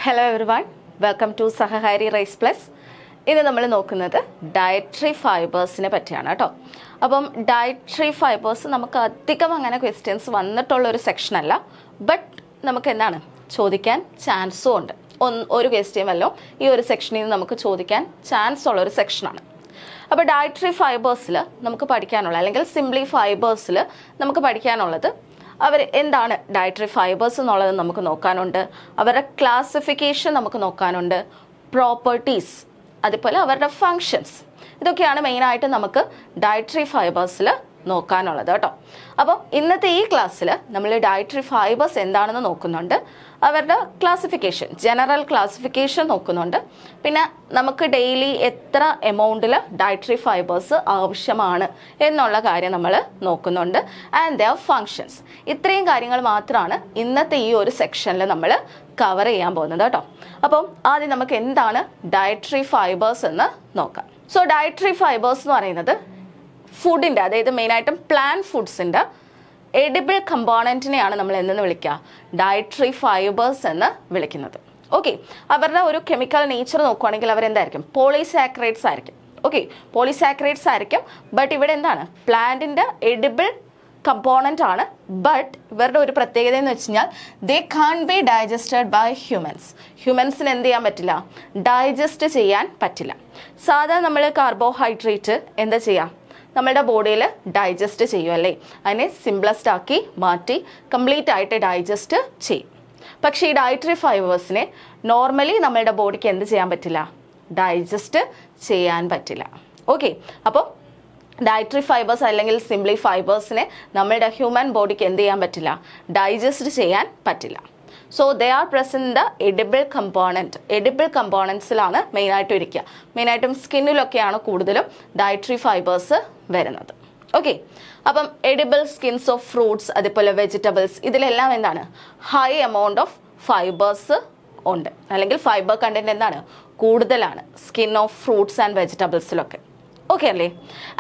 Hello everyone, welcome to Sahahari rice plus. ഇന്ന് നമ്മൾ നോക്കുന്നത് ഡയറ്ററി ഫൈബേഴ്സിനെ പറ്റിയാണ് കേട്ടോ. അപ്പം ഡയറ്ററി ഫൈബേഴ്സ് നമുക്ക് അധികം അങ്ങനെ ക്വസ്റ്റ്യൻസ് വന്നിട്ടുള്ളൊരു സെക്ഷനല്ല, ബട്ട് നമുക്ക് എന്താണ് ചോദിക്കാൻ ചാൻസും ഉണ്ട്. ഒരു ക്വസ്റ്റ്യൻ വല്ലോ ഈ ഒരു സെക്ഷനിൽ നിന്ന് നമുക്ക് ചോദിക്കാൻ ചാൻസ് ഉള്ളൊരു സെക്ഷനാണ്. അപ്പോൾ ഡയറ്ററി ഫൈബേഴ്സിൽ നമുക്ക് പഠിക്കാനുള്ള അല്ലെങ്കിൽ സിംപ്ലി ഫൈബേഴ്സിൽ നമുക്ക് പഠിക്കാനുള്ളത് അവർ എന്താണ് ഡയറ്ററി ഫൈബേഴ്സ് എന്നുള്ളത് നമുക്ക് നോക്കാനുണ്ട്, അവരുടെ ക്ലാസിഫിക്കേഷൻ നമുക്ക് നോക്കാനുണ്ട്, പ്രോപ്പർട്ടീസ്, അതുപോലെ അവരുടെ ഫങ്ഷൻസ്. ഇതൊക്കെയാണ് മെയിനായിട്ട് നമുക്ക് ഡയറ്ററി ഫൈബേഴ്സിൽ നോക്കാനുള്ളത് കേട്ടോ. അപ്പോൾ ഇന്നത്തെ ഈ ക്ലാസ്സിൽ നമ്മൾ ഡയറ്ററി ഫൈബേഴ്സ് എന്താണെന്ന് നോക്കുന്നുണ്ട്, അവരുടെ ക്ലാസിഫിക്കേഷൻ, ജനറൽ ക്ലാസിഫിക്കേഷൻ നോക്കുന്നുണ്ട്, പിന്നെ നമുക്ക് ഡെയിലി എത്ര എമൗണ്ടിൽ ഡയറ്ററി ഫൈബേഴ്സ് ആവശ്യമാണ് എന്നുള്ള കാര്യം നമ്മൾ നോക്കുന്നുണ്ട്, ആൻഡ് ദെയർ ഫങ്ഷൻസ്. ഇത്രയും കാര്യങ്ങൾ മാത്രമാണ് ഇന്നത്തെ ഈ ഒരു സെക്ഷനിൽ നമ്മൾ കവർ ചെയ്യാൻ പോകുന്നത് കേട്ടോ. അപ്പം ആദ്യം നമുക്ക് എന്താണ് ഡയറ്ററി ഫൈബേഴ്സ് എന്ന് നോക്കാം. സോ ഡയറ്ററി ഫൈബേഴ്സ് എന്ന് പറയുന്നത് ഫുഡിൻ്റെ, അതായത് മെയിനായിട്ടും പ്ലാന്റ് ഫുഡ്സിൻ്റെ എഡിബിൾ കമ്പോണൻറ്റിനെയാണ് നമ്മൾ എന്തെന്ന് വിളിക്കുക, ഡയറ്ററി ഫൈബേഴ്സ് എന്ന് വിളിക്കുന്നത്. ഓക്കെ, അവരുടെ ഒരു കെമിക്കൽ നേച്ചർ നോക്കുകയാണെങ്കിൽ അവരെന്തായിരിക്കും, പോളിസാക്കറൈഡ്സ് ആയിരിക്കും. ഓക്കെ, പോളിസാക്കറൈഡ്സ് ആയിരിക്കും, ബട്ട് ഇവിടെ എന്താണ് പ്ലാന്റിൻ്റെ എഡിബിൾ കമ്പോണൻ്റ് ആണ്. ബട്ട് ഇവരുടെ ഒരു പ്രത്യേകത എന്ന് വെച്ച് കഴിഞ്ഞാൽ ദേ കാൺ ബി ഡൈജസ്റ്റഡ് ബൈ ഹ്യൂമൻസിന് എന്ത് ചെയ്യാൻ പറ്റില്ല, ഡൈജസ്റ്റ് ചെയ്യാൻ പറ്റില്ല. സാധാരണ നമ്മൾ കാർബോഹൈഡ്രേറ്റ് എന്താ ചെയ്യുക, നമ്മളുടെ ബോഡിയിൽ ഡൈജസ്റ്റ് ചെയ്യും അല്ലേ, അതിനെ സിംപ്ലസ്റ്റ് ആക്കി മാറ്റി കംപ്ലീറ്റ് ആയിട്ട് ഡൈജസ്റ്റ് ചെയ്യും. പക്ഷേ ഈ ഡയറ്ററി ഫൈബേഴ്സിനെ നോർമലി നമ്മളുടെ ബോഡിക്ക് എന്ത് ചെയ്യാൻ പറ്റില്ല, ഡൈജസ്റ്റ് ചെയ്യാൻ പറ്റില്ല. ഓക്കെ, അപ്പോൾ ഡയറ്ററി ഫൈബേഴ്സ് അല്ലെങ്കിൽ സിംപ്ലി ഫൈബേഴ്സിനെ നമ്മളുടെ ഹ്യൂമൻ ബോഡിക്ക് എന്ത് ചെയ്യാൻ പറ്റില്ല, ഡൈജസ്റ്റ് ചെയ്യാൻ പറ്റില്ല. So they are present the edible component. Edible കമ്പോണൻസിലാണ് മെയിനായിട്ടും ഇരിക്കുക. മെയിനായിട്ടും സ്കിന്നിലൊക്കെയാണ് കൂടുതലും ഡയറ്ററി ഫൈബേഴ്സ് വരുന്നത്. ഓക്കെ, അപ്പം എഡിബിൾ സ്കിൻസ് ഓഫ് ഫ്രൂട്ട്സ്, അതുപോലെ വെജിറ്റബിൾസ്, ഇതിലെല്ലാം എന്താണ് ഹൈ എമൗണ്ട് ഓഫ് ഫൈബേഴ്സ് ഉണ്ട്, അല്ലെങ്കിൽ ഫൈബർ കണ്ടന്റ് എന്താണ് കൂടുതലാണ് സ്കിൻ ഓഫ് ഫ്രൂട്ട്സ് ആൻഡ് വെജിറ്റബിൾസിലൊക്കെ. ഓക്കെ അല്ലേ?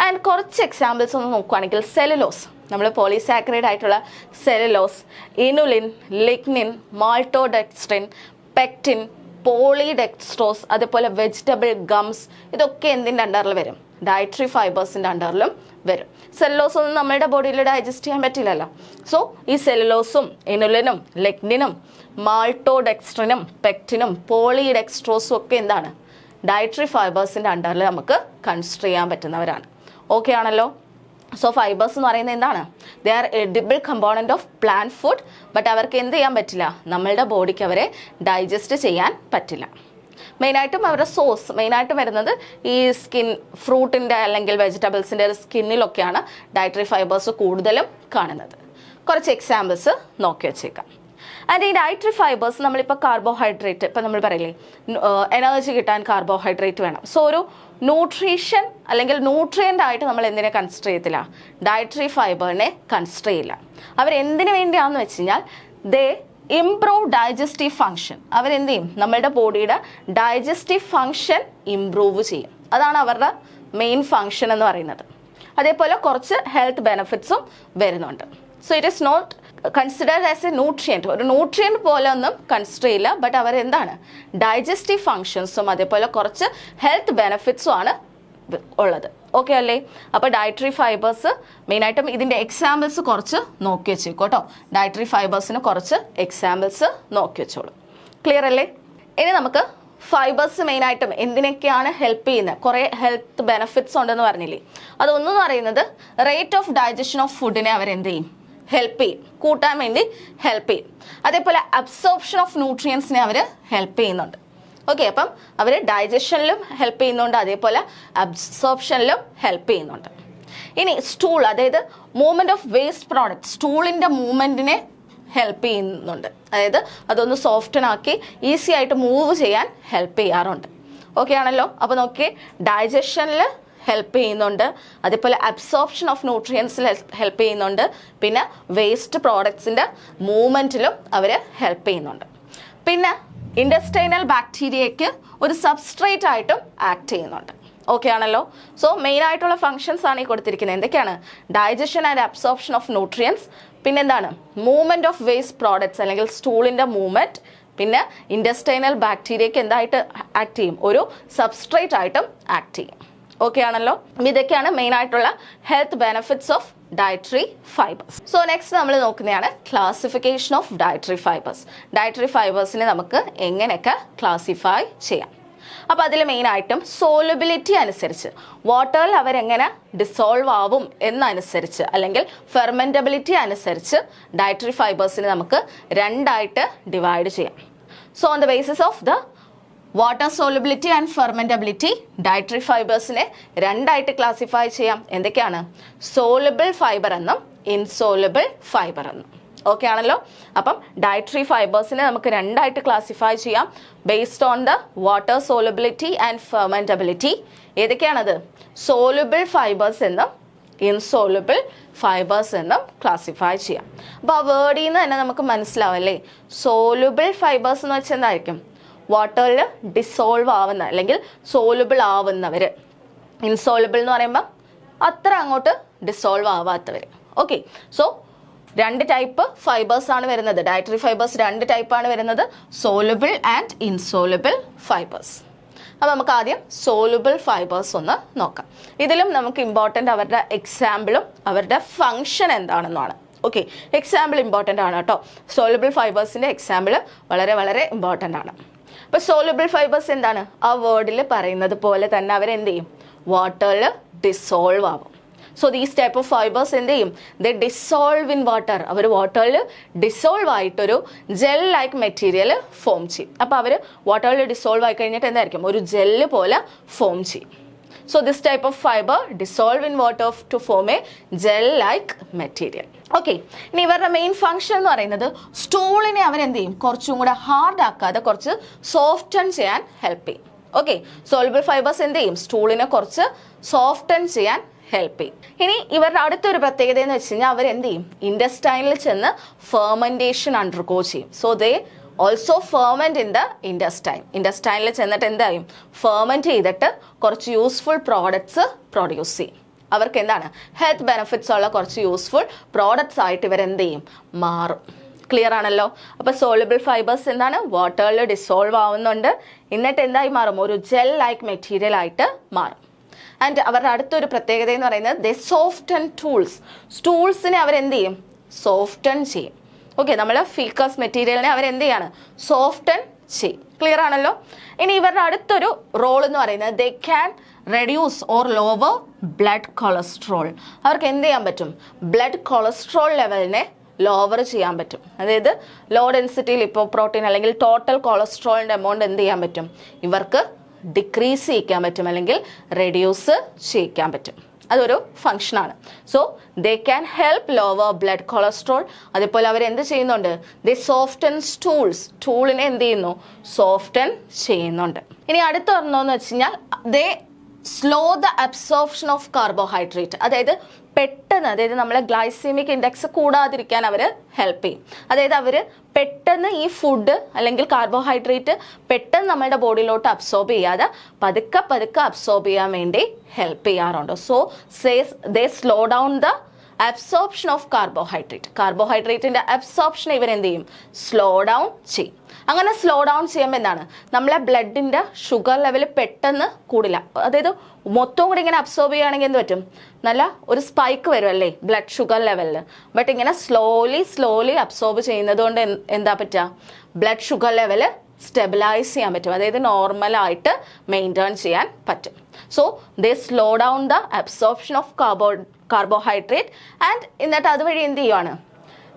ആൻഡ് കുറച്ച് എക്സാമ്പിൾസ് ഒന്ന് നോക്കുകയാണെങ്കിൽ സെലുലോസ്, നമ്മൾ പോളിസാക്കറൈഡ് ആയിട്ടുള്ള cellulose, inulin, lignin, maltodextrin, pectin, polydextrose, അതുപോലെ വെജിറ്റബിൾ ഗംസ്, ഇതൊക്കെ എന്തിൻ്റെ അണ്ടറിൽ വരും, ഡയറ്ററി ഫൈബേഴ്സിൻ്റെ അണ്ടറിലും വരും. സെല്ലുലോസ് ഒന്നും നമ്മുടെ ബോഡിയിൽ ഡൈജസ്റ്റ് ചെയ്യാൻ പറ്റില്ലല്ലോ. സോ ഈ സെല്ലുലോസും ഇനുലിനും ലിഗ്നിനും മാൾട്ടോഡെക്സ്ട്രിനും പെക്റ്റിനും പോളിഡെക്സ്ട്രോസും ഒക്കെ എന്താണ് ഡയറ്ററി ഫൈബേഴ്സിൻ്റെ അണ്ടറിൽ നമുക്ക് കൺസിഡർ ചെയ്യാൻ പറ്റുന്നവരാണ്. ഓക്കെ ആണല്ലോ? സോ ഫൈബേഴ്സ് എന്ന് പറയുന്നത് എന്താണ്, they are edible component of plant food, but അവർക്ക് എന്ത് ചെയ്യാൻ പറ്റില്ല, നമ്മളുടെ ബോഡിക്ക് അവരെ ഡൈജസ്റ്റ് ചെയ്യാൻ പറ്റില്ല. മെയിനായിട്ടും അവരുടെ സോഴ്സ് മെയിനായിട്ടും വരുന്നത് ഈ സ്കിൻ, ഫ്രൂട്ടിൻ്റെ അല്ലെങ്കിൽ വെജിറ്റബിൾസിൻ്റെ സ്കിന്നിലൊക്കെയാണ് ഡയറ്ററി ഫൈബേഴ്സ് കൂടുതലും കാണുന്നത്. കുറച്ച് എക്സാമ്പിൾസ് നോക്കി വെച്ചേക്കാം. ആൻഡ് ഈ ഡയറ്ററി ഫൈബേഴ്സ് നമ്മളിപ്പോൾ കാർബോഹൈഡ്രേറ്റ്, ഇപ്പം നമ്മൾ പറയില്ലേ എനർജി കിട്ടാൻ കാർബോഹൈഡ്രേറ്റ് വേണം. സോ ഒരു ന്യൂട്രീഷൻ അല്ലെങ്കിൽ ന്യൂട്രിയൻ്റ് ആയിട്ട് നമ്മൾ എന്തിനെ കൺസിഡർ ചെയ്യത്തില്ല, ഡയറ്ററി ഫൈബറിനെ കൺസിഡർ ചെയ്യില്ല. അവരെന്തിനു വേണ്ടിയാണെന്ന് വെച്ച് കഴിഞ്ഞാൽ ദേ ഇംപ്രൂവ് ഡൈജസ്റ്റീവ് ഫങ്ഷൻ. അവരെന്ത് ചെയ്യും, നമ്മളുടെ ബോഡിയുടെ ഡൈജസ്റ്റീവ് ഫങ്ഷൻ ഇംപ്രൂവ് ചെയ്യും. അതാണ് അവരുടെ മെയിൻ ഫങ്ഷൻ എന്ന് പറയുന്നത്. അതേപോലെ കുറച്ച് ഹെൽത്ത് ബെനിഫിറ്റ്സും വരുന്നുണ്ട്. So it is not considered as a nutrient, ഒരു ന്യൂട്രിയൻറ്റ് പോലെ ഒന്നും കൺസിഡർ ചെയ്യില്ല, ബട്ട് അവരെന്താണ് ഡൈജസ്റ്റീവ് ഫങ്ഷൻസും അതേപോലെ കുറച്ച് ഹെൽത്ത് ബെനിഫിറ്റ്സും ആണ് ഉള്ളത്. ഓക്കെ അല്ലേ? അപ്പോൾ ഡയറ്ററി ഫൈബേഴ്സ് മെയിനായിട്ടും ഇതിൻ്റെ എക്സാമ്പിൾസ് കുറച്ച് നോക്കി വെച്ചേക്കും കേട്ടോ. ഡയറ്ററി ഫൈബേഴ്സിന് കുറച്ച് എക്സാമ്പിൾസ് നോക്കി വെച്ചോളൂ. ക്ലിയർ അല്ലേ? ഇനി നമുക്ക് ഫൈബേഴ്സ് മെയിനായിട്ടും എന്തിനൊക്കെയാണ് ഹെൽപ്പ് ചെയ്യുന്നത്, കുറേ ഹെൽത്ത് ബെനിഫിറ്റ്സ് ഉണ്ടെന്ന് പറഞ്ഞില്ലേ. അതൊന്നെന്ന് പറയുന്നത് റേറ്റ് ഓഫ് ഡൈജഷൻ ഓഫ് ഫുഡിനെ അവരെന്ത് ചെയ്യും, ഹെൽപ്പ് ചെയ്യും, കൂട്ടാൻ വേണ്ടി ഹെൽപ്പ് ചെയ്യും. അതേപോലെ അബ്സോർപ്ഷൻ ഓഫ് ന്യൂട്രിയൻസിനെ അവർ ഹെൽപ്പ് ചെയ്യുന്നുണ്ട്. ഓക്കെ, അപ്പം അവർ ഡൈജഷനിലും ഹെൽപ്പ് ചെയ്യുന്നുണ്ട്, അതേപോലെ അബ്സോർപ്ഷനിലും ഹെൽപ്പ് ചെയ്യുന്നുണ്ട്. ഇനി സ്റ്റൂൾ, അതായത് മൂവ്മെൻറ്റ് ഓഫ് വേസ്റ്റ് പ്രോഡക്റ്റ്, സ്റ്റൂളിൻ്റെ മൂവ്മെൻറ്റിനെ ഹെൽപ്പ് ചെയ്യുന്നുണ്ട്. അതായത് അതൊന്ന് സോഫ്റ്റനാക്കി ഈസി ആയിട്ട് മൂവ് ചെയ്യാൻ ഹെൽപ്പ് ചെയ്യാറുണ്ട്. ഓക്കെ ആണല്ലോ? അപ്പോൾ നോക്കിയേ, ഡൈജഷനിൽ ഹെൽപ്പ് ചെയ്യുന്നുണ്ട്, അതേപോലെ അബ്സോർപ്ഷൻ ഓഫ് ന്യൂട്രിയൻസിൽ ഹെൽപ്പ് ചെയ്യുന്നുണ്ട്, പിന്നെ വേസ്റ്റ് പ്രോഡക്ട്സിൻ്റെ മൂവ്മെൻറ്റിലും അവർ ഹെൽപ്പ് ചെയ്യുന്നുണ്ട്. പിന്നെ ഇൻഡസ്റ്റൈനൽ ബാക്ടീരിയയ്ക്ക് ഒരു സബ്സ്ട്രേറ്റ് ആയിട്ടും ആക്ട് ചെയ്യുന്നുണ്ട്. ഓക്കെ ആണല്ലോ? സോ മെയിൻ ആയിട്ടുള്ള ഫങ്ഷൻസ് ആണ് ഈ കൊടുത്തിരിക്കുന്നത്. എന്തൊക്കെയാണ്? Digestion and absorption of nutrients, പിന്നെന്താണ് മൂവ്മെൻറ്റ് ഓഫ് വേസ്റ്റ് പ്രോഡക്ട്സ് അല്ലെങ്കിൽ സ്റ്റൂളിൻ്റെ മൂവ്മെൻറ്റ്, പിന്നെ ഇൻഡസ്റ്റൈനൽ ബാക്ടീരിയയ്ക്ക് എന്തായിട്ട് ആക്ട് ചെയ്യും, ഒരു സബ്സ്ട്രേറ്റ് ആയിട്ടും ആക്ട് ചെയ്യും. ഓക്കെ ആണല്ലോ. ഇതൊക്കെയാണ് മെയിൻ ആയിട്ടുള്ള health benefits of dietary fibres. So next നമ്മൾ നോക്കുന്നതാണ് classification of dietary fibres. Dietary ഫൈബേഴ്സിനെ നമുക്ക് എങ്ങനെയൊക്കെ ക്ലാസിഫൈ ചെയ്യാം. അപ്പോൾ അതിൽ മെയിനായിട്ടും സോലബിലിറ്റി അനുസരിച്ച്, വാട്ടറിൽ അവരെങ്ങനെ ഡിസോൾവ് ആവും എന്നനുസരിച്ച്, അല്ലെങ്കിൽ ഫെർമെൻറ്റബിലിറ്റി അനുസരിച്ച് ഡയറ്ററി ഫൈബേഴ്സിനെ നമുക്ക് രണ്ടായിട്ട് ഡിവൈഡ് ചെയ്യാം. So on the basis of the water solubility and fermentability dietary ഫൈബേഴ്സിനെ രണ്ടായിട്ട് ക്ലാസിഫൈ ചെയ്യാം. എന്തൊക്കെയാണ്? സോലബിൾ ഫൈബർ എന്നും ഇൻസോലബിൾ ഫൈബർ എന്നും. ഓക്കെ ആണല്ലോ. അപ്പം ഡയറ്ററി ഫൈബേഴ്സിനെ നമുക്ക് രണ്ടായിട്ട് ക്ലാസിഫൈ ചെയ്യാം based on the water solubility and fermentability. ഏതൊക്കെയാണത്? സോലബിൾ ഫൈബേഴ്സ് എന്നും ഇൻസോലബിൾ ഫൈബേഴ്സ് എന്നും ക്ലാസിഫൈ ചെയ്യാം. അപ്പോൾ ആ വേർഡിൽ നിന്ന് തന്നെ നമുക്ക് മനസ്സിലാവല്ലേ, സോലബിൾ ഫൈബേഴ്സ് എന്ന് വെച്ചാൽ എന്തായിരിക്കും? വാട്ടറിൽ ഡിസോൾവ് ആവുന്ന അല്ലെങ്കിൽ സോലബിൾ ആവുന്നവർ. ഇൻസോലബിൾ എന്ന് പറയുമ്പോൾ അത്ര അങ്ങോട്ട് ഡിസോൾവ് ആവാത്തവർ. ഓക്കെ. സോ രണ്ട് ടൈപ്പ് ഫൈബേഴ്സ് ആണ് വരുന്നത്. ഡയറ്ററി ഫൈബേഴ്സ് രണ്ട് ടൈപ്പാണ് വരുന്നത്, സോലബിൾ ആൻഡ് ഇൻസോലബിൾ ഫൈബേഴ്സ്. അപ്പോൾ നമുക്ക് ആദ്യം സോലബിൾ ഫൈബേഴ്സ് ഒന്ന് നോക്കാം. ഇതിലും നമുക്ക് ഇമ്പോർട്ടൻ്റ് അവരുടെ എക്സാമ്പിളും അവരുടെ ഫങ്ഷൻ എന്താണെന്നാണ്. ഓക്കെ, എക്സാമ്പിൾ ഇമ്പോർട്ടൻ്റ് ആണ് കേട്ടോ. സോലബിൾ ഫൈബേഴ്സിൻ്റെ എക്സാമ്പിൾ വളരെ വളരെ ഇമ്പോർട്ടൻ്റ് ആണ്. അപ്പോൾ സോലബിൾ ഫൈബേഴ്സ് എന്താണ്? ആ വേർഡിൽ പറയുന്നത് പോലെ തന്നെ അവരെന്ത് ചെയ്യും? വാട്ടറിൽ ഡിസോൾവ് ആവും. So these type of fibres എന്ത് ചെയ്യും? ദേ ഡിസോൾവ് ഇൻ വാട്ടർ. അവർ വാട്ടറിൽ ഡിസോൾവ് ആയിട്ടൊരു ജെൽ ലൈക്ക് മെറ്റീരിയൽ ഫോം ചെയ്യും. അപ്പോൾ അവർ വാട്ടറിൽ ഡിസോൾവ് ആയി കഴിഞ്ഞിട്ട് എന്തായിരിക്കും? ഒരു ജെല്ല് പോലെ ഫോം ചെയ്യും. So this type of fibre dissolve in water to form a gel like material. Okay, ഇനി ഇവരുടെ മെയിൻ ഫംഗ്ഷൻ എന്ന് പറയുന്നത് സ്റ്റൂളിനെ അവരെന്ത് ചെയ്യും? കുറച്ചും കൂടെ ഹാർഡ് ആക്കാതെ കുറച്ച് സോഫ്റ്റൺ ചെയ്യാൻ ഹെൽപ്പ് ചെയ്യും. ഓക്കെ, സോലബിൾ ഫൈബേഴ്സ് എന്ത് ചെയ്യും? സ്റ്റൂളിനെ കുറച്ച് സോഫ്റ്റൺ ചെയ്യാൻ ഹെൽപ്പ് ചെയ്യും. ഇനി ഇവരുടെ അടുത്തൊരു പ്രത്യേകത എന്ന് വെച്ച് കഴിഞ്ഞാൽ അവരെന്ത് ചെയ്യും? ഇൻഡസ്റ്റൈനിൽ ചെന്ന് ഫെർമെൻറ്റേഷൻ അണ്ടർഗോ ചെയ്യും. So they also ferment in the intestine. ഇൻഡസ്റ്റൈനിൽ ചെന്നിട്ട് എന്തായും? ഫെർമെൻറ്റ് ചെയ്തിട്ട് കുറച്ച് യൂസ്ഫുൾ പ്രോഡക്ട്സ് പ്രൊഡ്യൂസ് ചെയ്യും. അവർക്ക് എന്താണ്? ഹെൽത്ത് ബെനിഫിറ്റ്സ് ഉള്ള കുറച്ച് യൂസ്ഫുൾ പ്രോഡക്ട്സ് ആയിട്ട് ഇവരെന്ത് ചെയ്യും? മാറും. ക്ലിയർ ആണല്ലോ. അപ്പോൾ സോലബിൾ ഫൈബേഴ്സ് എന്താണ്? വാട്ടറിൽ ഡിസോൾവ് ആവുന്നുണ്ട്, എന്നിട്ട് എന്തായി മാറും? ഒരു ജെൽ ലൈക്ക് മെറ്റീരിയൽ ആയിട്ട് മാറും. ആൻഡ് അവരുടെ അടുത്തൊരു പ്രത്യേകത എന്ന് പറയുന്നത് ദേ സോഫ്റ്റൺ ടൂൾസ്. സ്റ്റൂൾസിനെ അവരെന്ത് ചെയ്യും? സോഫ്റ്റൺ ചെയ്യും. ഓക്കെ, നമ്മൾ ഫീക്കസ് മെറ്റീരിയലിനെ അവരെന്ത് ചെയ്യാണ്? സോഫ്റ്റൺ ചെയ്യും. ക്ലിയർ ആണല്ലോ. ഇനി ഇവരുടെ അടുത്തൊരു റോൾ എന്ന് പറയുന്നത് they can reduce or lower blood cholesterol. അവർക്ക് എന്ത് ചെയ്യാൻ പറ്റും? ബ്ലഡ് കൊളസ്ട്രോൾ ലെവലിനെ ലോവർ ചെയ്യാൻ പറ്റും. അതായത് ലോ ഡെൻസിറ്റി ലിപ്പോപ്രോട്ടീൻ അല്ലെങ്കിൽ ടോട്ടൽ കൊളസ്ട്രോളിൻ്റെ എമൗണ്ട് എന്ത് ചെയ്യാൻ പറ്റും? ഇവർക്ക് ഡിക്രീസ് ചെയ്യിക്കാൻ പറ്റും, അല്ലെങ്കിൽ റെഡ്യൂസ് ചെയ്യിക്കാൻ പറ്റും. അതൊരു ഫങ്ഷനാണ്. So they can help lower blood cholesterol. അതേപോലെ അവർ എന്ത് ചെയ്യുന്നുണ്ട്? ദേ സോഫ്റ്റൻ സ്റ്റൂൾസ്. ടൂളിനെ എന്ത് ചെയ്യുന്നു? സോഫ്റ്റൻ ചെയ്യുന്നുണ്ട്. ഇനി അടുത്ത പറഞ്ഞോന്ന് വെച്ച് കഴിഞ്ഞാൽ they slow the absorption of carbohydrate. അതായത് പെട്ടെന്ന്, അതായത് നമ്മളെ ഗ്ലൈസീമിക് ഇൻഡെക്സ് കൂടാതിരിക്കാൻ അവർ ഹെൽപ്പ് ചെയ്യും. അതായത് അവർ പെട്ടെന്ന് ഈ ഫുഡ് അല്ലെങ്കിൽ കാർബോഹൈഡ്രേറ്റ് പെട്ടെന്ന് നമ്മുടെ ബോഡിയിലോട്ട് അബ്സോർബ് ചെയ്യാതെ പതുക്കെ പതുക്കെ അബ്സോർബ് ചെയ്യാൻ വേണ്ടി ഹെൽപ്പ് ചെയ്യാറുണ്ട്. So they slow down the absorption of carbohydrate. കാർബോഹൈഡ്രേറ്റിൻ്റെ അബ്സോർപ്ഷൻ ഇവരെന്ത് ചെയ്യും? സ്ലോ ഡൗൺ ചെയ്യും. അങ്ങനെ സ്ലോ ഡൗൺ ചെയ്യുമ്പോൾ എന്താണ്? നമ്മളെ ബ്ലഡിൻ്റെ ഷുഗർ ലെവൽ പെട്ടെന്ന് കൂടില്ല. അതായത് മൊത്തം കൂടി ഇങ്ങനെ അബ്സോർബ് ചെയ്യുകയാണെങ്കിൽ എന്ത് പറ്റും? നല്ല ഒരു സ്പൈക്ക് വരും അല്ലേ ബ്ലഡ് ഷുഗർ ലെവലിൽ. ബട്ട് ഇങ്ങനെ സ്ലോലി അബ്സോർബ് ചെയ്യുന്നത് കൊണ്ട് എന്താ പറ്റുക? ബ്ലഡ് ഷുഗർ ലെവൽ സ്റ്റെബിലൈസ് ചെയ്യാൻ പറ്റും. അതായത് നോർമലായിട്ട് മെയിൻറ്റെയിൻ ചെയ്യാൻ പറ്റും. So they slow down the absorption of carbohydrate and എന്നിട്ട് അതുവഴി എന്ത് ചെയ്യുവാണ്?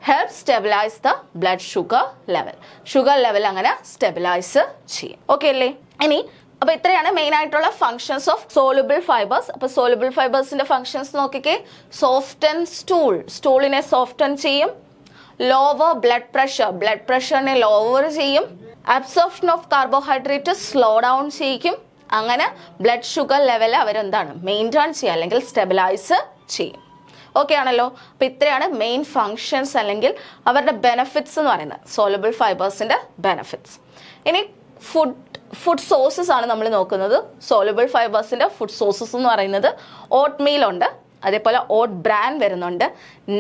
Help stabilise the blood sugar level. Sugar level അങ്ങനെ സ്റ്റെബിലൈസ് ചെയ്യും. ഓക്കെ അല്ലേ? ഇനി അപ്പോൾ ഇത്രയാണ് മെയിൻ ആയിട്ടുള്ള ഫങ്ഷൻസ് ഓഫ് സോലബിൾ ഫൈബേഴ്സ്. അപ്പോൾ സോലബിൾ ഫൈബേഴ്സിന്റെ ഫങ്ഷൻസ് നോക്കിക്കേ. സോഫ്റ്റൻ സ്റ്റൂൾ, സ്റ്റൂളിനെ സോഫ്റ്റൻ ചെയ്യും. ലോവർ ബ്ലഡ് പ്രഷറിനെ ലോവർ ചെയ്യും. Absorption of carbohydrate slow down ചെയ്യിക്കും. അങ്ങനെ ബ്ലഡ് ഷുഗർ ലെവൽ അവരെന്താണ്? മെയിൻറ്റെയിൻ ചെയ്യുക അല്ലെങ്കിൽ സ്റ്റെബിലൈസ് ചെയ്യും. ഓക്കെ ആണല്ലോ. അപ്പോൾ ഇത്രയാണ് മെയിൻ ഫങ്ഷൻസ് അല്ലെങ്കിൽ അവരുടെ ബെനഫിറ്റ്സ് എന്ന് പറയുന്നത്, സോലബിൾ ഫൈബേഴ്സിൻ്റെ ബെനഫിറ്റ്സ്. ഇനി ഫുഡ് സോഴ്സസ് ആണ് നമ്മൾ നോക്കുന്നത്. സോലബിൾ ഫൈബേഴ്സിൻ്റെ ഫുഡ് സോഴ്സസ് എന്ന് പറയുന്നത് ഓട്ട് മീൽ ഉണ്ട്, അതേപോലെ ഓട്ട് ബ്രാൻ വരുന്നുണ്ട്,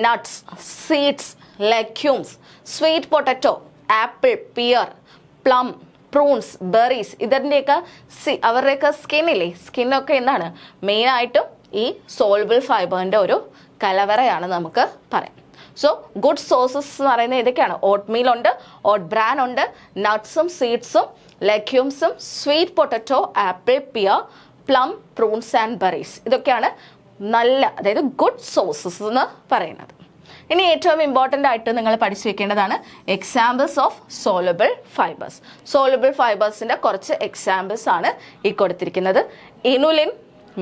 nuts, seeds, legumes, sweet potato, apple, pear, plum, prunes, berries, ഇതിൻ്റെയൊക്കെ അവരുടെയൊക്കെ സ്കിന്നില്ലേ, സ്കിന്നൊക്കെ എന്താണ് മെയിനായിട്ടും ഈ സോൾബിൾ ഫൈബറിൻ്റെ ഒരു കലവറയാണ് നമുക്ക് പറയാം. സോ ഗുഡ് സോഴ്സസ് എന്ന് പറയുന്നത് ഇതൊക്കെയാണ്. ഓട്ട് മീൽ ഉണ്ട്, ഓട്ട് ബ്രാൻ ഉണ്ട്, നട്ട്സും സീഡ്സും, ലെഗ്യൂംസും, sweet potato, apple, pear, plum, prunes and berries, ഇതൊക്കെയാണ് നല്ല, അതായത് ഗുഡ് സോഴ്സസ് എന്ന് പറയുന്നത്. ഇനി ഏറ്റവും ഇമ്പോർട്ടൻ്റ് ആയിട്ട് നിങ്ങൾ പഠിച്ചു വെക്കേണ്ടതാണ് examples of soluble fibres. Soluble ഫൈബേഴ്സിൻ്റെ കുറച്ച് എക്സാമ്പിൾസ് ആണ് ഈ കൊടുത്തിരിക്കുന്നത്. Inulin,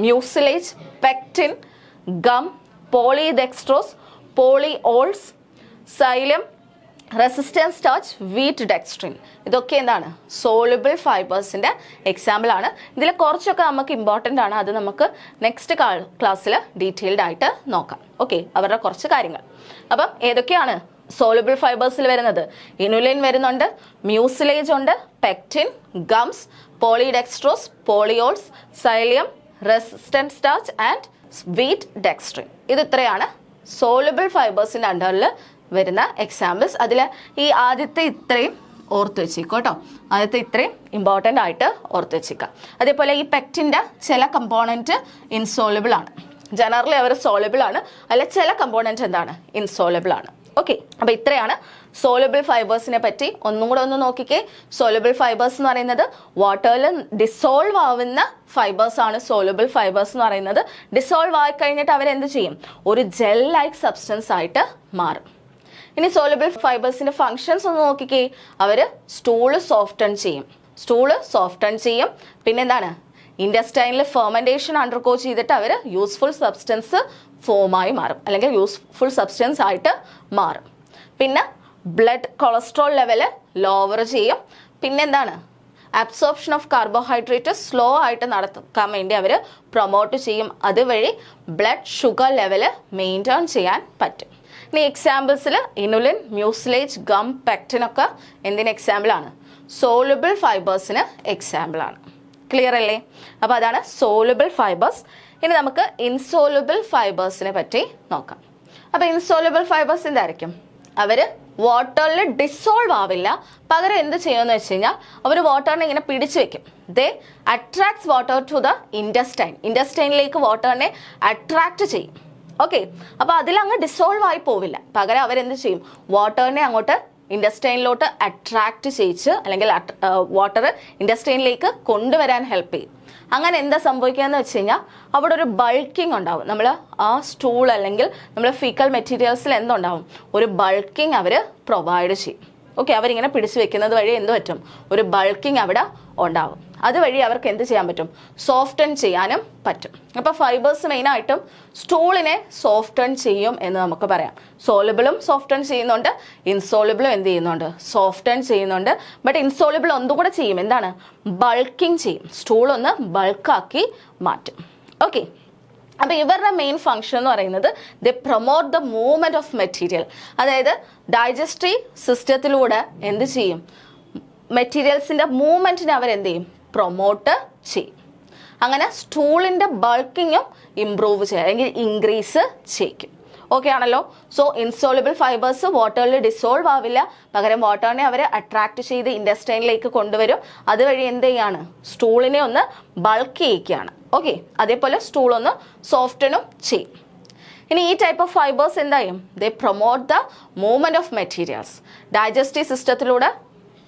mucilage, pectin, gum, polydextrose, polyols, psyllium, resistance starch, wheat dextrin, ഇതൊക്കെ എന്താണ് സോലബിൾ ഫൈബേഴ്സിൻ്റെ എക്സാമ്പിൾ ആണ്. ഇതിൽ കുറച്ചൊക്കെ നമുക്ക് ഇമ്പോർട്ടൻ്റ് ആണ്, അത് നമുക്ക് നെക്സ്റ്റ് ക്ലാസ്സിൽ ഡീറ്റെയിൽഡ് ആയിട്ട് നോക്കാം. ഓക്കെ, അവരുടെ കുറച്ച് കാര്യങ്ങൾ. അപ്പം ഏതൊക്കെയാണ് സോലബിൾ ഫൈബേഴ്സിൽ വരുന്നത്? ഇനുലിൻ വരുന്നുണ്ട്, മ്യൂസിലേജ് ഉണ്ട്, pectin, gums, polydextrose, polyols, psyllium, resistance starch and wheat dextrin. ഇത് ഇത്രയാണ് സോലബിൾ ഫൈബേഴ്സിൻ്റെ അണ്ടറിൽ വരുന്ന എക്സാമ്പിൾസ്. അതിൽ ഈ ആദ്യത്തെ ഇത്രയും ഓർത്ത് വെച്ചേക്കും കേട്ടോ, ആദ്യത്തെ ഇത്രയും ഇമ്പോർട്ടൻ്റ് ആയിട്ട് ഓർത്ത് വെച്ചേക്കാം. അതേപോലെ ഈ പെക്റ്റിൻ്റെ ചില കമ്പോണൻറ്റ് ഇൻസോലബിൾ ആണ്, ജനറലി അവർ സോലബിൾ ആണ്, അല്ല ചില കമ്പോണൻറ്റ് എന്താണ് ഇൻസോലബിൾ ആണ്. ഓക്കെ, അപ്പോൾ ഇത്രയാണ് സോലബിൾ ഫൈബേഴ്സിനെ പറ്റി. ഒന്നും കൂടെ ഒന്ന് നോക്കിക്കേ. സോലബിൾ ഫൈബേഴ്സ് എന്ന് പറയുന്നത് വാട്ടറിൽ ഡിസോൾവ് ആവുന്ന ഫൈബേഴ്സ് ആണ് സോലബിൾ ഫൈബേഴ്സ് എന്ന് പറയുന്നത്. ഡിസോൾവ് ആയി കഴിഞ്ഞിട്ട് അവരെന്ത് ചെയ്യും? ഒരു ജെൽ ലൈക്ക് സബ്സ്റ്റൻസ് ആയിട്ട് മാറും. ഇനി സോലബിൾ ഫൈബേഴ്സിന്റെ ഫങ്ഷൻസ് ഒന്ന് നോക്കിക്കേ. അവർ സ്റ്റൂള് സോഫ്റ്റൺ ചെയ്യും. പിന്നെന്താണ്, ഇൻഡസ്റ്റൈനിൽ ഫെർമെൻറ്റേഷൻ അണ്ടർഗോ ചെയ്തിട്ട് അവർ യൂസ്ഫുൾ സബ്സ്റ്റൻസ് ഫോമായി മാറും, അല്ലെങ്കിൽ യൂസ്ഫുൾ സബ്സ്റ്റൻസ് ആയിട്ട് മാറും. പിന്നെ ബ്ലഡ് കൊളസ്ട്രോൾ ലെവല് ലോവർ ചെയ്യും. പിന്നെന്താണ്, അബ്സോർപ്ഷൻ ഓഫ് കാർബോഹൈഡ്രേറ്റ് സ്ലോ ആയിട്ട് നടക്കാൻ വേണ്ടി അവർ പ്രൊമോട്ട് ചെയ്യും. അതുവഴി ബ്ലഡ് ഷുഗർ ലെവല് മെയിൻറ്റെയിൻ ചെയ്യാൻ പറ്റും. ഇനി എക്സാമ്പിൾസിൽ ഇനുലിൻ, മ്യൂസിലേജ്, ഗം, പെക്റ്റിനൊക്കെ എന്തിന് എക്സാമ്പിളാണ്? സോലബിൾ ഫൈബേഴ്സിന് എക്സാമ്പിളാണ്. ക്ലിയർ അല്ലേ? അപ്പോൾ അതാണ് സോലബിൾ ഫൈബേഴ്സ്. ഇനി നമുക്ക് ഇൻസോലബിൾ ഫൈബേഴ്സിനെ പറ്റി നോക്കാം. അപ്പോൾ ഇൻസോലബിൾ ഫൈബേഴ്സ് എന്തായിരിക്കും? അവർ വാട്ടറിൽ ഡിസോൾവ് ആവില്ല, പകരം എന്ത് ചെയ്യുമെന്ന് വെച്ച് കഴിഞ്ഞാൽ അവർ വാട്ടറിനെ ഇങ്ങനെ പിടിച്ചു വെക്കും. They attracts water to the ഇൻഡസ്റ്റൈനിലേക്ക് വാട്ടറിനെ അട്രാക്ട് ചെയ്യും. ഓക്കെ, അപ്പോൾ അതിലങ്ങ് ഡിസോൾവ് ആയി പോവില്ല, പകരം അവരെന്ത് ചെയ്യും? വാട്ടറിനെ അങ്ങോട്ട് ഇൻഡസ്റ്റൈനിലോട്ട് അട്രാക്ട് ചെയ്യിച്ച്, അല്ലെങ്കിൽ വാട്ടർ ഇൻഡസ്റ്റൈനിലേക്ക് കൊണ്ടുവരാൻ ഹെൽപ്പ് ചെയ്യും. അങ്ങനെ എന്താ സംഭവിക്കുക എന്ന് വെച്ച് കഴിഞ്ഞാൽ അവിടെ ഒരു ബൾക്കിംഗ് ഉണ്ടാവും. നമ്മൾ ആ സ്റ്റൂൾ അല്ലെങ്കിൽ നമ്മൾ ഫീക്കൽ മെറ്റീരിയൽസിൽ എന്തുണ്ടാവും? ഒരു ബൾക്കിംഗ് അവർ പ്രൊവൈഡ് ചെയ്യും. ഓക്കെ, അവരിങ്ങനെ പിടിച്ചു വെക്കുന്നത് വഴി എന്ത് പറ്റും? ഒരു ബൾക്കിംഗ് അവിടെ ഉണ്ടാവും. അതുവഴി അവർക്ക് എന്ത് ചെയ്യാൻ പറ്റും? സോഫ്റ്റൺ ചെയ്യാനും പറ്റും. അപ്പോൾ ഫൈബേഴ്സ് മെയിനായിട്ടും സ്റ്റൂളിനെ സോഫ്റ്റൺ ചെയ്യും എന്ന് നമുക്ക് പറയാം. സോലബിളും സോഫ്റ്റൺ ചെയ്യുന്നുണ്ട്, ഇൻസോലബിളും എന്ത് ചെയ്യുന്നുണ്ട്? സോഫ്റ്റൺ ചെയ്യുന്നുണ്ട്. ബട്ട് ഇൻസോലബിൾ ഒന്നുകൂടെ ചെയ്യും, എന്താണ്? ബൾക്കിംഗ് ചെയ്യും, സ്റ്റൂൾ ഒന്ന് ബൾക്കാക്കി മാറ്റും. ഓക്കെ, അപ്പോൾ ഇവരുടെ മെയിൻ ഫംഗ്ഷൻ എന്ന് പറയുന്നത് they promote the movement of material. അതായത് ഡൈജസ്റ്റീവ് സിസ്റ്റത്തിലൂടെ എന്ത് ചെയ്യും? മെറ്റീരിയൽസിൻ്റെ മൂവ്മെൻറ്റിനെ അവരെന്ത് ചെയ്യും? പ്രൊമോട്ട് ചെയ്യും. അങ്ങനെ സ്റ്റൂളിൻ്റെ ബൾക്കിങ്ങും ഇംപ്രൂവ് ചെയ്യുക, അല്ലെങ്കിൽ ഇൻക്രീസ് ചെയ്യിക്കും. ഓക്കെ ആണല്ലോ? സോ ഇൻസോലബിൾ ഫൈബേഴ്സ് വാട്ടറിൽ ഡിസോൾവ് ആവില്ല, പകരം വാട്ടറിനെ അവർ അട്രാക്ട് ചെയ്ത് ഇൻഡസ്റ്റൈനിലേക്ക് കൊണ്ടുവരും. അതുവഴി എന്ത് ചെയ്യാണ്? സ്റ്റൂളിനെ ഒന്ന് ബൾക്ക് ചെയ്യിക്കുകയാണ്. ഓക്കെ, അതേപോലെ സ്റ്റൂൾ ഒന്ന് സോഫ്റ്റനും ചെയ്യും. ഇനി ഈ ടൈപ്പ് ഓഫ് ഫൈബേഴ്സ് എന്തായും? They promote the movement of materials. Digestive സിസ്റ്റത്തിലൂടെ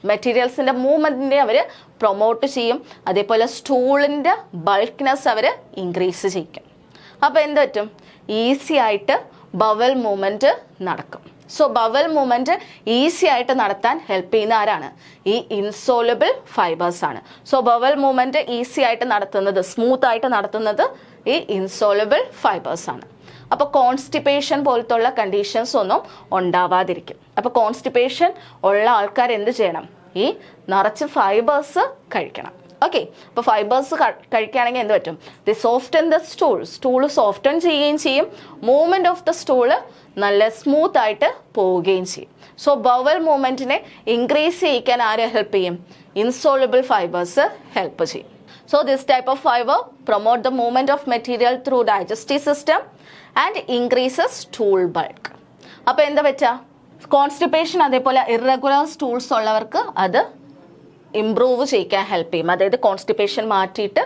മെറ്റീരിയൽസിൻ്റെ മൂവ്മെൻറ്റിനെ അവർ പ്രൊമോട്ട് ചെയ്യും. അതേപോലെ സ്റ്റൂളിൻ്റെ ബൾക്ക്നെസ് അവർ ഇൻക്രീസ് ചെയ്യിക്കും. അപ്പോൾ എന്ത് പറ്റും? ഈസി ആയിട്ട് ബവൽ മൂവ്മെൻറ്റ് നടക്കും. സോ ബവൽ മൂവ്മെൻറ്റ് ഈസി ആയിട്ട് നടത്താൻ ഹെൽപ്പ് ചെയ്യുന്ന ആരാണ്? ഈ ഇൻസോലബിൾ ഫൈബേഴ്സ് ആണ്. സോ ബവൽ മൂവ്മെൻറ്റ് ഈസി ആയിട്ട് നടത്തുന്നത്, സ്മൂത്ത് ആയിട്ട് നടത്തുന്നത് ഈ ഇൻസോലബിൾ ഫൈബേഴ്സ് ആണ്. അപ്പോൾ കോൺസ്റ്റിപ്പേഷൻ പോലത്തുള്ള കണ്ടീഷൻസ് ഒന്നും ഉണ്ടാവാതിരിക്കും. അപ്പോൾ കോൺസ്റ്റിപ്പേഷൻ ഉള്ള ആൾക്കാർ എന്ത് ചെയ്യണം? ഈ നിറച്ച് ഫൈബേഴ്സ് കഴിക്കണം. ഓക്കെ, അപ്പോൾ ഫൈബേഴ്സ് കഴിക്കുകയാണെങ്കിൽ എന്ത് പറ്റും? The soften the stool soften ചെയ്യുകയും ചെയ്യും, മൂവ്മെന്റ് ഓഫ് ദ സ്റ്റൂള് നല്ല സ്മൂത്ത് ആയിട്ട് പോവുകയും ചെയ്യും. സോ ബവൽ മൂവ്മെന്റിനെ ഇൻക്രീസ് ചെയ്യിക്കാൻ ആര് ഹെൽപ്പ് ചെയ്യും? ഇൻസോലബിൾ ഫൈബേഴ്സ് ഹെൽപ്പ് ചെയ്യും. So this type of fibre promote the movement of material through digestive system and increases stool bulk. അപ്പോൾ എന്താ പറ്റുക? കോൺസ്റ്റിപ്പേഷൻ അതേപോലെ ഇറഗുലർ സ്റ്റൂൾസ് ഉള്ളവർക്ക് അത് ഇംപ്രൂവ് ചെയ്യിക്കാൻ ഹെൽപ്പ് ചെയ്യും. അതായത് കോൺസ്റ്റിപ്പേഷൻ മാറ്റിയിട്ട്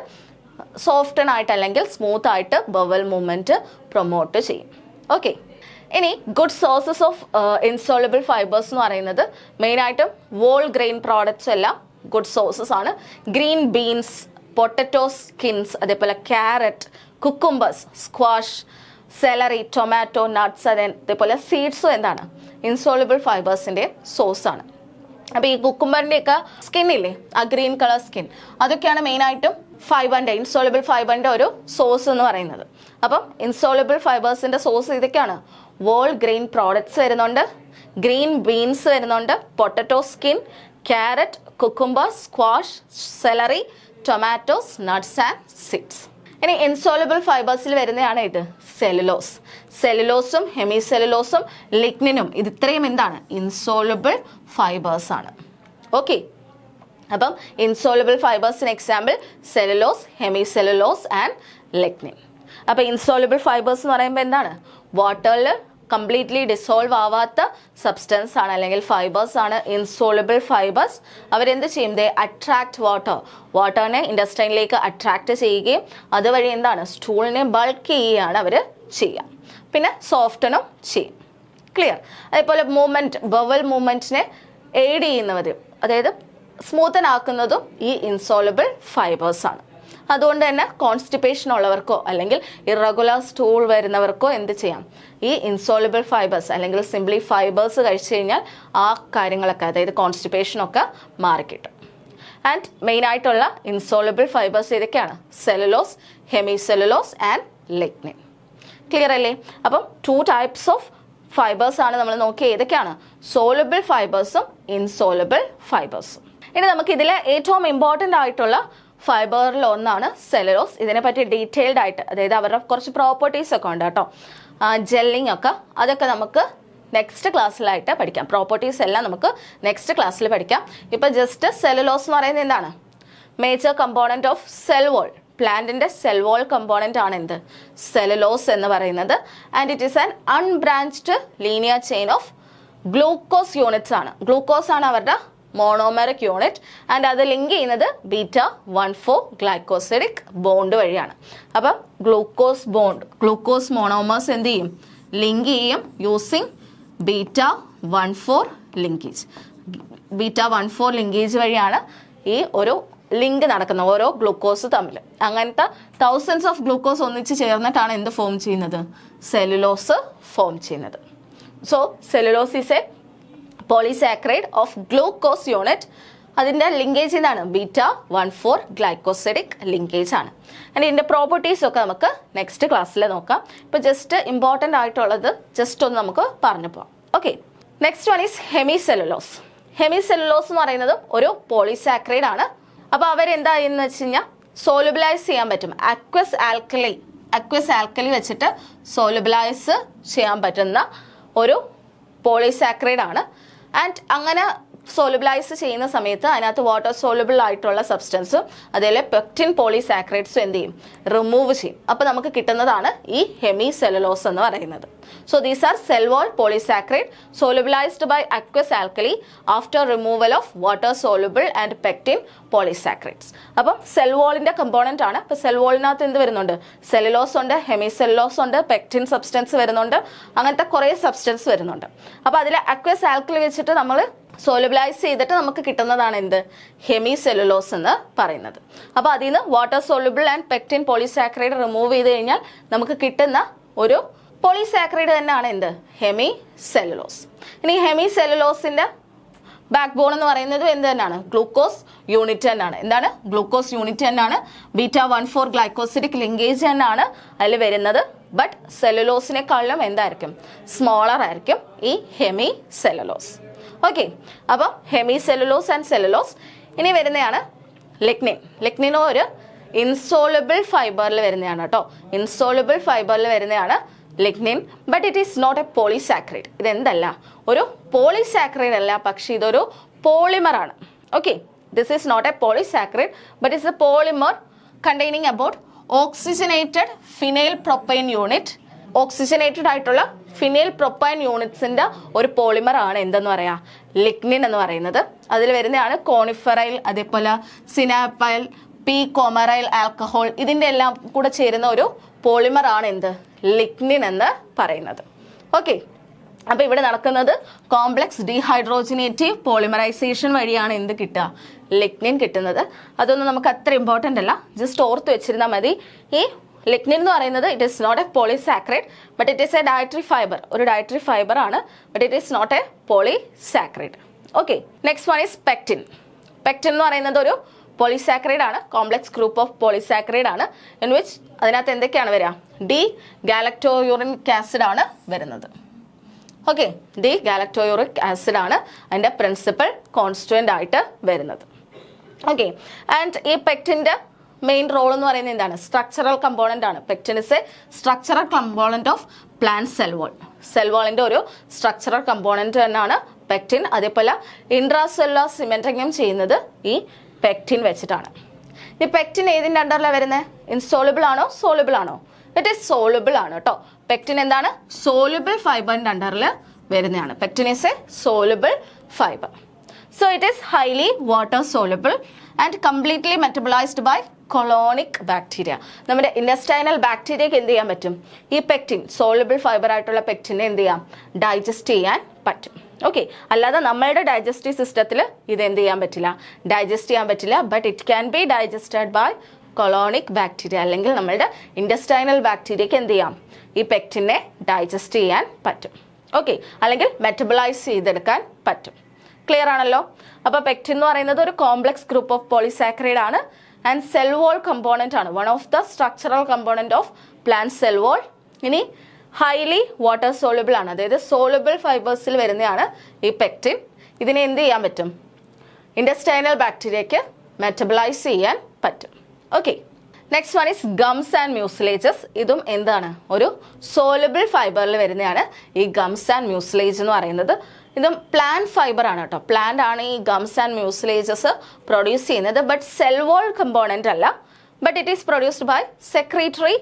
സോഫ്റ്റൻ ആയിട്ട് അല്ലെങ്കിൽ സ്മൂത്ത് ആയിട്ട് ബവൽ മൂവ്മെൻറ്റ് പ്രൊമോട്ട് ചെയ്യും. ഓക്കെ, ഇനി good sources of insoluble fibres എന്ന് പറയുന്നത് മെയിനായിട്ടും വോൾ ഗ്രെയിൻ പ്രോഡക്റ്റ്സ് എല്ലാം ഗുഡ് സോഴ്സസ് ആണ്. ഗ്രീൻ ബീൻസ്, പൊട്ടറ്റോ സ്കിൻസ്, അതേപോലെ carrot, cucumbers, squash, celery, tomato, nuts, അതേപോലെ സീഡ്സും എന്താണ് ഇൻസോളബിൾ ഫൈബേഴ്സിൻ്റെ സോഴ്സാണ്. അപ്പോൾ ഈ കുക്കുംബറിൻ്റെയൊക്കെ സ്കിന്നില്ലേ, ആ ഗ്രീൻ കളർ സ്കിൻ, അതൊക്കെയാണ് മെയിനായിട്ടും ഫൈബറിൻ്റെ ഇൻസോളബിൾ ഫൈബറിൻ്റെ ഒരു സോഴ്സ് എന്ന് പറയുന്നത്. അപ്പം ഇൻസോളബിൾ ഫൈബേഴ്സിൻ്റെ സോഴ്സ് ഇതൊക്കെയാണ്. വോൾ ഗ്രെയിൻ പ്രോഡക്ട്സ് വരുന്നുണ്ട്, ഗ്രീൻ ബീൻസ് വരുന്നുണ്ട്, potato skin, carrot, cucumber, squash, celery, tomatoes, nuts and seeds. ഇനി ഇൻസോളബിൾ ഫൈബേഴ്സിൽ വരുന്നതാണ് ഇത് സെല്ലുലോസ്. സെല്ലുലോസും ഹെമി സെല്ലുലോസും ലിഗ്നിനും ഇത് ഇത്രയും എന്താണ് ഇൻസോളബിൾ ഫൈബേഴ്സ് ആണ്. ഓക്കെ, അപ്പം ഇൻസോളബിൾ ഫൈബേഴ്സിന് example cellulose, hemicellulose and lignin. അപ്പോൾ ഇൻസോളബിൾ ഫൈബേഴ്സ് എന്ന് പറയുമ്പോൾ എന്താണ് വാട്ടറിൽ കംപ്ലീറ്റ്ലി ഡിസോൾവ് ആവാത്ത സബ്സ്റ്റൻസ് ആണ് അല്ലെങ്കിൽ ഫൈബേഴ്സ് ആണ് ഇൻസോളബിൾ ഫൈബേഴ്സ്. അവരെന്ത് ചെയ്യും? ദേ അട്രാക്ട് വാട്ടറിനെ ഇൻഡസ്റ്റൈനിലേക്ക് അട്രാക്ട് ചെയ്യുകയും അതുവഴി എന്താണ് സ്റ്റൂളിനെ ബൾക്ക് ചെയ്യുകയാണ് അവർ ചെയ്യുക. പിന്നെ സോഫ്റ്റനും ചെയ്യും. ക്ലിയർ? അതേപോലെ മൂവ്മെൻറ്റ്, ബവൽ മൂവ്മെൻറ്റിനെ എയ്ഡ് ചെയ്യുന്നവർ, അതായത് സ്മൂത്തൻ ആക്കുന്നതും ഈ ഇൻസോളബിൾ ഫൈബേഴ്സ് ആണ്. അതുകൊണ്ട് തന്നെ കോൺസ്റ്റിപ്പേഷൻ ഉള്ളവർക്കോ അല്ലെങ്കിൽ ഇറഗുലർ സ്റ്റൂൾ വരുന്നവർക്കോ എന്ത് ചെയ്യാം? ഈ ഇൻസോളബിൾ ഫൈബേഴ്സ് അല്ലെങ്കിൽ സിംപ്ലി ഫൈബേഴ്സ് കഴിച്ചു കഴിഞ്ഞാൽ ആ കാര്യങ്ങളൊക്കെ, അതായത് കോൺസ്റ്റിപ്പേഷനൊക്കെ മാറിക്കിട്ടും. ആൻഡ് മെയിനായിട്ടുള്ള ഇൻസോളബിൾ ഫൈബേഴ്സ് ഏതൊക്കെയാണ്? Cellulose, hemicellulose and lignin. Clear അല്ലേ? അപ്പം 2 ടൈപ്സ് ഓഫ് ഫൈബേഴ്സ് ആണ് നമ്മൾ നോക്കിയത്. ഏതൊക്കെയാണ്? സോലബിൾ ഫൈബേഴ്സും ഇൻസോലബിൾ ഫൈബേഴ്സും. ഇനി നമുക്ക് ഇതിലെ ഏറ്റവും ഇമ്പോർട്ടൻ്റ് ആയിട്ടുള്ള ഫൈബറിൽ ഒന്നാണ് സെല്ലുലോസ്. ഇതിനെപ്പറ്റി ഡീറ്റെയിൽഡ് ആയിട്ട്, അതായത് അവരുടെ കുറച്ച് പ്രോപ്പർട്ടീസ് ഒക്കെ ഉണ്ട് കേട്ടോ, ജെല്ലിങ് ഒക്കെ, അതൊക്കെ നമുക്ക് നെക്സ്റ്റ് ക്ലാസ്സിലായിട്ട് പഠിക്കാം. പ്രോപ്പർട്ടീസ് എല്ലാം നമുക്ക് നെക്സ്റ്റ് ക്ലാസ്സിൽ പഠിക്കാം. ഇപ്പം ജസ്റ്റ് സെല്ലുലോസ് എന്ന് പറയുന്നത് എന്താണ്? Major component of cell wall. പ്ലാന്റിൻ്റെ സെൽ വോൾ കമ്പോണൻ്റ് ആണ് എന്ത്? സെല്ലുലോസ് എന്ന് പറയുന്നത്. And it is an unbranched linear chain of glucose units ആണ്. ഗ്ലൂക്കോസ് ആണ് അവരുടെ മോണോമെറിക് യൂണിറ്റ്. ആൻഡ് അത് ലിങ്ക് ചെയ്യുന്നത് β14 ഗ്ലൈക്കോസിഡിക് ബോണ്ട് വഴിയാണ്. അപ്പം ഗ്ലൂക്കോസ് മോണോമേഴ്സ് എന്ത് ചെയ്യും? ലിങ്ക് ചെയ്യും യൂസിങ് β14 ലിങ്കേജ്. β14 ലിങ്കേജ് വഴിയാണ് ഈ ഒരു ലിങ്ക് നടക്കുന്ന ഓരോ ഗ്ലൂക്കോസ് തമ്മിൽ. അങ്ങനത്തെ തൗസൻഡ്സ് ഓഫ് ഗ്ലൂക്കോസ് ഒന്നിച്ച് ചേർന്നിട്ടാണ് എന്ത് ഫോം ചെയ്യുന്നത്? സെല്ലുലോസ് ഫോം ചെയ്യുന്നത്. So cellulose is A polysaccharide of glucose unit. അതിൻ്റെ ലിങ്കേജ് എന്താണ്? β14 ഗ്ലൈക്കോസിഡിക് ലിങ്കേജ് ആണ്. ആൻഡ് ഇതിൻ്റെ പ്രോപ്പർട്ടീസൊക്കെ നമുക്ക് നെക്സ്റ്റ് ക്ലാസ്സിൽ നോക്കാം. ഇപ്പോൾ ജസ്റ്റ് ഇമ്പോർട്ടൻ്റ് ആയിട്ടുള്ളത് ജസ്റ്റ് ഒന്ന് നമുക്ക് പറഞ്ഞു പോകാം. Okay, next one is hemi cellulose. Hemi cellulose എന്ന് പറയുന്നത് ഒരു പോളിസാക്കറൈഡ് ആണ്. അപ്പോൾ അവരെന്താ എന്ന് വെച്ച് കഴിഞ്ഞാൽ സോലുബിലൈസ് ചെയ്യാൻ പറ്റും. അക്വസ് ആൽക്കലി വെച്ചിട്ട് സോലുബിലൈസ് ചെയ്യാൻ പറ്റുന്ന ഒരു പോളിസാക്കറൈഡ് ആണ്. ആൻഡ് അങ്ങനെ സോലുബിലൈസ് ചെയ്യുന്ന സമയത്ത് അതിനകത്ത് വാട്ടർ സോലുബിൾ ആയിട്ടുള്ള സബ്സ്റ്റൻസും അതേപോലെ പെക്റ്റിൻ പോളിസാക്കറൈഡ്സും എന്ത് ചെയ്യും? റിമൂവ് ചെയ്യും. അപ്പോൾ നമുക്ക് കിട്ടുന്നതാണ് ഈ ഹെമി സെല്ലുലോസ് എന്ന് പറയുന്നത്. So these are cell wall polysaccharide solubilized by aqueous alkali after removal of water soluble and pectin polysaccharides. അപ്പം സെൽ വാളിന്റെ കമ്പോണന്റ് ആണ്. അപ്പോൾ സെൽ വാളിനകത്ത് എന്ത് വരുന്നുണ്ട്? സെല്ലുലോസ് ഉണ്ട്, ഹെമി സെല്ലുലോസ് ഉണ്ട്, പെക്റ്റിൻ സബ്സ്റ്റൻസ് വരുന്നുണ്ട്, അങ്ങനത്തെ കുറേ സബ്സ്റ്റൻസ് വരുന്നുണ്ട്. അപ്പോൾ അതിൽ അക്വസ് ആൽക്കലി വെച്ചിട്ട് നമ്മൾ സോലുബിലൈസ് ചെയ്തിട്ട് നമുക്ക് കിട്ടുന്നതാണ് എന്ത്? ഹെമി സെല്ലുലോസ് എന്ന് പറയുന്നത്. അപ്പോൾ അതിൽ നിന്ന് water soluble and pectin polysaccharide remove ചെയ്ത് കഴിഞ്ഞാൽ നമുക്ക് കിട്ടുന്ന ഒരു പോളിസാക്കറൈഡ് തന്നെയാണ് എന്ത്? Hemi cellulose. ഇനി ഹെമി സെല്ലുലോസിന്റെ ബാക്ക് ബോൺ എന്ന് പറയുന്നത് എന്ത് തന്നെയാണ്? ഗ്ലൂക്കോസ് യൂണിറ്റ് തന്നെയാണ്. എന്താണ്? ഗ്ലൂക്കോസ് യൂണിറ്റ് തന്നെയാണ്. β14 ഗ്ലൈക്കോസിഡിക് ലിങ്കേജ് തന്നെയാണ് അതിൽ വരുന്നത്. ബട്ട് സെല്ലുലോസിനെക്കാളും എന്തായിരിക്കും? സ്മോളർ ആയിരിക്കും ഈ ഹെമി സെല്ലുലോസ്. ഓക്കെ, അപ്പം ഹെമി സെല്ലുലോസ് ആൻഡ് സെല്ലുലോസ്. ഇനി വരുന്നതാണ് ലിഗ്നിൻ. ലിഗ്നിനോ ഒരു ഇൻസോളബിൾ ഫൈബറിൽ വരുന്നതാണ് കേട്ടോ. ഇൻസോളബിൾ ഫൈബറിൽ വരുന്നതാണ് lignin. But it is not a polysaccharide. ഇതെന്തല്ല? ഒരു പോളിസാക്കറൈഡ് അല്ല, പക്ഷെ ഇതൊരു പോളിമർ ആണ്. Okay, this is not a polysaccharide but it's a polymer containing about oxygenated phenyl propane unit. Oxygenated ആയിട്ടുള്ള ഫിനൈൽ പ്രൊപ്പൈൻ യൂണിറ്റ്സിന്റെ ഒരു പോളിമർ ആണ് എന്തെന്ന് പറയാ? ലിഗ്നിൻ എന്ന് പറയുന്നത്. അതിൽ വരുന്നതാണ് കോണിഫെറൈൽ, അതേപോലെ സിനാപ്പൈൽ, പി കോമറൈൽ ആൽക്കഹോൾ, ഇതിൻ്റെ എല്ലാം കൂടെ ചേരുന്ന ഒരു പോളിമർ ആണ് എന്ത്, ലിഗ്നിൻ എന്ന് പറയുന്നത്. ഓക്കെ, അപ്പോൾ ഇവിടെ നടക്കുന്നത് കോംപ്ലക്സ് ഡീഹൈഡ്രോജനേറ്റീവ് പോളിമറൈസേഷൻ വഴിയാണ് എന്ത് കിട്ടുക, ലിഗ്നിൻ കിട്ടുന്നത്. അതൊന്നും നമുക്ക് അത്ര ഇമ്പോർട്ടൻ്റ് അല്ല, ജസ്റ്റ് ഓർത്ത് വെച്ചിരുന്നാൽ മതി. ഈ ലിഗ്നിൻ എന്ന് പറയുന്നത് it is not a polysaccharide but it is a dietary fibre, ഒരു ഡയറ്ററി ഫൈബർ ആണ്, but it is not a polysaccharide. Okay, next one is pectin. Pectin എന്ന് പറയുന്നത് ഒരു പോളിസാക്രൈഡ് ആണ്, കോംപ്ലക്സ് ഗ്രൂപ്പ് ഓഫ് പോളിസാക്രൈഡ് ആണ്, in which അതിനകത്ത് എന്തൊക്കെയാണ് വരിക, ഡി ഗാലക്ടോയൂറിക് ആസിഡ് ആണ് വരുന്നത്. ഓക്കെ, ഡി ഗാലക്ടോയൂറിക് ആസിഡ് ആണ് അതിൻ്റെ പ്രിൻസിപ്പൽ കോൺസ്റ്റുവൻ്റ് ആയിട്ട് വരുന്നത്. ഓക്കെ, ആൻഡ് ഈ പെക്റ്റിൻ്റെ മെയിൻ റോൾ എന്ന് പറയുന്നത് എന്താണ്, സ്ട്രക്ചറൽ കമ്പോണൻ്റ് ആണ്. Pectin is a structural component of plant cell wall. Cell വാളിൻ്റെ ഒരു സ്ട്രക്ചറൽ കമ്പോണൻ്റ് തന്നെയാണ് പെക്റ്റിൻ. അതേപോലെ ഇൻട്രാസെല്ലുലാർ സിമെൻറ്റിങ്ങും ചെയ്യുന്നത് ഈ പെക്റ്റിൻ വെച്ചിട്ടാണ്. ഈ പെക്റ്റിൻ ഏതിൻ്റെ അണ്ടറിലാണ് വരുന്നത്, ഇൻസോളുബിൾ ആണോ സോളുബിൾ ആണോ? ഇറ്റ് ഈസ് സോളുബിൾ ആണ് കേട്ടോ. പെക്റ്റിൻ എന്താണ്, സോളുബിൾ ഫൈബറിൻ്റെ അണ്ടറിൽ വരുന്നതാണ്. Pectin is a soluble fibre. So it is highly water soluble and completely metabolised by colonic bacteria. നമ്മുടെ ഇൻഡസ്റ്റൈനൽ ബാക്ടീരിയക്ക് എന്ത് ചെയ്യാൻ പറ്റും, ഈ പെക്റ്റിൻ സോളുബിൾ ഫൈബർ ആയിട്ടുള്ള പെക്റ്റിനെ എന്ത് ചെയ്യാം, ഡൈജസ്റ്റ് ചെയ്യാൻ പറ്റും. ഓക്കെ, അല്ലാതെ നമ്മളുടെ ഡൈജസ്റ്റീവ് സിസ്റ്റത്തിൽ ഇത് എന്ത് ചെയ്യാൻ പറ്റില്ല, ഡൈജസ്റ്റ് ചെയ്യാൻ പറ്റില്ല. But it can be digested by colonic bacteria, അല്ലെങ്കിൽ നമ്മളുടെ ഇൻഡസ്റ്റൈനൽ ബാക്ടീരിയക്ക് എന്ത് ചെയ്യാം, ഈ പെക്റ്റിനെ ഡൈജസ്റ്റ് ചെയ്യാൻ പറ്റും. ഓക്കെ, അല്ലെങ്കിൽ മെറ്റബിളൈസ് ചെയ്തെടുക്കാൻ പറ്റും. ക്ലിയർ ആണല്ലോ? അപ്പോൾ പെക്റ്റിൻ എന്ന് പറയുന്നത് ഒരു കോംപ്ലക്സ് ഗ്രൂപ്പ് ഓഫ് പോളിസാക്രൈഡ് ആണ് ആൻഡ് സെൽ വാൾ കമ്പോണൻ്റ് ആണ്, one of the structural component of plant cell വാൾ. ഇനി ഹൈലി വാട്ടർ സോളുബിൾ ആണ്, അതായത് സോളുബിൾ ഫൈബേഴ്സിൽ വരുന്നതാണ് ഈ പെക്റ്റിൻ. ഇതിനെ എന്ത് ചെയ്യാൻ പറ്റും, ഇൻഡസ്റ്റൈനൽ ബാക്ടീരിയക്ക് മെറ്റബിളൈസ് ചെയ്യാൻ പറ്റും. Okay, next one is gums and mucilages. ഇതും എന്താണ്, ഒരു സോളുബിൾ ഫൈബറിൽ വരുന്നതാണ് ഈ ഗംസ് ആൻഡ് മ്യൂസിലേജ് എന്ന് പറയുന്നത്. ഇതും പ്ലാന്റ് ഫൈബർ ആണ് കേട്ടോ. പ്ലാന്റ് ആണ് ഈ ഗംസ് ആൻഡ് മ്യൂസിലേജസ് പ്രൊഡ്യൂസ് ചെയ്യുന്നത്, ബട്ട് സെൽ വാൾ കമ്പോണൻ്റ് അല്ല. But it is produced by secretory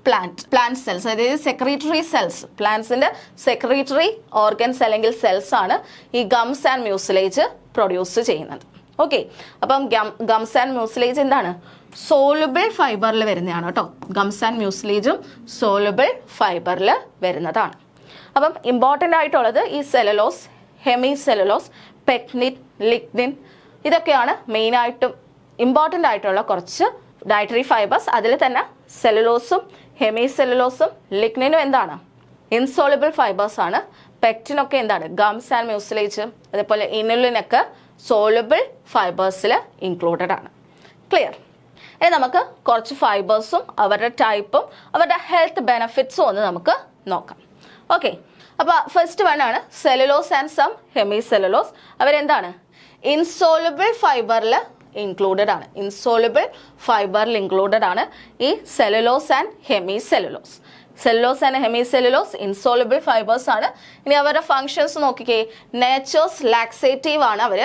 plant cells, അതായത് സെക്രീറ്ററി സെൽസ്, പ്ലാന്റ്സിൻ്റെ സെക്രീറ്ററി ഓർഗൻസ് അല്ലെങ്കിൽ സെൽസ് ആണ് ഈ ഗംസ് ആൻഡ് മ്യൂസിലേജ് പ്രൊഡ്യൂസ് ചെയ്യുന്നത്. ഓക്കെ, അപ്പം ഗംസ് ആൻഡ് മ്യൂസിലേജ് എന്താണ്, സോളുബിൾ ഫൈബറിൽ വരുന്നതാണ് കേട്ടോ. ഗംസ് ആൻഡ് മ്യൂസിലേജും സോളുബിൾ ഫൈബറിൽ വരുന്നതാണ്. അപ്പം ഇമ്പോർട്ടൻ്റ് ആയിട്ടുള്ളത് ഈ cellulose, hemicellulose, pectin, lignin, ഇതൊക്കെയാണ് മെയിനായിട്ടും ഇമ്പോർട്ടൻ്റ് ആയിട്ടുള്ള കുറച്ച് ഡയറ്ററി ഫൈബേഴ്സ്. അതിൽ തന്നെ സെലുലോസും ഹെമി സെലുലോസും ലിഗ്നിനും എന്താണ്, ഇൻസോളുബിൾ ഫൈബേഴ്സ് ആണ്. പെക്റ്റിനൊക്കെ എന്താണ്, ഗംസ് ആൻഡ് മ്യൂസിലേജും അതേപോലെ ഇനുലിനൊക്കെ സോളുബിൾ ഫൈബേഴ്സിൽ ഇൻക്ലൂഡഡ് ആണ്. ക്ലിയർ? ഇനി നമുക്ക് കുറച്ച് ഫൈബേഴ്സും അവരുടെ ടൈപ്പും അവരുടെ ഹെൽത്ത് ബെനഫിറ്റ്സും ഒന്ന് നമുക്ക് നോക്കാം. ഓക്കെ, അപ്പോൾ ഫസ്റ്റ് വൺ ആണ് cellulose and some hemicellulose. അവരെന്താണ്, ഇൻസോളുബിൾ ഫൈബറിൽ ഇൻക്ലൂഡഡ് ആണ്. ഇൻസോളുബിൾ ഫൈബറിൽ ഇൻക്ലൂഡഡ് ആണ് ഈ cellulose and hemicellulose. Cellulose and hemicellulose insoluble fibres ആണ്. ഇനി അവരുടെ ഫങ്ഷൻസ് നോക്കിക്കേ, നേച്ചേഴ്സ് ലാക്സേറ്റീവ് ആണ് അവർ.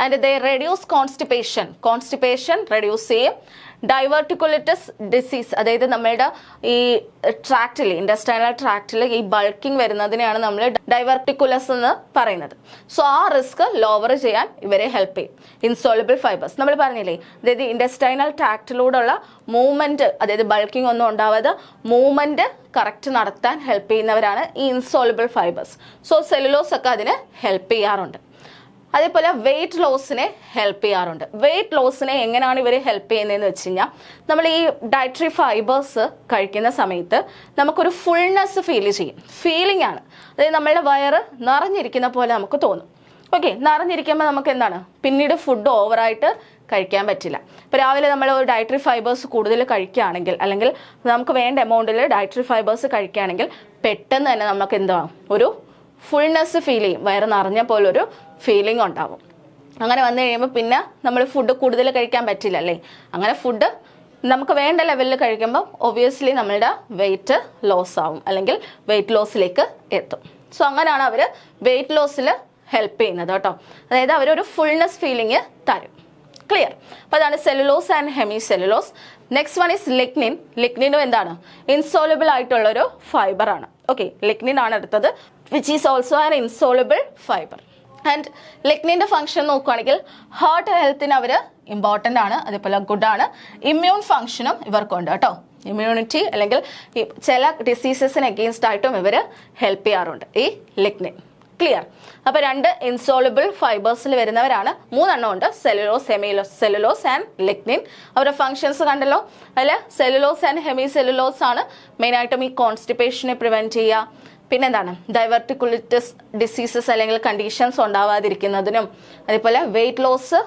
And they reduce constipation reduce ചെയ്യും. ഡൈവേർട്ടിക്കുലിറ്റിസ് ഡിസീസ്, അതായത് നമ്മളുടെ ഈ ട്രാക്റ്റിൽ, ഇൻഡസ്റ്റൈനൽ ട്രാക്റ്റിൽ ഈ ബൾക്കിംഗ് വരുന്നതിനെയാണ് നമ്മൾ ഡൈവേർട്ടിക്കുലസ് എന്ന് പറയുന്നത്. സോ ആ റിസ്ക് ലോവർ ചെയ്യാൻ ഇവരെ ഹെൽപ്പ് ചെയ്യും ഇൻസോളുബിൾ ഫൈബേഴ്സ്. നമ്മൾ പറഞ്ഞില്ലേ, അതായത് ഇൻഡസ്റ്റൈനൽ ട്രാക്റ്റിലൂടെയുള്ള മൂവ്മെൻറ്റ്, അതായത് ബൾക്കിംഗ് ഒന്നും ഉണ്ടാവാതെ മൂവ്മെൻറ്റ് കറക്റ്റ് നടത്താൻ ഹെൽപ്പ് ചെയ്യുന്നവരാണ് ഈ ഇൻസോളുബിൾ ഫൈബേഴ്സ്. സോ സെല്ലുലോസ് ഒക്കെ അതിന് ഹെൽപ്പ് ചെയ്യാറുണ്ട്. അതേപോലെ വെയിറ്റ് ലോസിനെ ഹെൽപ്പ് ചെയ്യാറുണ്ട്. വെയിറ്റ് ലോസിനെ എങ്ങനെയാണ് ഇവർ ഹെൽപ്പ് ചെയ്യുന്നതെന്ന് വെച്ച് കഴിഞ്ഞാൽ, നമ്മൾ ഈ ഡയറ്ററി ഫൈബേഴ്സ് കഴിക്കുന്ന സമയത്ത് നമുക്കൊരു ഫുൾനെസ് ഫീൽ ചെയ്യും. ഫീലിംഗ് ആണ്, അതായത് നമ്മളുടെ വയറ് നിറഞ്ഞിരിക്കുന്ന പോലെ നമുക്ക് തോന്നും. ഓക്കെ, നിറഞ്ഞിരിക്കുമ്പോൾ നമുക്ക് എന്താണ്, പിന്നീട് ഫുഡ് ഓവറായിട്ട് കഴിക്കാൻ പറ്റില്ല. ഇപ്പോൾ രാവിലെ നമ്മൾ ഒരു ഡയറ്ററി ഫൈബേഴ്സ് കൂടുതൽ കഴിക്കുകയാണെങ്കിൽ, അല്ലെങ്കിൽ നമുക്ക് വേണ്ട എമൗണ്ടിൽ ഡയറ്ററി ഫൈബേഴ്സ് കഴിക്കുകയാണെങ്കിൽ പെട്ടെന്ന് തന്നെ നമുക്ക് എന്താണ്, ഒരു ഫുൾനെസ് ഫീൽ ചെയ്യും, വയറ് നിറഞ്ഞ പോലൊരു ഫീലിംഗ് ഉണ്ടാവും. അങ്ങനെ വന്നു കഴിയുമ്പോൾ പിന്നെ നമ്മൾ ഫുഡ് കൂടുതൽ കഴിക്കാൻ പറ്റില്ല അല്ലേ. അങ്ങനെ ഫുഡ് നമുക്ക് വേണ്ട ലെവലിൽ കഴിക്കുമ്പോൾ ഒബ്വിയസ്ലി നമ്മളുടെ വെയിറ്റ് ലോസ് ആവും, അല്ലെങ്കിൽ വെയിറ്റ് ലോസിലേക്ക് എത്തും. സോ അങ്ങനെയാണ് അവർ വെയിറ്റ് ലോസിൽ ഹെൽപ്പ് ചെയ്യുന്നത് കേട്ടോ. അതായത് അവരൊരു ഫുൾനെസ് ഫീലിംഗ് തരും. ക്ലിയർ? അപ്പോൾ അതാണ് cellulose and hemicellulose. Next one is lignin. ലിഗ്നിനും എന്താണ്, ഇൻസോളുബിൾ ആയിട്ടുള്ളൊരു ഫൈബറാണ്. ഓക്കെ, ലിഗ്നിൻ ആണ് അടുത്തത്, which is also an insoluble fibre. And ലിഗ്നിൻ്റെ ഫംഗ്ഷൻ നോക്കുകയാണെങ്കിൽ ഹാർട്ട് ഹെൽത്തിന് അവർ ഇമ്പോർട്ടൻ്റ് ആണ്, അതേപോലെ ഗുഡാണ്. ഇമ്മ്യൂൺ ഫംഗ്ഷനും ഇവർക്കുണ്ട് കേട്ടോ. ഇമ്മ്യൂണിറ്റി അല്ലെങ്കിൽ ഈ ചില ഡിസീസസിന് അഗെയിൻസ്റ്റ് ആയിട്ടും ഇവർ ഹെൽപ്പ് ചെയ്യാറുണ്ട് ഈ ലിഗ്നിൻ. ക്ലിയർ? അപ്പോൾ 2 ഇൻസോളുബിൾ ഫൈബേഴ്സിൽ വരുന്നവരാണ്, 3 ഉണ്ട്, cellulose, hemicellulose and lignin. അവരുടെ ഫംഗ്ഷൻസ് കണ്ടല്ലോ. അതിൽ സെല്ലുലോസ് ആൻഡ് ഹെമി സെല്ലുലോസ് ആണ് മെയിനായിട്ടും ഈ കോൺസ്റ്റിപ്പേഷനെ പ്രിവെൻറ്റ് ചെയ്യുക. പിന്നെന്താണ്, ഡൈവർട്ടിക്കുലിറ്റിസ് ഡിസീസസ് അല്ലെങ്കിൽ കണ്ടീഷൻസ് ഉണ്ടാവാതിരിക്കുന്നതിനും അതേപോലെ വെയിറ്റ് ലോസ്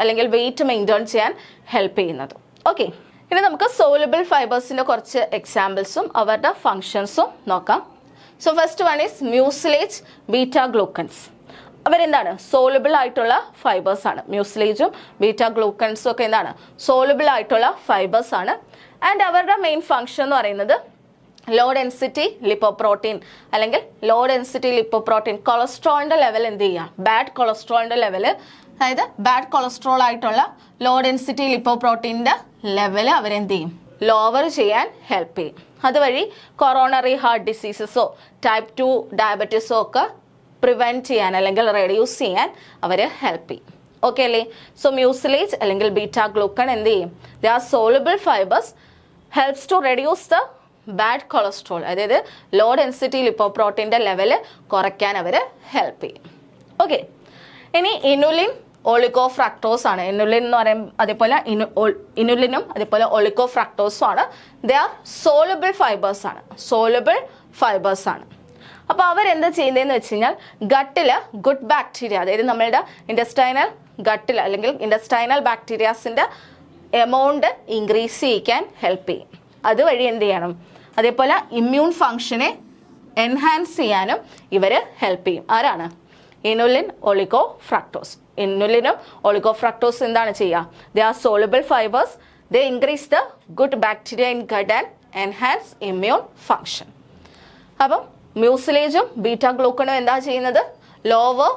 അല്ലെങ്കിൽ വെയിറ്റ് മെയിൻറ്റെയിൻ ചെയ്യാൻ ഹെൽപ്പ് ചെയ്യുന്നത്. ഓക്കെ, ഇനി നമുക്ക് സോലബിൾ ഫൈബേഴ്സിൻ്റെ കുറച്ച് എക്സാമ്പിൾസും അവരുടെ ഫങ്ഷൻസും നോക്കാം. So first one is mucilage, beta glucans. അവരെന്താണ്, സോലബിൾ ആയിട്ടുള്ള ഫൈബേഴ്സ് ആണ്. മ്യൂസിലേജും ബീറ്റാ ഗ്ലൂക്കൻസും ഒക്കെ എന്താണ്, സോലബിൾ ആയിട്ടുള്ള ഫൈബേഴ്സ് ആണ്. ആൻഡ് അവരുടെ മെയിൻ ഫങ്ഷൻ എന്ന് പറയുന്നത് ലോ ഡെൻസിറ്റി ലിപ്പോപ്രോട്ടീൻ അല്ലെങ്കിൽ ലോ ഡെൻസിറ്റി ലിപ്പോപ്രോട്ടീൻ കൊളസ്ട്രോളിൻ്റെ ലെവൽ എന്ത് ചെയ്യുക, ബാഡ് കൊളസ്ട്രോളിൻ്റെ ലെവൽ, അതായത് ബാഡ് കൊളസ്ട്രോൾ ആയിട്ടുള്ള ലോ ഡെൻസിറ്റി ലിപ്പോപ്രോട്ടീൻ്റെ ലെവൽ അവരെന്ത് ചെയ്യും, ലോവർ ചെയ്യാൻ ഹെൽപ്പ് ചെയ്യും. അതുവഴി കൊറോണറി ഹാർട്ട് ഡിസീസസോ ടൈപ്പ് 2 ഡയബറ്റീസോ ഒക്കെ പ്രിവെൻറ്റ് ചെയ്യാൻ അല്ലെങ്കിൽ റെഡ്യൂസ് ചെയ്യാൻ അവർ ഹെൽപ്പ് ചെയ്യും. ഓക്കെ അല്ലേ? സോ മ്യൂസിലേജ് അല്ലെങ്കിൽ ബീറ്റാ ഗ്ലൂക്കൺ എന്ത് ചെയ്യും, they are soluble fibres, helps to reduce the bad cholesterol, അതായത് ലോ ഡെൻസിറ്റി ലിപ്പോപ്രോട്ടീൻ്റെ ലെവൽ കുറയ്ക്കാൻ അവർ ഹെൽപ്പ് ചെയ്യും. ഓക്കെ, ഇനി ഇനുലിൻ, ഒളിഗോഫ്രാക്ടോസ് ആണ്. ഇനുലിൻ എന്ന് പറയുമ്പോൾ അതേപോലെ ഇനുലിനും അതേപോലെ ഒളിഗോഫ്രാക്ടോസും ആണ്. ദേ ആർ സോലബിൾ ഫൈബേഴ്സ് ആണ്, സോലബിൾ ഫൈബേഴ്സ് ആണ്. അപ്പോൾ അവരെന്താ ചെയ്യുന്നതെന്ന് വെച്ച് കഴിഞ്ഞാൽ ഗട്ടിൽ ഗുഡ് ബാക്ടീരിയ, അതായത് നമ്മളുടെ ഇൻഡസ്റ്റൈനൽ ഗട്ടിൽ അല്ലെങ്കിൽ ഇൻഡസ്റ്റൈനൽ ബാക്ടീരിയാസിൻ്റെ എമൗണ്ട് ഇൻക്രീസ് ചെയ്യിക്കാൻ ഹെൽപ്പ് ചെയ്യും. അതുവഴി എന്ത് ചെയ്യണം, അതേപോലെ ഇമ്മ്യൂൺ ഫങ്ഷനെ എൻഹാൻസ് ചെയ്യാനും ഇവർ ഹെൽപ്പ് ചെയ്യും. ആരാണ്, ഇനുലിൻ, ഒളിഗോഫ്രാക്ടോസ്. ഇനുലിനും ഒളിഗോഫ്രാക്ടോസ് എന്താണ് ചെയ്യുക, they are soluble fibres, they increase the good bacteria in gut and enhance immune function. അപ്പം മ്യൂസിലേജും ബീറ്റാ ഗ്ലൂക്കണും എന്താ ചെയ്യുന്നത്, ലോവർ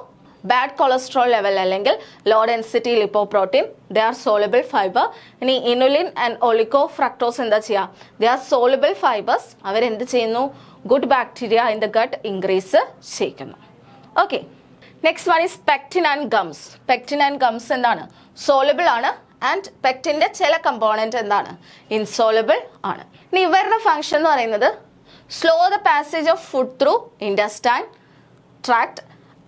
ബാഡ് കൊളസ്ട്രോൾ ലെവൽ അല്ലെങ്കിൽ low density lipoprotein, they are soluble fibre. ഇനി ഇനുലിൻ ആൻഡ് ഒളിഗോഫ്രാക്ടോസ് എന്താ ചെയ്യുക, ദേ ആർ സോലബിൾ ഫൈബേഴ്സ്, അവരെന്ത് ചെയ്യുന്നു, good bacteria in the gut increase ചെയ്യിക്കുന്നു. Okay, next one is pectin and gums. Pectin and gums എന്താണ്, soluble ആണ്. And പെക്റ്റിൻ്റെ ചില component എന്താണ്, ഇൻസോലബിൾ ആണ്. ഇനി ഇവരുടെ ഫങ്ഷൻ എന്ന് പറയുന്നത് slow the passage of food through intestine tract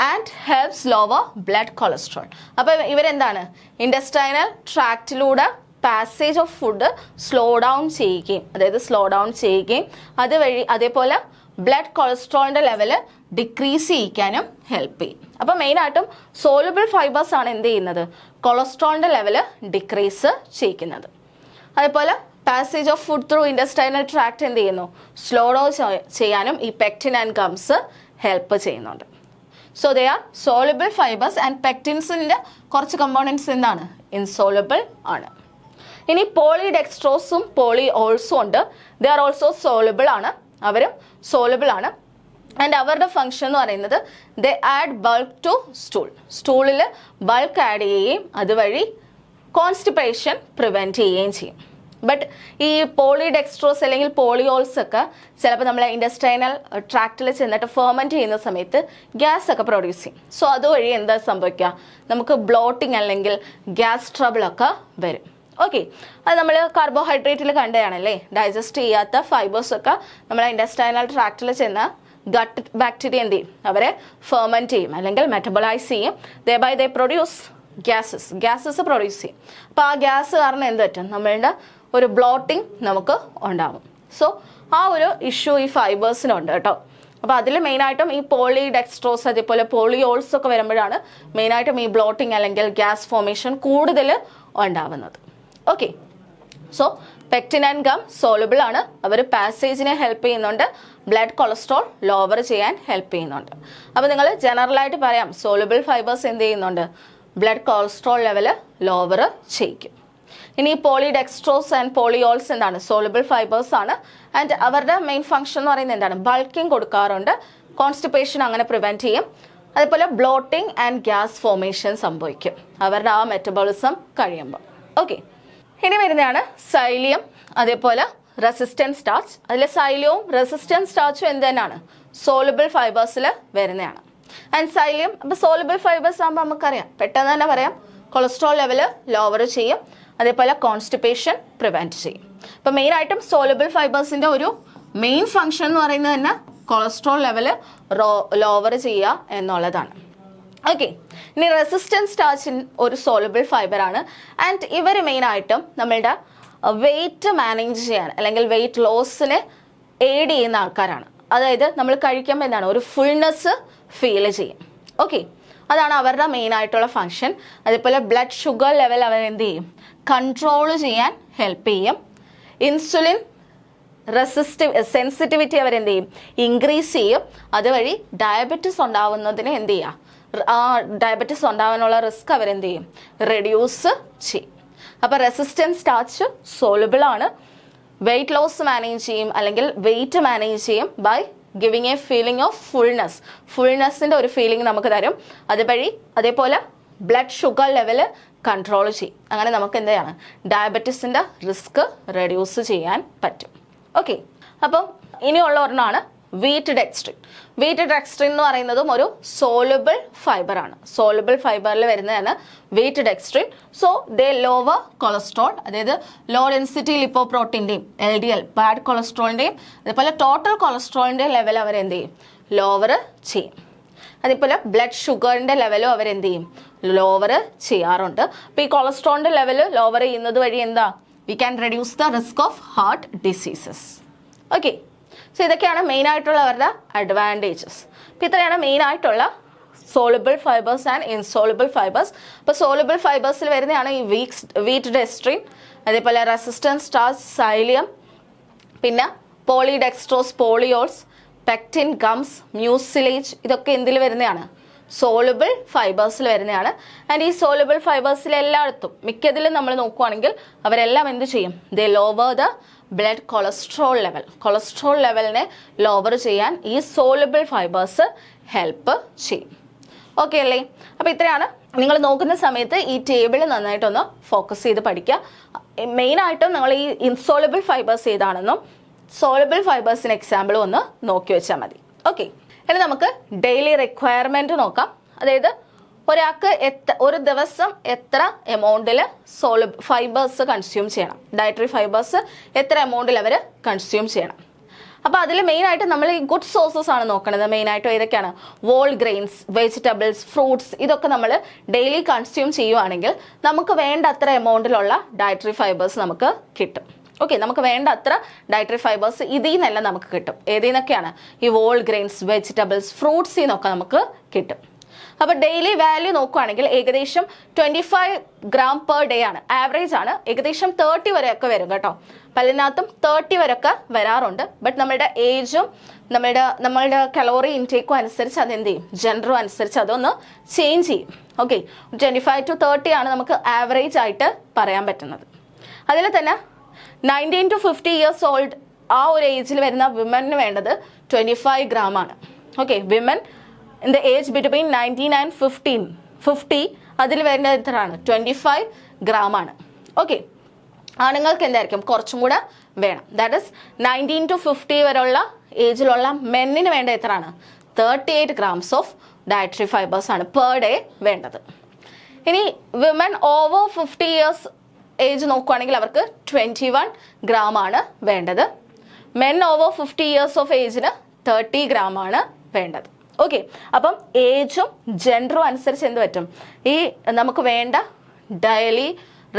and helps lower blood cholesterol. അപ്പോൾ ഇവരെന്താണ്, ഇൻഡസ്റ്റൈനൽ ട്രാക്റ്റിലൂടെ passage of food slow down ചെയ്യുകയും അതുവഴി അതേപോലെ ബ്ലഡ് കൊളസ്ട്രോളിൻ്റെ ലെവല് ഡിക്രീസ് ചെയ്യിക്കാനും ഹെൽപ്പ് ചെയ്യും. അപ്പോൾ മെയിനായിട്ടും സോലബിൾ ഫൈബേഴ്സ് ആണ് എന്ത് ചെയ്യുന്നത്, കൊളസ്ട്രോളിൻ്റെ ലെവല് ഡിക്രീസ് ചെയ്യിക്കുന്നത്. അതേപോലെ passage of food through intestinal tract എന്ത് ചെയ്യുന്നു, സ്ലോ ഡൗൺ ചെയ്യാനും ഈ പെക്റ്റിൻ ആൻഡ് ഗംസ് ഹെൽപ്പ് ചെയ്യുന്നുണ്ട്. So they are soluble fibres and പെക്റ്റിൻസിൻ്റെ കുറച്ച് കമ്പോണൻസ് എന്താണ്, ഇൻസോലബിൾ ആണ്. ഇനി പോളിഡെക്സ്ട്രോസും പോളിഓൾസും ഉണ്ട്. ദേ ആർ ഓൾസോ സോലബിൾ ആണ്, അവരും സോലബിൾ ആണ്. ആൻഡ് അവരുടെ ഫങ്ഷൻ എന്ന് പറയുന്നത് ദേ ആഡ് ബൾക്ക് ടു സ്റ്റൂളിൽ ബൾക്ക് ആഡ് ചെയ്യുകയും അതുവഴി കോൺസ്റ്റിപ്പേഷൻ പ്രിവെൻറ്റ് ചെയ്യുകയും ചെയ്യും. ബട്ട് ഈ പോളിഡെക്സ്ട്രോസ് അല്ലെങ്കിൽ പോളിയോൾസ് ഒക്കെ ചിലപ്പോൾ നമ്മൾ ഇൻഡസ്റ്റൈനൽ ട്രാക്റ്റിൽ ചെന്നിട്ട് ഫെർമെൻറ്റ് ചെയ്യുന്ന സമയത്ത് ഗ്യാസ് ഒക്കെ പ്രൊഡ്യൂസ് ചെയ്യും. സോ അതുവഴി എന്താ സംഭവിക്കുക, നമുക്ക് ബ്ലോട്ടിങ് അല്ലെങ്കിൽ ഗ്യാസ് ട്രബിളൊക്കെ വരും. ഓക്കെ, അത് നമ്മൾ കാർബോഹൈഡ്രേറ്റിൽ കണ്ടതാണല്ലേ, ഡൈജസ്റ്റ് ചെയ്യാത്ത ഫൈബേഴ്സൊക്കെ നമ്മൾ ഇൻഡസ്റ്റൈനൽ ട്രാക്റ്റിൽ ചെന്ന് ഗട്ട് ബാക്ടീരിയ എന്ത് ചെയ്യും, അവരെ ഫെർമെൻറ്റ് ചെയ്യും അല്ലെങ്കിൽ മെറ്റബോളൈസ് ചെയ്യും. ദേ പ്രൊഡ്യൂസ് ഗ്യാസസ് പ്രൊഡ്യൂസ് ചെയ്യും. അപ്പോൾ ആ ഗ്യാസ് കാരണം എന്ത് പറ്റും, നമ്മളുടെ ഒരു ബ്ലോട്ടിങ് നമുക്ക് ഉണ്ടാവും. സോ ആ ഒരു ഇഷ്യൂ ഈ ഫൈബേഴ്സിനുണ്ട് കേട്ടോ. അപ്പോൾ അതിൽ മെയിനായിട്ടും ഈ പോളിഡെക്സ്ട്രോസ് അതേപോലെ പോളിയോൾസ് ഒക്കെ വരുമ്പോഴാണ് മെയിനായിട്ടും ഈ ബ്ലോട്ടിങ് അല്ലെങ്കിൽ ഗ്യാസ് ഫോർമേഷൻ കൂടുതൽ ഉണ്ടാവുന്നത്. Okay, so pectin and gum soluble ആണ്, അവർ പാസേജിനെ ഹെൽപ്പ് ചെയ്യുന്നുണ്ട്, ബ്ലഡ് കൊളസ്ട്രോൾ ലോവർ ചെയ്യാൻ ഹെൽപ്പ് ചെയ്യുന്നുണ്ട്. അപ്പോൾ നിങ്ങൾ ജനറലായിട്ട് പറയാം സോലബിൾ ഫൈബേഴ്സ് എന്ത് ചെയ്യുന്നുണ്ട്, ബ്ലഡ് കൊളസ്ട്രോൾ ലെവൽ ലോവർ ചെയ്യിക്കും. ഇനി പോളിഡെക്സ്ട്രോസ് ആൻഡ് പോളിയോൾസ് എന്താണ്, സോലബിൾ ഫൈബേഴ്സ് ആണ്. ആൻഡ് അവരുടെ മെയിൻ ഫംഗ്ഷൻ എന്ന് പറയുന്നത് എന്താണ്, ബൾക്കിംഗ് കൊടുക്കാറുണ്ട്, കോൺസ്റ്റിപ്പേഷൻ അങ്ങനെ പ്രിവെൻറ്റ് ചെയ്യും. അതേപോലെ ബ്ലോട്ടിംഗ് ആൻഡ് ഗ്യാസ് ഫോർമേഷൻ സംഭവിക്കും അവരുടെ ആ മെറ്റബോളിസം കഴിയുമ്പോൾ. ഓക്കെ, ഇനി വരുന്നതാണ് സൈലിയം അതേപോലെ റെസിസ്റ്റൻറ്റ് സ്റ്റാർച്ച്. അതിൽ സൈലിയവും റെസിസ്റ്റൻറ്റ് സ്റ്റാർച്ചും എന്ത് തന്നെയാണ്, സോലബിൾ ഫൈബേഴ്സിൽ വരുന്നതാണ്. ആൻഡ് സൈലിയം, അപ്പോൾ സോലബിൾ ഫൈബേഴ്സ് ആകുമ്പോൾ നമുക്കറിയാം, പെട്ടെന്ന് തന്നെ പറയാം, കൊളസ്ട്രോൾ ലെവൽ ലോവർ ചെയ്യും, അതേപോലെ കോൺസ്റ്റിപ്പേഷൻ പ്രിവെൻറ്റ് ചെയ്യും. അപ്പോൾ മെയിനായിട്ടും സോലബിൾ ഫൈബേഴ്സിൻ്റെ ഒരു മെയിൻ ഫങ്ഷൻ എന്ന് പറയുന്നത് തന്നെ കൊളസ്ട്രോൾ ലെവൽ ലോവർ ചെയ്യുക എന്നുള്ളതാണ്. ഓക്കെ, ഇനി റെസിസ്റ്റൻസ് സ്റ്റാർച്ച് ഒരു സോലബിൾ ഫൈബറാണ്. ആൻഡ് ഇവർ മെയിനായിട്ടും നമ്മളുടെ വെയിറ്റ് മാനേജ് ചെയ്യാൻ അല്ലെങ്കിൽ വെയിറ്റ് ലോസിന് എയ്ഡ് ചെയ്യുന്ന ആൾക്കാരാണ്. അതായത് നമ്മൾ കഴിക്കുമ്പോൾ എന്താണ്, ഒരു ഫുൾനെസ് ഫീൽ ചെയ്യും. ഓക്കെ, അതാണ് അവരുടെ മെയിൻ ആയിട്ടുള്ള ഫങ്ഷൻ. അതേപോലെ ബ്ലഡ് ഷുഗർ ലെവൽ അവർ എന്ത് ചെയ്യും, കൺട്രോൾ ചെയ്യാൻ ഹെൽപ്പ് ചെയ്യും. ഇൻസുലിൻ സെൻസിറ്റിവിറ്റി അവരെന്ത് ചെയ്യും, ഇൻക്രീസ് ചെയ്യും. അതുവഴി ഡയബറ്റിസ് ഉണ്ടാവുന്നതിന് എന്ത് ചെയ്യുക, ആ ഡയബറ്റിസ് ഉണ്ടാവാനുള്ള റിസ്ക് അവരെന്ത് ചെയ്യും, റെഡ്യൂസ് ചെയ്യും. അപ്പോൾ റെസിസ്റ്റൻസ് സ്റ്റാർച്ച് സോലബിൾ ആണ്, വെയിറ്റ് ലോസ് മാനേജ് ചെയ്യും അല്ലെങ്കിൽ വെയിറ്റ് മാനേജ് ചെയ്യും by giving a feeling of ഫുൾനെസ്സിൻ്റെ ഒരു ഫീലിംഗ് നമുക്ക് തരും. അതുവഴി അതേപോലെ ബ്ലഡ് ഷുഗർ ലെവൽ കൺട്രോൾ ചെയ്യും. അങ്ങനെ നമുക്ക് എന്താണ്, ഡയബറ്റീസിൻ്റെ റിസ്ക് റെഡ്യൂസ് ചെയ്യാൻ പറ്റും. ഓക്കെ, അപ്പം ഇനിയുള്ള ഒരെണ്ണമാണ് വീറ്റ് ഡെക്സ്ട്രിൻ. വീറ്റ് ഡെക്സ്ട്രിൻ എന്ന് പറയുന്നതും ഒരു സോലബിൾ ഫൈബറാണ്. സോലബിൾ ഫൈബറിൽ വരുന്നതാണ് wheat dextrin. So they lower cholesterol, അതായത് ലോ ഡെൻസിറ്റി ലിപ്പോപ്രോട്ടീൻ്റെയും LDL ബാഡ് കൊളസ്ട്രോളിൻ്റെയും അതേപോലെ ടോട്ടൽ കൊളസ്ട്രോളിൻ്റെ ലെവൽ അവരെന്ത് ചെയ്യും, ലോവർ ചെയ്യും. അതേപോലെ ബ്ലഡ് ഷുഗറിൻ്റെ ലെവലും അവരെന്ത് ചെയ്യും, ലോവർ ചെയ്യാറുണ്ട്. അപ്പോൾ ഈ കൊളസ്ട്രോളിൻ്റെ ലെവൽ ലോവർ ചെയ്യുന്നത് വഴി എന്താ, we can reduce the risk of heart diseases. Okay, so ഇതൊക്കെയാണ് മെയിനായിട്ടുള്ള അവരുടെ അഡ്വാൻറ്റേജസ്. അപ്പോൾ ഇത്രയാണ് മെയിനായിട്ടുള്ള soluble fibres and insoluble fibres. അപ്പോൾ സോലബിൾ ഫൈബേഴ്സിൽ വരുന്നതാണ് ഈ വീറ്റ് ഡെക്സ്ട്രിൻ, അതേപോലെ റെസിസ്റ്റൻസ് സ്റ്റാർച്ച് സൈലിയം, പിന്നെ പോളിഡെക്സ്ട്രോസ് പോളിയോൾസ്, പെക്റ്റിൻ, ഗംസ്, മ്യൂസിലേജ്, ഇതൊക്കെ എന്തിൽ വരുന്നതാണ്, സോലബിൾ ഫൈബേഴ്സിൽ വരുന്നതാണ്. ആൻഡ് ഈ സോലബിൾ ഫൈബേഴ്സിൽ എല്ലായിടത്തും മിക്കതിലും നമ്മൾ നോക്കുവാണെങ്കിൽ അവരെല്ലാം എന്ത് ചെയ്യും, they lower the blood cholesterol ലെവലിനെ ലോവർ ചെയ്യാൻ ഈ സോലബിൾ ഫൈബേഴ്സ് ഹെൽപ്പ് ചെയ്യും. ഓക്കെ അല്ലേ? അപ്പോൾ ഇത്രയാണ്. നിങ്ങൾ നോക്കുന്ന സമയത്ത് ഈ ടേബിൾ നന്നായിട്ടൊന്ന് ഫോക്കസ് ചെയ്ത് പഠിക്കുക. മെയിനായിട്ടും നിങ്ങൾ ഈ ഇൻസോലബിൾ ഫൈബേഴ്സ് ഏതാണെന്നും സോലബിൾ ഫൈബേഴ്സിന് എക്സാമ്പിൾ ഒന്ന് നോക്കി വെച്ചാൽ മതി. ഓക്കെ, ഇനി നമുക്ക് ഡെയിലി റിക്വയർമെൻറ്റ് നോക്കാം. അതായത് ഒരാൾക്ക് ഒരു ദിവസം എത്ര എമൗണ്ടിൽ ഫൈബേഴ്സ് കൺസ്യൂം ചെയ്യണം, ഡയറ്ററി ഫൈബേഴ്സ് എത്ര എമൗണ്ടിൽ അവർ കൺസ്യൂം ചെയ്യണം. അപ്പോൾ അതിൽ മെയിനായിട്ട് നമ്മൾ ഈ ഗുഡ് സോഴ്സസ് ആണ് നോക്കുന്നത്. മെയിനായിട്ട് ഏതൊക്കെയാണ്, വോൾ ഗ്രെയിൻസ്, വെജിറ്റബിൾസ്, ഫ്രൂട്ട്സ്, ഇതൊക്കെ നമ്മൾ ഡെയിലി കൺസ്യൂം ചെയ്യുവാണെങ്കിൽ നമുക്ക് വേണ്ട അത്ര എമൗണ്ടിലുള്ള ഡയറ്ററി ഫൈബേഴ്സ് നമുക്ക് കിട്ടും. ഓക്കെ, നമുക്ക് വേണ്ട അത്ര ഡയറ്ററി ഫൈബേഴ്സ് ഇതിൽ നിന്നെല്ലാം നമുക്ക് കിട്ടും. ഏതിൽ നിന്നൊക്കെയാണ്, ഈ വോൾ ഗ്രെയിൻസ്, വെജിറ്റബിൾസ്, ഫ്രൂട്ട്സിൽ നിന്നൊക്കെ നമുക്ക് കിട്ടും. അപ്പോൾ ഡെയിലി വാല്യൂ നോക്കുകയാണെങ്കിൽ ഏകദേശം 25 ഗ്രാം പെർ ഡേ ആണ്, ആവറേജ് ആണ്. ഏകദേശം 30 വരെയൊക്കെ വരും കേട്ടോ, പലതിനകത്തും 30 വരെയൊക്കെ വരാറുണ്ട്. ബട്ട് നമ്മളുടെ ഏജും നമ്മളുടെ കലോറി ഇൻടേക്കും അനുസരിച്ച് അതെന്ത് ചെയ്യും, ജെൻഡറും അനുസരിച്ച് അതൊന്ന് ചേഞ്ച് ചെയ്യും. ഓക്കെ, 25 to 30 ആണ് നമുക്ക് ആവറേജ് ആയിട്ട് പറയാൻ പറ്റുന്നത്. അതിൽ തന്നെ 19 to 50 years old ആ ഒരു ഏജിൽ വരുന്ന വിമന് വേണ്ടത് 25 ഗ്രാം ആണ്. Okay, women in the age between 19 and 50 അതിൽ വരുന്നത് എത്രയാണ്, 25 ഗ്രാം ആണ്. ഓക്കെ, ആണുങ്ങൾക്ക് എന്തായിരിക്കും, കുറച്ചും കൂടെ വേണം. ദാറ്റ് ഇസ് 19 to 50 വരെയുള്ള ഏജിലുള്ള മെന്നിന് വേണ്ട എത്രയാണ്, 38 grams ഓഫ് ഡയറ്ററി ഫൈബേഴ്സ് ആണ് പെർ ഡേ വേണ്ടത്. ഇനി വിമൻ ഓവർ 50 years ഏജ് നോക്കുകയാണെങ്കിൽ അവർക്ക് 21 ഗ്രാം ആണ് വേണ്ടത്. മെൻ ഓവർ 50 years ഓഫ് ഏജിന് 30 ഗ്രാം ആണ് വേണ്ടത്. ഓക്കെ, അപ്പം ഏജും ജെൻഡറും അനുസരിച്ച് എന്ത് പറ്റും, ഈ നമുക്ക് വേണ്ട ഡെയിലി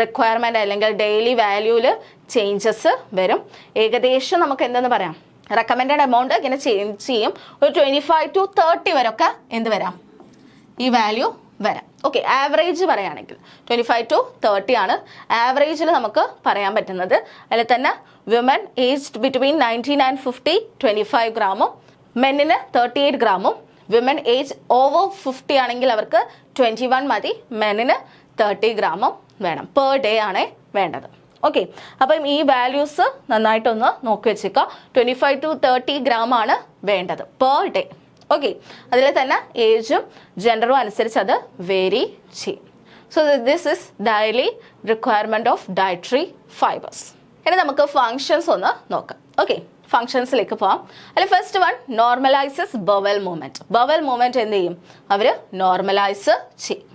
റിക്വയർമെൻറ്റ് അല്ലെങ്കിൽ ഡെയിലി വാല്യൂവിൽ ചേഞ്ചസ് വരും. ഏകദേശം നമുക്ക് എന്തെന്ന് പറയാം, റെക്കമെൻഡഡ് എമൗണ്ട് ഇങ്ങനെ ചേഞ്ച് ചെയ്യും. ഒരു 25 to 30 വരെയൊക്കെ എന്ത് വരാം, ഈ വാല്യൂ വരാം. ഓക്കെ, ആവറേജ് പറയുകയാണെങ്കിൽ 25 to 30 ആണ് ആവറേജിൽ നമുക്ക് പറയാൻ പറ്റുന്നത്. അതിൽ തന്നെ വിമൻ ഏജ്ഡ് ബിറ്റ്വീൻ 19 and 50 25 ഗ്രാമും, മെന്നിന് 38 ഗ്രാമും, വിമൻ ഏജ് ഓവർ 50 ആണെങ്കിൽ അവർക്ക് 21 മതി, മെന്നിന് 30 ഗ്രാമും വേണം. പെർ ഡേ ആണ് വേണ്ടത്. ഓക്കെ, അപ്പം ഈ വാല്യൂസ് നന്നായിട്ടൊന്ന് നോക്കി വെച്ചേക്കുക. 25 to 30 ഗ്രാം ആണ് വേണ്ടത് പെർ ഡേ. ഓക്കെ, അതിൽ തന്നെ ഏജും ജെൻഡറും അനുസരിച്ച് അത് വേരി ചെയ്യും. So this is daily requirement of dietary fibres. ഇനി നമുക്ക് ഫങ്ഷൻസ് ഒന്ന് നോക്കാം. ഓക്കെ, ഫങ്ഷൻസിലേക്ക് പോവാം. അതിൽ first one normalises bowel movement. Bowel movement എന്ത് ചെയ്യും? അവർ നോർമലൈസ് ചെയ്യും.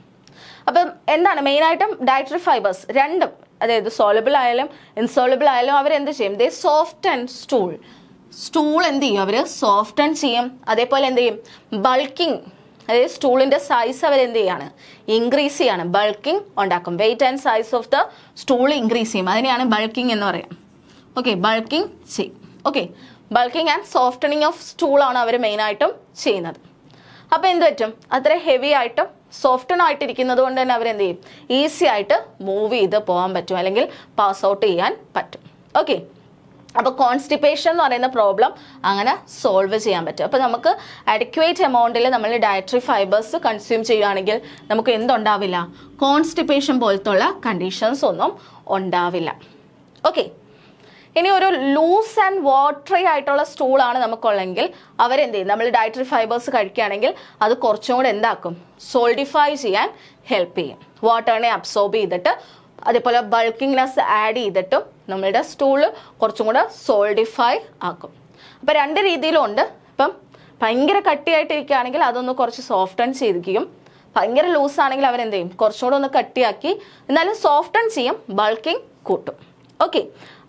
അപ്പം എന്താണ് മെയിനായിട്ടും ഡയറ്ററി ഫൈബേഴ്സ് രണ്ടും, അതായത് സോളബിൾ ആയാലും ഇൻസോളബിൾ ആയാലും അവരെന്ത് ചെയ്യും? ദേ സോഫ്റ്റ് ആൻഡ് സ്റ്റൂൾ എന്ത് ചെയ്യും? അവർ സോഫ്റ്റ് ആൻഡ് ചെയ്യും. അതേപോലെ എന്ത് ചെയ്യും? ബൾക്കിംഗ്, അതായത് സ്റ്റൂളിൻ്റെ സൈസ് അവരെന്ത് ചെയ്യാണ്? ഇൻക്രീസ് ചെയ്യാണ്. ബൾക്കിംഗ് ഉണ്ടാക്കും. Weight and size of the stool increase ചെയ്യും. അതിനെയാണ് ബൾക്കിംഗ് എന്ന് പറയാം. ഓക്കെ, ബൾക്കിംഗ് ചെയ്യും. Okay, bulking and softening of സ്റ്റൂളാണ് അവർ മെയിനായിട്ടും ചെയ്യുന്നത്. അപ്പോൾ എന്ത് പറ്റും? അത്ര ഹെവി ആയിട്ടും സോഫ്റ്റൺ ആയിട്ടിരിക്കുന്നത് കൊണ്ട് തന്നെ അവരെന്ത് ചെയ്യും? ഈസി ആയിട്ട് മൂവ് ചെയ്ത് പോകാൻ പറ്റും, അല്ലെങ്കിൽ പാസ് ഔട്ട് ചെയ്യാൻ പറ്റും. ഓക്കെ, അപ്പോൾ കോൺസ്റ്റിപ്പേഷൻ എന്ന് പറയുന്ന പ്രോബ്ലം അങ്ങനെ സോൾവ് ചെയ്യാൻ പറ്റും. അപ്പോൾ നമുക്ക് അഡിക്വേറ്റ് എമൗണ്ടിൽ നമ്മൾ ഡയറ്ററി ഫൈബേഴ്സ് കൺസ്യൂം ചെയ്യുകയാണെങ്കിൽ നമുക്ക് എന്തുണ്ടാവില്ല? കോൺസ്റ്റിപ്പേഷൻ പോലത്തുള്ള കണ്ടീഷൻസ് ഒന്നും ഉണ്ടാവില്ല. ഓക്കെ, ഇനി ഒരു ലൂസ് ആൻഡ് വാട്ടറി ആയിട്ടുള്ള സ്റ്റൂളാണ് നമുക്കുള്ളെങ്കിൽ അവരെന്ത് ചെയ്യും? നമ്മൾ ഡയറ്ററി ഫൈബേഴ്സ് കഴിക്കുകയാണെങ്കിൽ അത് കുറച്ചും കൂടെ എന്താക്കും? സോൾഡിഫൈ ചെയ്യാൻ ഹെൽപ്പ് ചെയ്യും. വാട്ടറിനെ അബ്സോർബ് ചെയ്തിട്ട് അതേപോലെ ബൾക്കിങ്നെസ് ആഡ് ചെയ്തിട്ടും നമ്മളുടെ സ്റ്റൂള് കുറച്ചും കൂടെ സോൾഡിഫൈ ആക്കും. അപ്പോൾ രണ്ട് രീതിയിലും ഉണ്ട്. ഇപ്പം ഭയങ്കര കട്ടിയായിട്ടിരിക്കുകയാണെങ്കിൽ അതൊന്ന് കുറച്ച് സോഫ്റ്റൺ ചെയ്തിരിക്കും. ഭയങ്കര ലൂസ് ആണെങ്കിൽ അവരെന്ത് ചെയ്യും? കുറച്ചും കൂടെ ഒന്ന് കട്ടിയാക്കി എന്നാലും സോഫ്റ്റൺ ചെയ്യും, ബൾക്കിംഗ് കൂട്ടും. ഓക്കെ,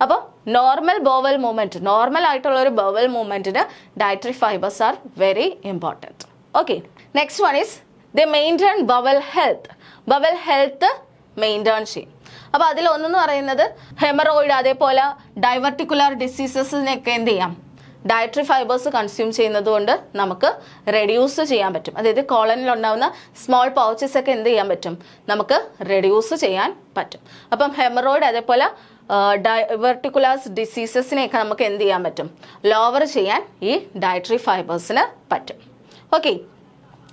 അപ്പോൾ നോർമൽ ബോവൽ മൂവ്മെന്റ്, നോർമൽ ആയിട്ടുള്ള ഒരു ബോവൽ മൂവ്മെന്റിന് dietary fibres are very important. Okay, next one is the maintain bowel health. Bowel health maintain ചെയ്യും. അപ്പോൾ അതിലൊന്നെന്ന് പറയുന്നത് ഹെമറോയിഡ്, അതേപോലെ ഡൈവർട്ടിക്കുലർ ഡിസീസസിനെയൊക്കെ എന്ത് ചെയ്യാം? ഡയറ്ററി ഫൈബേഴ്സ് കൺസ്യൂം ചെയ്യുന്നത് കൊണ്ട് നമുക്ക് റെഡ്യൂസ് ചെയ്യാൻ പറ്റും. അതായത് കോളനിലുണ്ടാകുന്ന സ്മോൾ പൗച്ചസ് ഒക്കെ എന്ത് ചെയ്യാൻ പറ്റും? നമുക്ക് റെഡ്യൂസ് ചെയ്യാൻ പറ്റും. അപ്പം ഹെമറോയിഡ് അതേപോലെ ഡൈവർട്ടിക്കുലർ ഡിസീസസിനെയൊക്കെ നമുക്ക് എന്ത് ചെയ്യാൻ പറ്റും? ലോവർ ചെയ്യാൻ ഈ ഡയറ്ററി ഫൈബേഴ്സിന് പറ്റും. ഓക്കെ,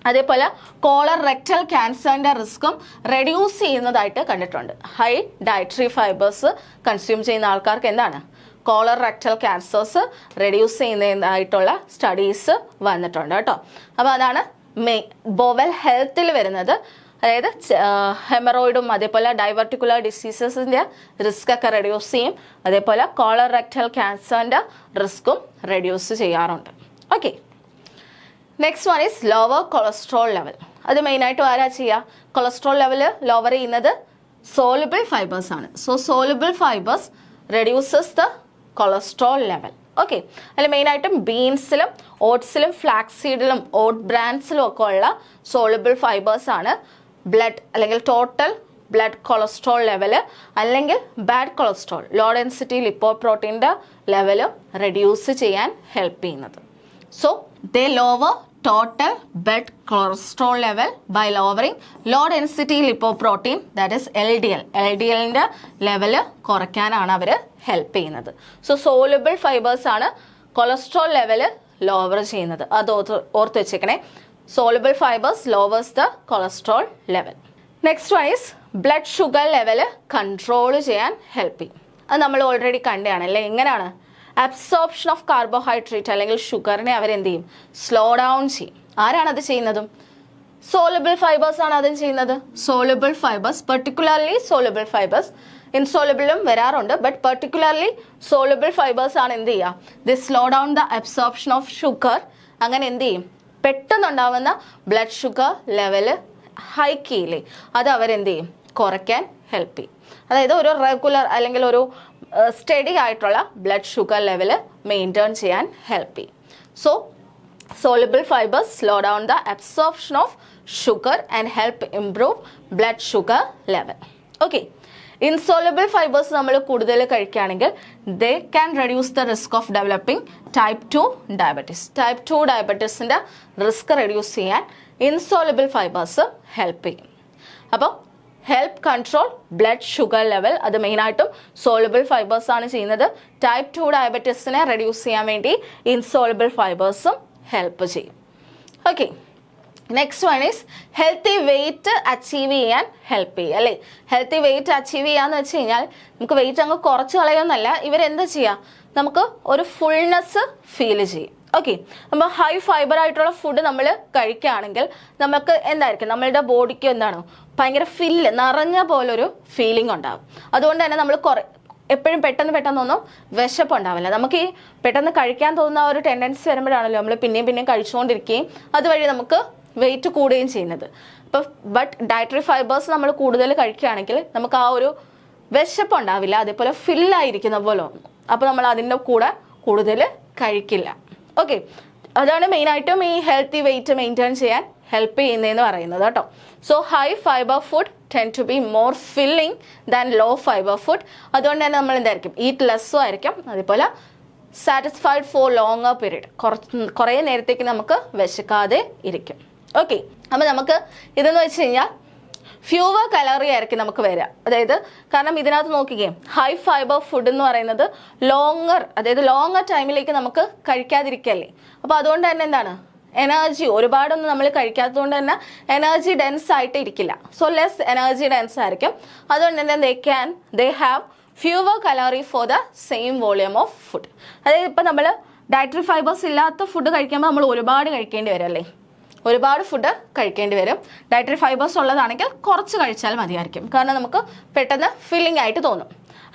അതേപോലെ കോളർ റെക്ടൽ ക്യാൻസറിൻ്റെ റിസ്ക്കും റെഡ്യൂസ് ചെയ്യുന്നതായിട്ട് കണ്ടിട്ടുണ്ട്. ഹൈ ഡയറ്ററി ഫൈബേഴ്സ് കൺസ്യൂം ചെയ്യുന്ന ആൾക്കാർക്ക് എന്താണ്? കോളർ റെക്ടൽ ക്യാൻസേഴ്സ് റെഡ്യൂസ് ചെയ്യുന്നതായിട്ടുള്ള സ്റ്റഡീസ് വന്നിട്ടുണ്ട് കേട്ടോ. അപ്പോൾ അതാണ് ബോവൽ ഹെൽത്തിൽ വരുന്നത്. അതായത് ഹെമറോയിഡും അതേപോലെ ഡൈവർട്ടിക്കുലർ ഡിസീസസിൻ്റെ റിസ്ക് ഒക്കെ റെഡ്യൂസ് ചെയ്യും. അതേപോലെ കോളർ റെക്ടൽ ക്യാൻസറിൻ്റെ റിസ്ക്കും റെഡ്യൂസ് ചെയ്യാറുണ്ട്. Okay, next one is lower cholesterol level. അത് മെയിനായിട്ട് ആരാ ചെയ്യുക? കൊളസ്ട്രോൾ ലെവൽ ലോവർ ചെയ്യുന്നത് സോലുബിൾ ഫൈബേഴ്സ് ആണ്. So soluble fibres reduces the cholesterol level. Okay, അതിൽ മെയിനായിട്ടും ബീൻസിലും ഓട്സിലും ഫ്ലാക്സീഡിലും ഓട്ട് ബ്രാൻഡ്സിലും ഒക്കെ ഉള്ള സോലുബിൾ ഫൈബേഴ്സ് ആണ് ബ്ലഡ് അല്ലെങ്കിൽ ടോട്ടൽ ബ്ലഡ് കൊളസ്ട്രോൾ ലെവൽ അല്ലെങ്കിൽ ബാഡ് കൊളസ്ട്രോൾ ലോ ഡെൻസിറ്റി ലിപ്പോപ്രോട്ടീൻ്റെ ലെവൽ റെഡ്യൂസ് ചെയ്യാൻ ഹെൽപ്പ് ചെയ്യുന്നത്. So they lower total blood cholesterol level by lowering low density lipoprotein, that is LDL. LDLൻ്റെ ലെവൽ കുറയ്ക്കാനാണ് അവർ ഹെൽപ്പ് ചെയ്യുന്നത്. സോ സോലുബിൾ ഫൈബേഴ്സ് ആണ് cholesterol level lower ചെയ്യുന്നത്. അത് ഓർത്ത് വെച്ചേക്കണേ. Soluble fibres lowers the cholesterol level. Next one is blood sugar level control ചെയ്യാൻ ഹെൽപ്പ് ചെയ്യും. അത് നമ്മൾ ഓൾറെഡി കണ്ടതാണ് അല്ലേ? എങ്ങനെയാണ്? അബ്സോർപ്ഷൻ ഓഫ് കാർബോഹൈഡ്രേറ്റ് അല്ലെങ്കിൽ ഷുഗറിനെ അവരെന്ത് ചെയ്യും? സ്ലോ ഡൗൺ ചെയ്യും. ആരാണത് ചെയ്യുന്നതും? സോലുബിൾ ഫൈബേഴ്സ് ആണ് അതും ചെയ്യുന്നത്. Soluble fibres, particularly soluble fibres, ഇൻസോലുബിളും വരാറുണ്ട്, ബട്ട് പെർട്ടിക്കുലർലി സോലുബിൾ ഫൈബേഴ്സ് ആണ് എന്ത് ചെയ്യുക? The slow down the absorption of sugar. അങ്ങനെ എന്ത് ചെയ്യും? പെട്ടെന്നുണ്ടാവുന്ന ബ്ലഡ് ഷുഗർ ലെവല് ഹൈക്ക് ചെയ്യില്ലേ, അത് അവരെന്ത് ചെയ്യും? കുറയ്ക്കാൻ ഹെൽപ്പ് ചെയ്യും. അതായത് ഒരു റെഗുലർ അല്ലെങ്കിൽ ഒരു സ്റ്റഡി ആയിട്ടുള്ള ബ്ലഡ് ഷുഗർ ലെവൽ മെയിൻറ്റെയിൻ ചെയ്യാൻ ഹെൽപ്പ് ചെയ്യും. So soluble fibers slow down the absorption of sugar and help improve blood sugar level. Okay, insoluble fibers നമ്മൾ കൂടുതൽ കഴിക്കുകയാണെങ്കിൽ they can reduce the risk of developing type 2 diabetes. type 2 diabetesൻ്റെ risk reduce ചെയ്യാൻ insoluble fibers help ചെയ്യും. അപ്പോൾ help control blood sugar level, അത് മെയിനായിട്ടും soluble fibres ആണ് ചെയ്യുന്നത്. ടൈപ്പ് 2 ഡയബറ്റീസിനെ റെഡ്യൂസ് ചെയ്യാൻ വേണ്ടി ഇൻസോളുബിൾ ഫൈബേഴ്സും ഹെൽപ്പ് ചെയ്യും. Okay, next one is healthy wait achieve ചെയ്യാൻ ഹെൽപ്പ് ചെയ്യും അല്ലേ? ഹെൽത്തി വെയിറ്റ് അച്ചീവ് ചെയ്യാന്ന് വെച്ച് കഴിഞ്ഞാൽ നമുക്ക് വെയിറ്റ് അങ്ങ് കുറച്ച് കളയൊന്നല്ല, ഇവരെന്താ ചെയ്യുക? നമുക്ക് ഒരു ഫുൾനെസ് ഫീൽ ചെയ്യും. ഓക്കെ, അപ്പോൾ ഹൈ ഫൈബർ ആയിട്ടുള്ള ഫുഡ് നമ്മൾ കഴിക്കുകയാണെങ്കിൽ നമുക്ക് എന്തായിരിക്കും? നമ്മളുടെ ബോഡിക്ക് എന്താണ്? ഭയങ്കര നിറഞ്ഞ പോലൊരു ഫീലിംഗ് ഉണ്ടാകും. അതുകൊണ്ട് തന്നെ നമ്മൾ എപ്പോഴും പെട്ടെന്നൊന്നും വിശപ്പുണ്ടാവില്ല. നമുക്ക് ഈ പെട്ടെന്ന് കഴിക്കാൻ തോന്നുന്ന ഒരു ടെൻഡൻസി വരുമ്പോഴാണല്ലോ നമ്മൾ പിന്നെയും കഴിച്ചുകൊണ്ടിരിക്കുകയും അതുവഴി നമുക്ക് വെയിറ്റ് കൂടുകയും ചെയ്യുന്നത്. ബട്ട് ഡയറ്ററി ഫൈബേഴ്സ് നമ്മൾ കൂടുതൽ കഴിക്കുകയാണെങ്കിൽ നമുക്ക് ആ ഒരു വിശപ്പുണ്ടാവില്ല, അതേപോലെ ഫില്ലായിരിക്കുന്ന പോലെ. അപ്പോൾ നമ്മൾ അതിൻ്റെ കൂടെ കൂടുതൽ കഴിക്കില്ല. ഓക്കെ, അതാണ് മെയിനായിട്ടും ഈ ഹെൽത്തി വെയിറ്റ് മെയിൻറ്റെയിൻ ചെയ്യാൻ ഹെൽപ്പ് ചെയ്യുന്നതെന്ന് പറയുന്നത് കേട്ടോ. So high fibre food tend to be more filling than low fibre food. അതുകൊണ്ട് തന്നെ നമ്മൾ എന്തായിരിക്കും, ഈറ്റ് ലെസ്സും ആയിരിക്കും, അതേപോലെ സാറ്റിസ്ഫൈഡ് ഫോർ ലോങ്ങർ പീരീഡ്, കുറേ നേരത്തേക്ക് നമുക്ക് വിശക്കാതെ ഇരിക്കും. ഓക്കെ, അപ്പോൾ നമുക്ക് ഇതെന്ന് വെച്ച് കഴിഞ്ഞാൽ ഫ്യൂവർ കലോറി ആയിരിക്കും നമുക്ക് വരിക. അതായത് കാരണം ഇതിനകത്ത് നോക്കുകയും ഹൈ ഫൈബർ ഫുഡ് എന്ന് പറയുന്നത് ലോങ്ങർ ടൈമിലേക്ക് നമുക്ക് കഴിക്കാതിരിക്കല്ലേ. അപ്പോൾ അതുകൊണ്ട് തന്നെ എന്താണ്, എനർജി ഒരുപാടൊന്നും നമ്മൾ കഴിക്കാത്തതുകൊണ്ട് തന്നെ എനർജി ഡെൻസ് ആയിട്ട് ഇരിക്കില്ല. സോ ലെസ് എനർജി ഡെൻസ് ആയിരിക്കും. അതുകൊണ്ട് തന്നെ they have fewer calorie for the same volume of food. അതായത് ഇപ്പം നമ്മൾ ഡയറ്ററി ഫൈബേഴ്സ് ഇല്ലാത്ത ഫുഡ് കഴിക്കുമ്പോൾ നമ്മൾ ഒരുപാട് കഴിക്കേണ്ടി വരും അല്ലേ, ഒരുപാട് ഫുഡ് കഴിക്കേണ്ടി വരും. ഡയറ്ററി ഫൈബേഴ്സ് ഉള്ളതാണെങ്കിൽ കുറച്ച് കഴിച്ചാൽ മതിയായിരിക്കും, കാരണം നമുക്ക് പെട്ടെന്ന് ഫില്ലിംഗ് ആയിട്ട് തോന്നും.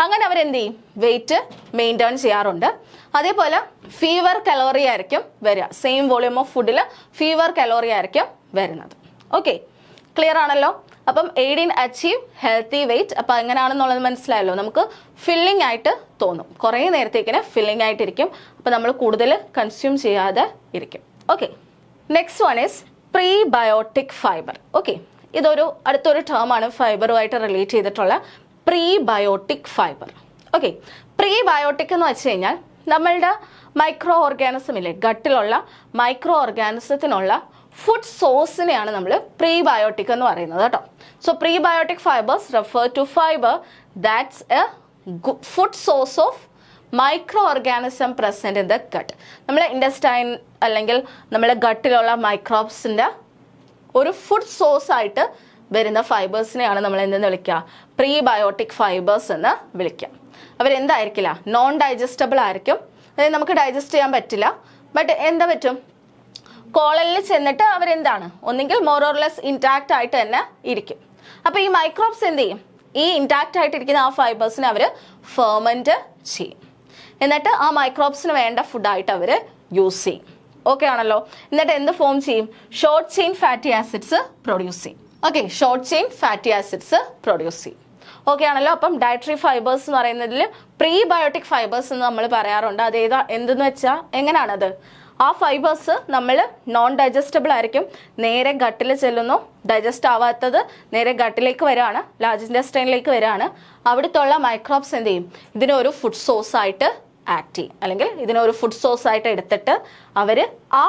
അങ്ങനെ അവരെന്ത് ചെയ്യും, വെയിറ്റ് മെയിൻറ്റെയിൻ ചെയ്യാറുണ്ട്. അതേപോലെ ഫീവർ കലോറി ആയിരിക്കും വരിക, സെയിം വോളിയം ഓഫ് ഫുഡിൽ ഫീവർ കലോറി ആയിരിക്കും വരുന്നത്. ഓക്കെ, ക്ലിയർ ആണല്ലോ. അപ്പം aid in achieve healthy wait. അപ്പം എങ്ങനെയാണെന്നുള്ളത് മനസ്സിലായല്ലോ. നമുക്ക് ഫില്ലിംഗ് ആയിട്ട് തോന്നും, കുറേ നേരത്തേക്കിന് ഫില്ലിംഗ് ആയിട്ടിരിക്കും. അപ്പം നമ്മൾ കൂടുതൽ കൺസ്യൂം ചെയ്യാതെ ഇരിക്കും. Okay, next one is prebiotic fibre. Okay, അടുത്തൊരു ടേമാണ് ഫൈബറുമായിട്ട് റിലേറ്റ് ചെയ്തിട്ടുള്ള പ്രീബയോട്ടിക് ഫൈബർ. ഓക്കെ, പ്രീബയോട്ടിക് എന്ന് വെച്ച് കഴിഞ്ഞാൽ നമ്മളുടെ മൈക്രോ ഓർഗാനിസം ഇല്ലേ, ഗട്ടിലുള്ള മൈക്രോ ഓർഗാനിസത്തിനുള്ള ഫുഡ് സോഴ്സിനെയാണ് നമ്മൾ പ്രീബയോട്ടിക് എന്ന് പറയുന്നത് കേട്ടോ. So prebiotic fibres refer to fibre that's a food source of microorganism present in the gut. നമ്മളെ ഇൻഡസ്റ്റൈൻ അല്ലെങ്കിൽ നമ്മളെ ഗട്ടിലുള്ള മൈക്രോബ്സിൻ്റെ ഒരു ഫുഡ് സോഴ്സ് ആയിട്ട് വരുന്ന ഫൈബേഴ്സിനെയാണ് നമ്മൾ എന്തെന്ന് വിളിക്കുക, പ്രീബയോട്ടിക് ഫൈബേഴ്സ് എന്ന് വിളിക്കുക. അവരെന്തായിരിക്കില്ല, നോൺ ഡൈജസ്റ്റബിൾ ആയിരിക്കും. അതായത് നമുക്ക് ഡൈജസ്റ്റ് ചെയ്യാൻ പറ്റില്ല. ബട്ട് എന്താ പറ്റും, കോളനിൽ ചെന്നിട്ട് അവരെന്താണ്, ഒന്നെങ്കിൽ മോർ ഓർ ലെസ് ഇൻടാക്റ്റ് ആയിട്ട് തന്നെ ഇരിക്കും. അപ്പോൾ ഈ മൈക്രോബ്സ് എന്ത് ചെയ്യും, ഈ ഇൻടാക്റ്റ് ആയിട്ടിരിക്കുന്ന ആ ഫൈബേഴ്സിനെ അവർ ഫെർമെൻറ്റ് ചെയ്യും. എന്നിട്ട് ആ മൈക്രോബ്സിന് വേണ്ട ഫുഡായിട്ട് അവർ യൂസ് ചെയ്യും. ഓക്കെ ആണല്ലോ. എന്നിട്ട് എന്ത് ഫോം ചെയ്യും, short chain fatty acids produce ചെയ്യും. Okay, short chain fatty acids produce ചെയ്യും. ഓക്കെ ആണല്ലോ. അപ്പം ഡയറ്ററി ഫൈബേഴ്സ് എന്ന് പറയുന്നതിൽ പ്രീബയോട്ടിക് ഫൈബേഴ്സ് എന്ന് നമ്മൾ പറയാറുണ്ട്. അത് എന്തെന്ന് വെച്ചാൽ എങ്ങനെയാണത്, ആ ഫൈബേഴ്സ് നമ്മൾ നോൺ ഡൈജസ്റ്റബിൾ ആയിരിക്കും, നേരെ ഗട്ടിൽ ചെല്ലുന്നു, ഡൈജസ്റ്റ് ആവാത്തത് നേരെ ഗട്ടിലേക്ക് വരികയാണ്, ലാർജ് ഇൻറ്റസ്റ്റൈനിലേക്ക് വരികയാണ്. അവിടുത്തുള്ള മൈക്രോബ്സ് എന്ത് ചെയ്യും, ഇതിനൊരു ഫുഡ് സോഴ്സ് ആയിട്ട് ആക്ട് ചെയ്യും, അല്ലെങ്കിൽ ഇതിനൊരു ഫുഡ് സോഴ്സ് ആയിട്ട് എടുത്തിട്ട് അവർ ആ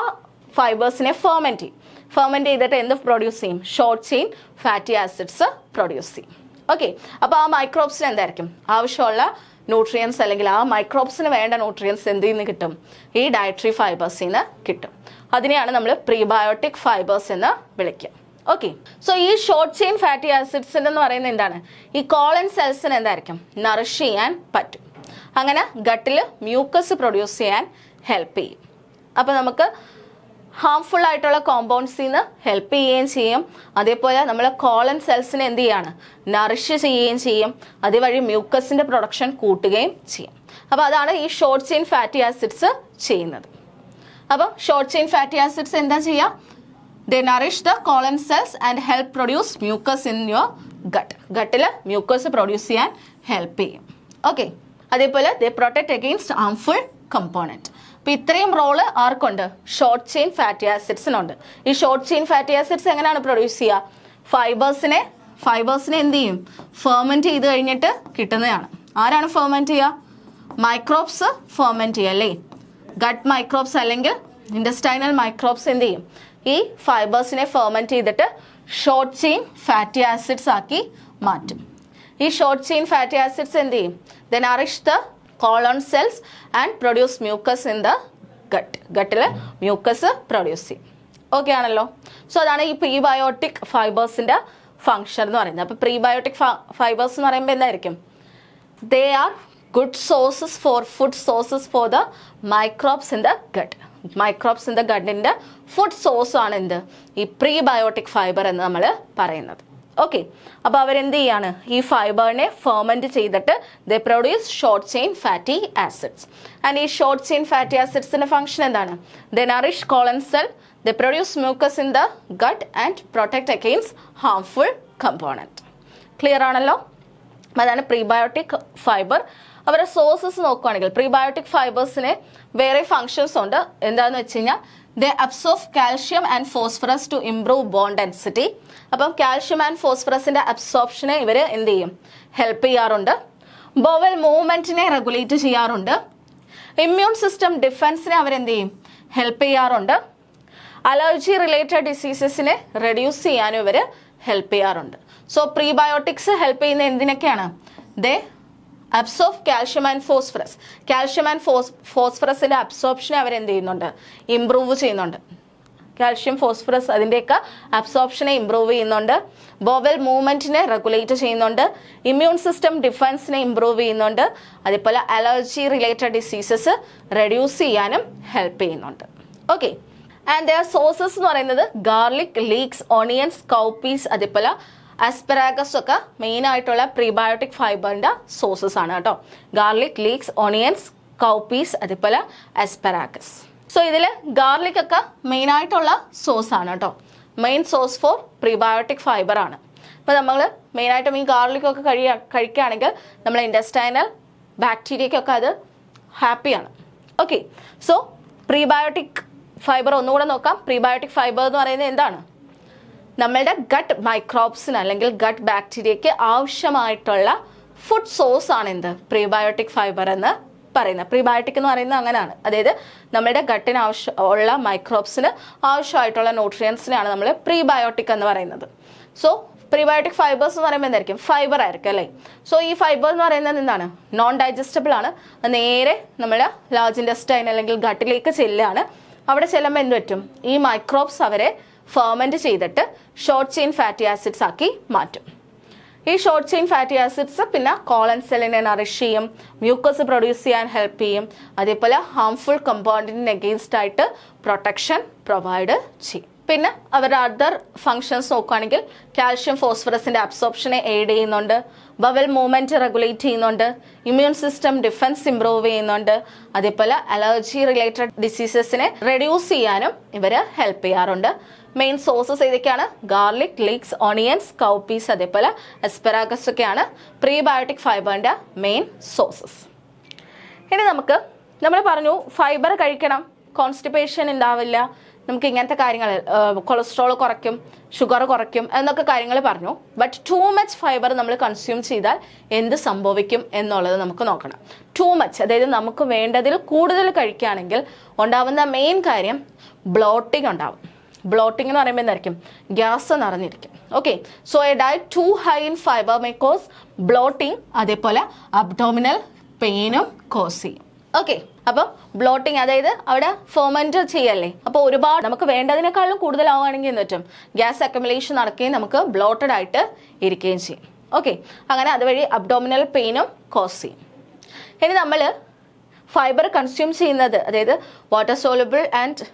ഫൈബേഴ്സിനെ ഫെർമെൻറ്റ് ചെയ്യും. ഫെർമെൻറ്റ് ചെയ്തിട്ട് എന്ത് പ്രൊഡ്യൂസ് ചെയ്യും, short chain fatty acids produce ചെയ്യും. ഓക്കെ, അപ്പോൾ ആ മൈക്രോബ്സിന് എന്തായിരിക്കും ആവശ്യമുള്ള ന്യൂട്രിയൻസ്, അല്ലെങ്കിൽ ആ മൈക്രോബ്സിന് വേണ്ട ന്യൂട്രിയൻസ് എന്തിൽ നിന്ന് കിട്ടും, ഈ ഡയറ്ററി ഫൈബേഴ്സിൽ നിന്ന് കിട്ടും. അതിനെയാണ് നമ്മൾ പ്രീബയോട്ടിക് ഫൈബേഴ്സ് എന്ന് വിളിക്കുക. ഓക്കെ, സോ ഈ ഷോർട്ട് ചെയിൻ ഫാറ്റി ആസിഡ്സ് എന്ന് പറയുന്നത് എന്താണ്, ഈ കോളൻ സെൽസിന് എന്തായിരിക്കും നറിഷ് ചെയ്യാൻ പറ്റും. അങ്ങനെ ഗട്ടിൽ മ്യൂക്കസ് പ്രൊഡ്യൂസ് ചെയ്യാൻ ഹെൽപ്പ് ചെയ്യും. അപ്പോൾ നമുക്ക് ഹാംഫുൾ ആയിട്ടുള്ള കോമ്പൗണ്ട്സിൽ നിന്ന് ഹെൽപ്പ് ചെയ്യുകയും ചെയ്യും. അതേപോലെ നമ്മൾ കോളൻ സെൽസിനെ എന്ത് ചെയ്യാണ്, നറിഷ് ചെയ്യുകയും ചെയ്യും. അതുവഴി മ്യൂക്കസിൻ്റെ പ്രൊഡക്ഷൻ കൂട്ടുകയും ചെയ്യും. അപ്പോൾ അതാണ് ഈ ഷോർട്ട് ചെയിൻ ഫാറ്റി ആസിഡ്സ് ചെയ്യുന്നത്. അപ്പം ഷോർട്ട് ചെയിൻ ഫാറ്റി ആസിഡ്സ് എന്താ ചെയ്യുക, they nourish the colon cells and help produce mucus in your gut. ഗട്ടിൽ മ്യൂക്കസ് പ്രൊഡ്യൂസ് ചെയ്യാൻ ഹെൽപ്പ് ചെയ്യും. ഓക്കെ, അതേപോലെ they protect against harmful component. അപ്പോൾ ഇത്രയും റോള് ആർക്കുണ്ട്, ഷോർട്ട് ചെയിൻ ഫാറ്റി ആസിഡ്സിനുണ്ട്. ഈ ഷോർട്ട് ചെയിൻ ഫാറ്റി ആസിഡ്സ് എങ്ങനെയാണ് പ്രൊഡ്യൂസ് ചെയ്യുക, ഫൈബേഴ്സിനെ എന്ത് ചെയ്യും, ഫെർമെൻറ്റ് ചെയ്ത് കഴിഞ്ഞിട്ട് കിട്ടുന്നതാണ്. ആരാണ് ഫെർമെൻറ്റ് ചെയ്യുക, മൈക്രോബ്സ് ഫെർമെൻറ്റ് ചെയ്യുക അല്ലേ. ഗട്ട് മൈക്രോബ്സ് അല്ലെങ്കിൽ ഇൻഡസ്റ്റൈനൽ മൈക്രോബ്സ് എന്ത് ചെയ്യും, ഈ ഫൈബേഴ്സിനെ ഫെർമെൻറ്റ് ചെയ്തിട്ട് ഷോർട്ട് ചെയിൻ ഫാറ്റി ആസിഡ്സ് ആക്കി മാറ്റും. ഈ ഷോർട്ട് ചെയിൻ ഫാറ്റി ആസിഡ്സ് എന്ത് ചെയ്യും, then nourish the colon cells and produce mucus in the gut. ഗട്ടിൽ മ്യൂക്കസ് പ്രൊഡ്യൂസ് ചെയ്യും. ഓക്കെ ആണല്ലോ. സോ അതാണ് ഈ പ്രീബയോട്ടിക് ഫൈബേഴ്സിൻ്റെ ഫങ്ഷൻ എന്ന് പറയുന്നത്. അപ്പോൾ പ്രീബയോട്ടിക് ഫൈബേഴ്സ് എന്ന് പറയുമ്പോൾ എന്തായിരിക്കും, they are good sources for food sources for the microbes in the gut. Microbes in the ഗട്ടിൻ്റെ ഫുഡ് സോഴ്സ് ആണ് എന്ത്, ഈ പ്രീബയോട്ടിക് ഫൈബർ എന്ന് നമ്മൾ പറയുന്നത്. ഓക്കെ, അപ്പോൾ അവരെന്ത് ചെയ്യാണ്, ഈ ഫൈബറിനെ ഫെർമെൻറ്റ് ചെയ്തിട്ട് they produce short chain fatty acids. And ഈ ഷോർട്ട് ചെയിൻ ഫാറ്റി ആസിഡ്സിൻ്റെ ഫംഗ്ഷൻ എന്താണ്? They nourish colon cell, they produce mucus in the gut and protect against harmful component. Clear ആണല്ലോ? അതാണ് പ്രീബയോട്ടിക് ഫൈബർ. അവരുടെ സോഴ്സസ് നോക്കുകയാണെങ്കിൽ prebiotic ഫൈബേഴ്സിന് വേറെ functions ഉണ്ട്. എന്താണെന്ന് വെച്ച് കഴിഞ്ഞാൽ they absorb calcium and phosphorus to improve bond density. അപ്പം കാൽഷ്യം ആൻഡ് ഫോസ്ഫറസിൻ്റെ അബ്സോർപ്ഷനെ ഇവർ എന്ത് ചെയ്യും, ഹെൽപ്പ് ചെയ്യാറുണ്ട്. ബോവൽ മൂവ്മെൻറ്റിനെ റെഗുലേറ്റ് ചെയ്യാറുണ്ട്. ഇമ്മ്യൂൺ സിസ്റ്റം ഡിഫെൻസിനെ അവരെന്ത് ചെയ്യും, ഹെൽപ്പ് ചെയ്യാറുണ്ട്. അലർജി റിലേറ്റഡ് ഡിസീസസിനെ റെഡ്യൂസ് ചെയ്യാനും ഇവർ ഹെൽപ്പ് ചെയ്യാറുണ്ട്. സോ പ്രീബയോട്ടിക്സ് ഹെൽപ്പ് ചെയ്യുന്ന എന്തിനൊക്കെയാണ്? They absorb calcium and phosphorus. Calcium and ഫോസ്ഫറസിൻ്റെ അബ്സോർപ്ഷനെ അവരെന്ത് ചെയ്യുന്നുണ്ട്, ഇംപ്രൂവ് ചെയ്യുന്നുണ്ട്. കാൽഷ്യം ഫോസ്ഫറസ് അതിൻ്റെയൊക്കെ അബ്സോർപ്ഷനെ ഇംപ്രൂവ് ചെയ്യുന്നുണ്ട്. ബോവൽ മൂവ്മെൻറ്റിനെ റെഗുലേറ്റ് ചെയ്യുന്നുണ്ട്. ഇമ്മ്യൂൺ സിസ്റ്റം ഡിഫെൻസിനെ ഇംപ്രൂവ് ചെയ്യുന്നുണ്ട്. അതേപോലെ അലർജി റിലേറ്റഡ് ഡിസീസസ് റെഡ്യൂസ് ചെയ്യാനും ഹെൽപ്പ് ചെയ്യുന്നുണ്ട്. ഓക്കെ, ആൻഡ് ദെയർ സോഴ്സസ് എന്ന് പറയുന്നത് ഗാർലിക്, ലീക്സ്, ഓണിയൻസ്, കൗപ്പീസ്, അതേപോലെ ആസ്പെറാഗസ് ഒക്കെ മെയിൻ ആയിട്ടുള്ള പ്രീബയോട്ടിക് ഫൈബറിൻ്റെ സോഴ്സസ് ആണ് കേട്ടോ. ഗാർലിക്, ലീക്സ്, ഓണിയൻസ്, കൗപ്പീസ്, അതേപോലെ ആസ്പെറാഗസ്. സോ ഇതിൽ ഗാർലിക് ഒക്കെ മെയിൻ ആയിട്ടുള്ള സോഴ്സ് ആണ് കേട്ടോ. Main source for prebiotic fibre ആണ്. അപ്പോൾ നമ്മൾ മെയിനായിട്ടും ഈ ഗാർലിക്കൊക്കെ കഴിക്കുകയാണെങ്കിൽ നമ്മളെ ഇൻറ്റസ്റ്റൈനൽ ബാക്ടീരിയക്കൊക്കെ അത് ഹാപ്പിയാണ്. ഓക്കെ, സോ പ്രീബയോട്ടിക് ഫൈബർ ഒന്നുകൂടെ നോക്കാം. പ്രീബയോട്ടിക് ഫൈബർ എന്ന് പറയുന്നത് എന്താണ്? നമ്മളുടെ ഗട്ട് മൈക്രോബ്സിന് അല്ലെങ്കിൽ ഗട്ട് ബാക്ടീരിയയ്ക്ക് ആവശ്യമായിട്ടുള്ള ഫുഡ് സോഴ്സ് ആണ് എന്ത്, പ്രീബയോട്ടിക് ഫൈബർ എന്ന് പറയുന്നത്. പ്രീബയോട്ടിക് എന്ന് പറയുന്നത് അങ്ങനെയാണ്. അതായത് നമ്മുടെ ഗട്ടിന് ഉള്ള മൈക്രോബ്സിന് ആവശ്യമായിട്ടുള്ള ന്യൂട്രിയൻസിനെയാണ് നമ്മൾ പ്രീബയോട്ടിക് എന്ന് പറയുന്നത്. സോ പ്രീബയോട്ടിക് ഫൈബേഴ്സ് എന്ന് പറയുമ്പോൾ എന്തായിരിക്കും, ഫൈബർ ആയിരിക്കും അല്ലേ. സോ ഈ ഫൈബർ എന്ന് പറയുന്നത് എന്താണ്, നോൺ ഡൈജസ്റ്റബിൾ ആണ്. അത് നേരെ നമ്മുടെ ലാർജ് ഇൻറ്റസ്റ്റൈൻ അല്ലെങ്കിൽ ഗട്ടിലേക്ക് ചെല്ലുകയാണ്. അവിടെ ചെല്ലുമ്പോൾ എന്ത് പറ്റും, ഈ മൈക്രോബ്സ് അവരെ ഫെർമെൻറ്റ് ചെയ്തിട്ട് ഷോർട്ട് ചെയിൻ ഫാറ്റി ആസിഡ്സ് ആക്കി മാറ്റും. ഈ ഷോർട്ട് ചെയിൻ ഫാറ്റി ആസിഡ്സ് പിന്നെ കോളൻ സെല്ലിനെ നറിഷ് ചെയ്യും, മ്യൂക്കസ് പ്രൊഡ്യൂസ് ചെയ്യാൻ ഹെൽപ്പ് ചെയ്യും. അതേപോലെ ഹാർംഫുൾ കമ്പോണൻറ്റിന് എഗെയിൻസ്റ്റ് ആയിട്ട് പ്രൊട്ടക്ഷൻ പ്രൊവൈഡ് ചെയ്യും. പിന്നെ അവരുടെ അതർ ഫങ്ഷൻസ് നോക്കുകയാണെങ്കിൽ കാൽഷ്യം ഫോസ്ഫറസിൻ്റെ അബ്സോർപ്ഷനെ എയ്ഡ് ചെയ്യുന്നുണ്ട്. ബവൽ മൂവ്മെൻറ്റ് റെഗുലേറ്റ് ചെയ്യുന്നുണ്ട്. ഇമ്മ്യൂൺ സിസ്റ്റം ഡിഫെൻസ് ഇംപ്രൂവ് ചെയ്യുന്നുണ്ട്. അതേപോലെ അലർജി റിലേറ്റഡ് ഡിസീസസിനെ റെഡ്യൂസ് ചെയ്യാനും ഇവർ ഹെൽപ്പ് ചെയ്യാറുണ്ട്. മെയിൻ സോഴ്സസ് ഏതൊക്കെയാണ്? ഗാർലിക്, ലീക്സ്, ഓണിയൻസ്, കൗപ്പീസ്, അതേപോലെ ആസ്പെറാഗസ് ഒക്കെയാണ് പ്രീബയോട്ടിക് ഫൈബറിൻ്റെ മെയിൻ സോഴ്സസ്. ഇനി നമ്മൾ പറഞ്ഞു ഫൈബർ കഴിക്കണം, കോൺസ്റ്റിപ്പേഷൻ ഉണ്ടാവില്ല, നമുക്ക് ഇങ്ങനത്തെ കാര്യങ്ങൾ കൊളസ്ട്രോൾ കുറയ്ക്കും, ഷുഗർ കുറയ്ക്കും എന്നൊക്കെ കാര്യങ്ങൾ പറഞ്ഞു. ബട്ട് ടു മച്ച് ഫൈബർ നമ്മൾ കൺസ്യൂം ചെയ്താൽ എന്ത് സംഭവിക്കും എന്നുള്ളത് നമുക്ക് നോക്കണം. ടു മച്ച്, അതായത് നമുക്ക് വേണ്ടതിൽ കൂടുതൽ കഴിക്കുകയാണെങ്കിൽ ഉണ്ടാവുന്ന മെയിൻ കാര്യം ബ്ലോട്ടിംഗ് ഉണ്ടാവും. ബ്ലോട്ടിംഗ് എന്ന് പറയുമ്പോൾ എന്തായിരിക്കും, ഗ്യാസ് നിറഞ്ഞിരിക്കും. Okay, so a diet too high in fibre may cause bloating, അതേപോലെ അബ്ഡോമിനൽ പെയിനും കോസ് ചെയ്യും. ഓക്കെ, അപ്പം ബ്ലോട്ടിങ് അതായത് അവിടെ ഫെർമെൻറ്റ് ചെയ്യല്ലേ, അപ്പോൾ ഒരുപാട് നമുക്ക് വേണ്ടതിനേക്കാളും കൂടുതലാവുകയാണെങ്കിൽ എന്ത് പറ്റും, ഗ്യാസ് അക്യുമുലേഷൻ നടക്കുകയും നമുക്ക് ബ്ലോട്ടഡ് ആയിട്ട് ഇരിക്കുകയും ചെയ്യും. ഓക്കെ, അങ്ങനെ അതുവഴി അബ്ഡോമിനൽ പെയിനും കോസ് ചെയ്യും. ഇനി നമ്മൾ ഫൈബർ കൺസ്യൂം ചെയ്യുന്നത്, അതായത് വാട്ടർ സോളുബിൾ ആൻഡ്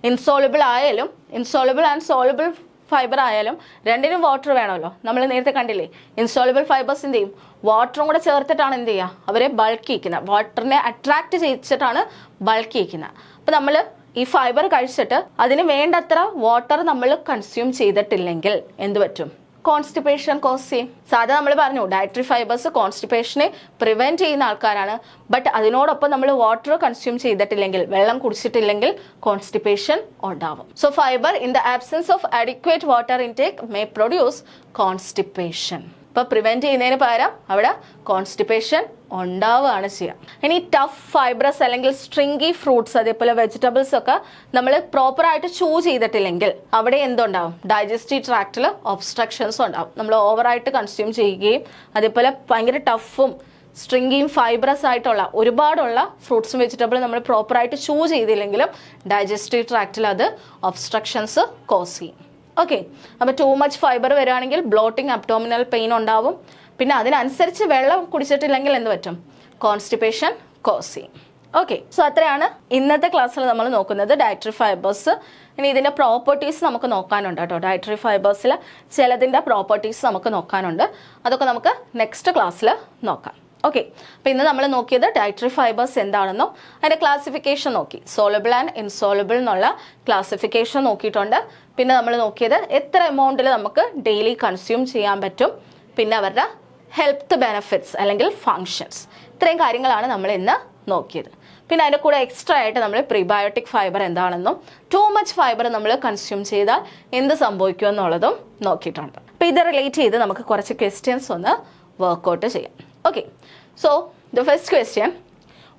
ഇൻസോളുബിൾ ആയാലും, ഇൻസോളുബിൾ ആൻഡ് സോളുബിൾ ഫൈബർ ആയാലും രണ്ടിനും വാട്ടർ വേണമല്ലോ. നമ്മൾ നേരത്തെ കണ്ടില്ലേ, ഇൻസോളുബിൾ ഫൈബേഴ്സ് എന്ത് ചെയ്യും, വാട്ടറും കൂടെ ചേർത്തിട്ടാണ് എന്ത് ചെയ്യുക, അവരെ ബൾക്ക് ചെയ്യിക്കുന്നത്, വാട്ടറിനെ അട്രാക്ട് ചെയ്യിച്ചിട്ടാണ് ബൾക്ക് ചെയ്യിക്കുന്നത്. അപ്പോൾ നമ്മൾ ഈ ഫൈബർ കഴിച്ചിട്ട് അതിന് വേണ്ടത്ര വാട്ടർ നമ്മൾ കൺസ്യൂം ചെയ്തിട്ടില്ലെങ്കിൽ എന്ത് പറ്റും, കോൺസ്റ്റിപ്പേഷൻ കോസ് ചെയ്യും. സാധാരണ നമ്മൾ പറഞ്ഞു ഡയറ്ററി ഫൈബേഴ്സ് കോൺസ്റ്റിപ്പേഷനെ പ്രിവെൻറ്റ് ചെയ്യുന്ന ആൾക്കാരാണ്. ബട്ട് അതിനോടൊപ്പം നമ്മൾ വാട്ടർ കൺസ്യൂം ചെയ്തിട്ടില്ലെങ്കിൽ, വെള്ളം കുടിച്ചിട്ടില്ലെങ്കിൽ കോൺസ്റ്റിപ്പേഷൻ ഉണ്ടാവും. So fibre in the absence of adequate water intake may produce constipation. ഇപ്പോൾ പ്രിവെൻറ്റ് ചെയ്യുന്നതിന് പകരം അവിടെ കോൺസ്റ്റിപ്പേഷൻ ഉണ്ടാവുകയാണ് ചെയ്യുക. ഇനി ടഫ് ഫൈബ്രസ് അല്ലെങ്കിൽ സ്ട്രിങ്കി ഫ്രൂട്ട്സ്, അതേപോലെ വെജിറ്റബിൾസ് ഒക്കെ നമ്മൾ പ്രോപ്പറായിട്ട് ചൂ ചെയ്തിട്ടില്ലെങ്കിൽ അവിടെ എന്തുണ്ടാവും, ഡൈജസ്റ്റീവ് ട്രാക്റ്റിൽ ഒബ്സ്ട്രക്ഷൻസ് ഉണ്ടാവും. നമ്മൾ ഓവറായിട്ട് കൺസ്യൂം ചെയ്യുകയും അതേപോലെ ഭയങ്കര ടഫും സ്ട്രിങ്കിയും ഫൈബ്രസ് ആയിട്ടുള്ള ഒരുപാടുള്ള ഫ്രൂട്ട്സും വെജിറ്റബിളും നമ്മൾ പ്രോപ്പറായിട്ട് ചൂ ചെയ്തില്ലെങ്കിലും ഡൈജസ്റ്റീവ് ട്രാക്റ്റിൽ അത് ഒബ്സ്ട്രക്ഷൻസ് കോസ് ചെയ്യും. ഓക്കെ, അപ്പോൾ ടു മച്ച് ഫൈബർ വരികയാണെങ്കിൽ ബ്ലോട്ടിങ്, അബ്ഡോമിനൽ പെയിൻ ഉണ്ടാവും. പിന്നെ അതിനനുസരിച്ച് വെള്ളം കുടിച്ചിട്ടില്ലെങ്കിൽ എന്ത് പറ്റും, കോൺസ്റ്റിപ്പേഷൻ കോസ് ചെയ്യും. ഓക്കെ, സോ അത്രയാണ് ഇന്നത്തെ ക്ലാസ്സിൽ നമ്മൾ നോക്കുന്നത് ഡയറ്ററി ഫൈബേഴ്സ്. ഇനി ഇതിൻ്റെ പ്രോപ്പർട്ടീസ് നമുക്ക് നോക്കാനുണ്ട് കേട്ടോ. ഡയറ്ററി ഫൈബേഴ്സിൽ ചിലതിൻ്റെ പ്രോപ്പർട്ടീസ് നമുക്ക് നോക്കാനുണ്ട്. അതൊക്കെ നമുക്ക് നെക്സ്റ്റ് ക്ലാസ്സിൽ നോക്കാം. ഓക്കെ, അപ്പോൾ ഇന്ന് നമ്മൾ നോക്കിയത് ഡയറ്ററി ഫൈബേഴ്സ് എന്താണെന്നും അതിൻ്റെ ക്ലാസിഫിക്കേഷൻ നോക്കി. സോളബിൾ ആൻഡ് ഇൻസോളബിൾ എന്നുള്ള ക്ലാസിഫിക്കേഷൻ നോക്കിയിട്ടുണ്ട്. പിന്നെ നമ്മൾ നോക്കിയത് എത്ര എമൗണ്ടിൽ നമുക്ക് ഡെയിലി കൺസ്യൂം ചെയ്യാൻ പറ്റും, പിന്നെ അവരുടെ ഹെൽത്ത് ബെനിഫിറ്റ്സ് അല്ലെങ്കിൽ ഫങ്ഷൻസ്, ഇത്രയും കാര്യങ്ങളാണ് നമ്മൾ ഇന്ന് നോക്കിയത്. പിന്നെ അതിൻ്റെ കൂടെ എക്സ്ട്രാ ആയിട്ട് നമ്മൾ പ്രീബയോട്ടിക് ഫൈബർ എന്താണെന്നും ടു മച്ച് ഫൈബർ നമ്മൾ കൺസ്യൂം ചെയ്താൽ എന്ത് സംഭവിക്കും എന്നുള്ളതും നോക്കിയിട്ടുണ്ട്. അപ്പോൾ ഇത് റിലേറ്റ് ചെയ്ത് നമുക്ക് കുറച്ച് ക്വസ്റ്റ്യൻസ് ഒന്ന് വർക്ക്ഔട്ട് ചെയ്യാം. Okay, so the first question,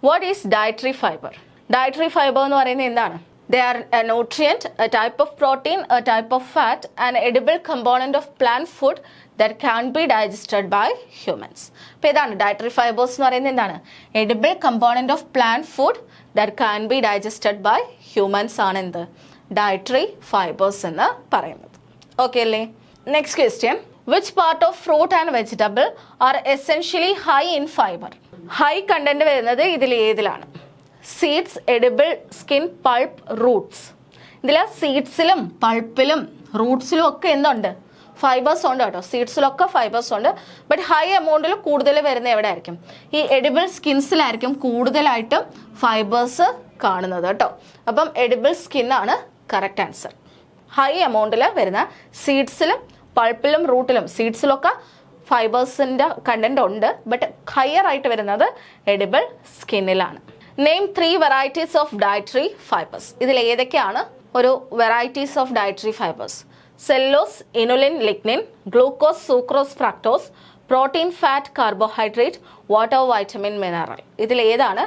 what is dietary fibre? Dietary fibre എന്ന് പറയുന്നത് എന്താണ്? They are a nutrient, a type of protein, a type of fat, an edible component of plant food that can be digested by humans. അപ്പോൾ ഇതാണ് dietary fibres എന്ന് പറയുന്നത്. എന്താണ്? Edible component of plant food that can be digested by humans ആണ് എന്ത്? Dietary fibres എന്ന് പറയുന്നത്. Okay അല്ലേ? Next question, which part of fruit and vegetable are essentially high in fibre? High content വരുന്നത് ഇതിൽ ഏതിലാണ്? Seeds, edible, skin, pulp, roots. ഇതിൽ സീഡ്സിലും പൾപ്പിലും റൂട്ട്സിലും ഒക്കെ എന്തുണ്ട്? ഫൈബേഴ്സ് ഉണ്ട് കേട്ടോ. സീഡ്സിലൊക്കെ ഫൈബേഴ്സ് ഉണ്ട്. ബട്ട് ഹൈ എമൗണ്ടിൽ കൂടുതൽ വരുന്ന എവിടെ ആയിരിക്കും? ഈ എഡിബിൾ സ്കിൻസിലായിരിക്കും കൂടുതലായിട്ടും ഫൈബേഴ്സ് കാണുന്നത് കേട്ടോ. അപ്പം എഡിബിൾ സ്കിന്നാണ് കറക്റ്റ് ആൻസർ. ഹൈ എമൗണ്ടിൽ വരുന്ന സീഡ്സിലും പൾപ്പിലും റൂട്ടിലും, സീഡ്സിലൊക്കെ ഫൈബേഴ്സിൻ്റെ കണ്ടന്റ് ഉണ്ട്, ബട്ട് ഹയർ ആയിട്ട് വരുന്നത് എഡിബിൾ സ്കിന്നിലാണ്. Name 3 varieties of dietary fibres. ഇതിൽ ഏതൊക്കെയാണ് ഒരു varieties of dietary fibres? Cellulose, inulin, lignin, glucose, sucrose, fructose, protein, fat, carbohydrate, water, vitamin, mineral. ഇതിൽ ഏതാണ്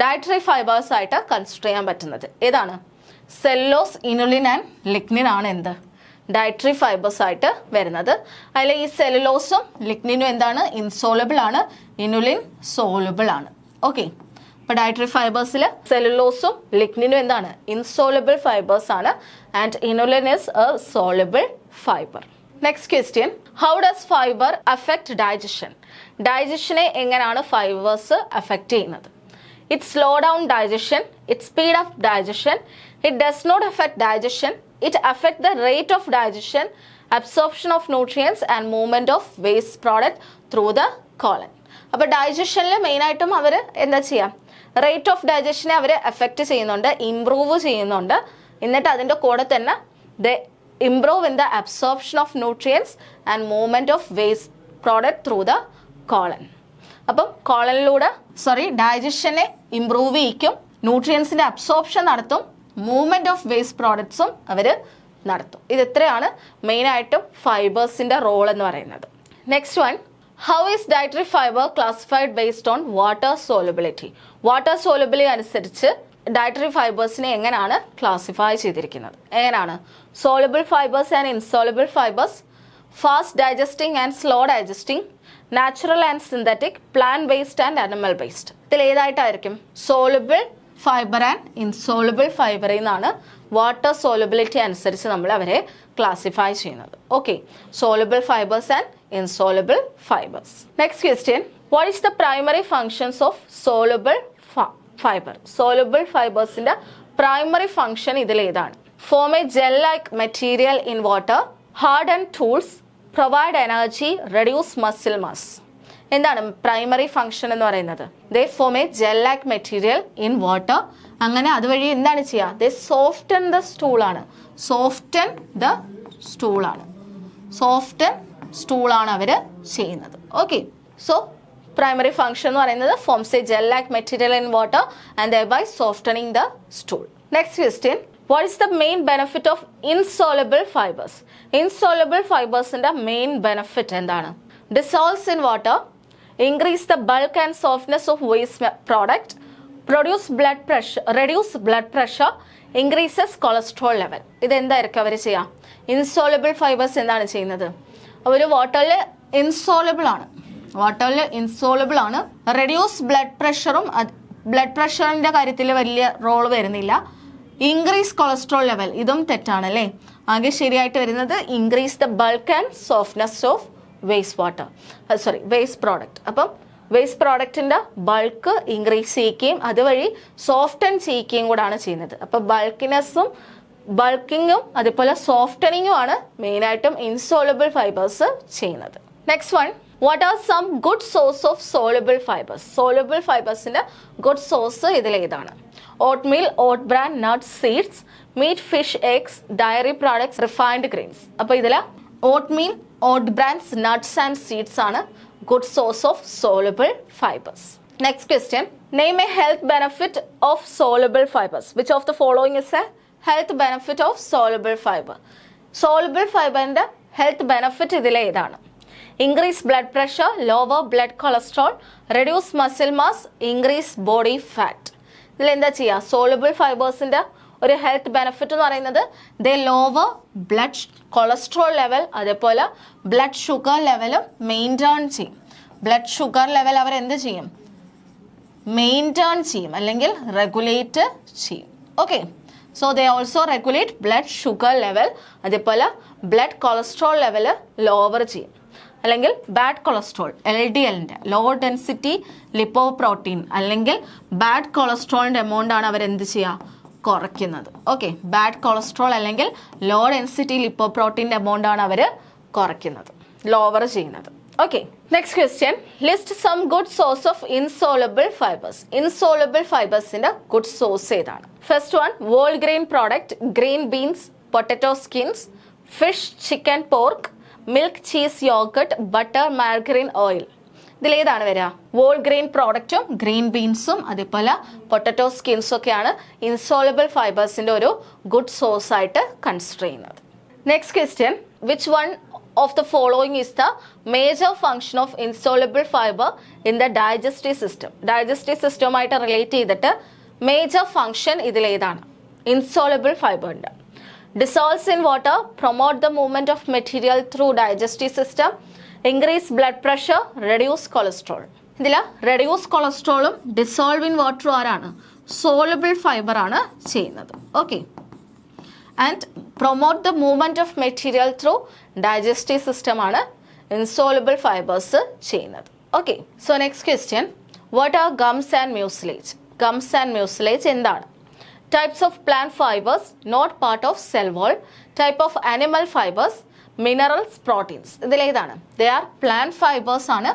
ഡയറ്ററി ഫൈബേഴ്സ് ആയിട്ട് കൺസിഡർ ചെയ്യാൻ പറ്റുന്നത്? ഏതാണ്? സെല്ലോസ്, ഇനുലിൻ ആൻഡ് ലിഗ്നിൻ ആണ് എന്ത്? ഡയറ്ററി ഫൈബേഴ്സ് ആയിട്ട് വരുന്നത്. അതിൽ ഈ സെല്ലുലോസും ലിഗ്നിനും എന്താണ്? ഇൻസോളബിൾ ആണ്. ഇനുലിൻ സോളബിൾ ആണ്. ഓക്കെ, അപ്പോൾ ഡയറ്ററി ഫൈബേഴ്സിൽ സെല്ലുലോസും ലിഗ്നിനും എന്താണ്? ഇൻസോളബിൾ ഫൈബേഴ്സ് ആണ്. And inulin is a soluble fibre. Next question, how does fibre affect digestion? ഡൈജഷനെ എങ്ങനെയാണ് ഫൈബേഴ്സ് അഫക്റ്റ് ചെയ്യുന്നത്? It slow down digestion, it speed up digestion, it does not affect digestion, it affect the rate of digestion, absorption of nutrients and movement of waste product through the colon. അപ്പോൾ ഡൈജഷനിൽ മെയിനായിട്ടും അവർ എന്താ ചെയ്യാം? Rate of ഡൈജഷനെ our effect ചെയ്യുന്നുണ്ട്, improve ചെയ്യുന്നുണ്ട്. എന്നിട്ട് അതിൻ്റെ കൂടെ തന്നെ the improve in the absorption of nutrients and movement of waste product through the colon. അപ്പം കോളനിലൂടെ ഡൈജഷനെ ഇംപ്രൂവ് ചെയ്യിക്കും, ന്യൂട്രിയൻസിൻ്റെ അബ്സോർപ്ഷൻ നടത്തും, മൂവ്മെന്റ് ഓഫ് വേസ്റ്റ് പ്രോഡക്ട്സും അവർ നടത്തും. ഇത് എത്രയാണ് മെയിനായിട്ടും ഫൈബേഴ്സിൻ്റെ റോൾ എന്ന് പറയുന്നത്. Next one, how is dietary fibre classified based on water solubility? Water solubility അനുസരിച്ച് dietary ഫൈബേഴ്സിനെ എങ്ങനെയാണ് ക്ലാസിഫൈ ചെയ്തിരിക്കുന്നത്? എങ്ങനെയാണ്? Soluble fibres and insoluble fibres, fast digesting and slow digesting, natural and synthetic, plant based and animal based. ഇതിൽ ഏതായിട്ടായിരിക്കും? Soluble fibre and insoluble ഫൈബറിൽ നിന്നാണ് water solubility അനുസരിച്ച് നമ്മൾ അവരെ classify ചെയ്യുന്നത്. Okay, soluble fibres and insoluble fibers. Next question, what is the primary functions of soluble fiber? Soluble fibers in the primary function idil edana? Form a gel like material in water, harden tools, provide energy, reduce muscle mass. എന്താണ് primary function എന്ന് പറയുന്നത്? They form a gel like material in water. അങ്ങനെ അതുവഴി എന്താണ് ചെയ്യുക? They soften the സ്റ്റൂളാണ്. Soften the സ്റ്റൂളാണ്. Soften സ്റ്റൂളാണ് അവർ ചെയ്യുന്നത്. ഓക്കെ, സോ പ്രൈമറി ഫംഗ്ഷൻ എന്ന് പറയുന്നത് forms a gel like material in water and thereby softening the stool. Next question, what is the main benefit of insoluble fibres? Insoluble ഫൈബേഴ്സിന്റെ main benefit എന്താണ്? Dissolves in water, increase the bulk and softness of waste product, reduce blood pressure, increases cholesterol level. ഇത് എന്തായിരിക്കും അവർ ചെയ്യുക? Insoluble fibres എന്താണ് ചെയ്യുന്നത്? അവർ വാട്ടറിൽ insoluble ആണ്. Reduce blood പ്രഷറും, ബ്ലഡ് പ്രഷറിൻ്റെ കാര്യത്തിൽ വലിയ റോൾ വരുന്നില്ല. ഇൻക്രീസ് കൊളസ്ട്രോൾ ലെവൽ, ഇതും തെറ്റാണ് അല്ലേ? ആകെ ശരിയായിട്ട് വരുന്നത് increase the bulk and softness of waste product. അപ്പം വേസ്റ്റ് പ്രോഡക്റ്റിൻ്റെ ബൾക്ക് ഇൻക്രീസ് ചെയ്യിക്കുകയും അതുവഴി സോഫ്റ്റൻ ചെയ്യിക്കുകയും കൂടാണ് ചെയ്യുന്നത്. അപ്പോൾ ബൾക്കിങ്ങും അതുപോലെ സോഫ്റ്റനിങ്ങും ആണ് മെയിനായിട്ടും ഇൻസോളബിൾ ഫൈബേഴ്സ് ചെയ്യുന്നത്. Next one, what are some good source of soluble fibres? Soluble ഫൈബേഴ്സിൻ്റെ ഗുഡ് സോഴ്സ് ഇതിലേതാണ്? Oatmeal, oat bran, nuts, seeds, meat, fish, eggs, dairy products, refined grains. അപ്പോൾ ഇതിൽ oatmeal, oat brans, nuts and seeds ആണ് good source of soluble fibers. Next question, name a health benefit of soluble fibers. Which of the following is a health benefit of soluble fiber? Soluble fiber ന്റെ health benefit ഇതിലെ ഏതാണ്? Increase blood pressure, lower blood cholesterol, reduce muscle mass, increase body fat. ഇതിൽ എന്താ ചെയ്യുക? soluble fibers-ന്റെ ഒരു health benefit എന്ന് പറയുന്നത് they lower blood cholesterol level, അതേപോലെ ബ്ലഡ് ഷുഗർ ലെവലും മെയിൻറ്റെയിൻ ചെയ്യും. ബ്ലഡ് ഷുഗർ ലെവൽ അവർ എന്ത് ചെയ്യും? മെയിൻറ്റെയിൻ ചെയ്യും അല്ലെങ്കിൽ റെഗുലേറ്റ് ചെയ്യും. Okay, so they also regulate blood sugar level, അതേപോലെ ബ്ലഡ് കൊളസ്ട്രോൾ ലെവൽ ലോവർ ചെയ്യും. അല്ലെങ്കിൽ ബാഡ് കൊളസ്ട്രോൾ LDLൻ്റെ ലോ ഡെൻസിറ്റി ലിപ്പോപ്രോട്ടീൻ അല്ലെങ്കിൽ ബാഡ് കൊളസ്ട്രോളിൻ്റെ എമൗണ്ട് ആണ് അവരെന്ത് ചെയ്യുക? കുറയ്ക്കുന്നത്. ഓക്കെ, ബാഡ് കൊളസ്ട്രോൾ അല്ലെങ്കിൽ ലോ ഡെൻസിറ്റി ലിപ്പോപ്രോട്ടീൻ്റെ എമൗണ്ട് ആണ് അവർ കുറയ്ക്കുന്നത്, ലോവർ ചെയ്യുന്നത്. Okay, next question, list some good source of insoluble fibres. Insoluble ഫൈബേഴ്സിന്റെ ഗുഡ് സോഴ്സ് ഏതാണ്? First one, whole grain product, green beans, potato skins, fish, chicken, pork, milk, cheese, yogurt, butter, margarine, oil. ഇതിലേതാണ് വരിക? Whole grain പ്രോഡക്റ്റും green ബീൻസും അതേപോലെ potato സ്കിൻസും ഒക്കെയാണ് insoluble ഫൈബേഴ്സിന്റെ ഒരു ഗുഡ് സോഴ്സ് ആയിട്ട് കൺസിഡർ ചെയ്യുന്നത്. Next question, which one of the following is the major function of insoluble fiber in the digestive system? Digestive system ആയിട്ട് റിലേറ്റ് ചെയ്തിട്ട് മേജർ ഫംഗ്ഷൻ ഇതിലേതാണ്? ഇൻസോളബിൾ ഫൈബറിൻ്റെ dissolves in water, promote the movement of material through digestive system, increase blood pressure, reduce cholesterol. ഇതിൽ reduce കൊളസ്ട്രോളും dissolve in വാട്ടറും ആരാണ്? Soluble fibre ആണ് ചെയ്യുന്നത്. Okay, and promote the movement of material through digestive system ആണ് insoluble fibres ചെയ്യുന്നത്. Okay, so next question, what are gums and mucilage? Gums and mucilage എന്താണ്? Types of plant fibres not part of cell wall, type of animal fibres, minerals, proteins. ഇതിലേതാണ്? They are plant fibres ആണ്,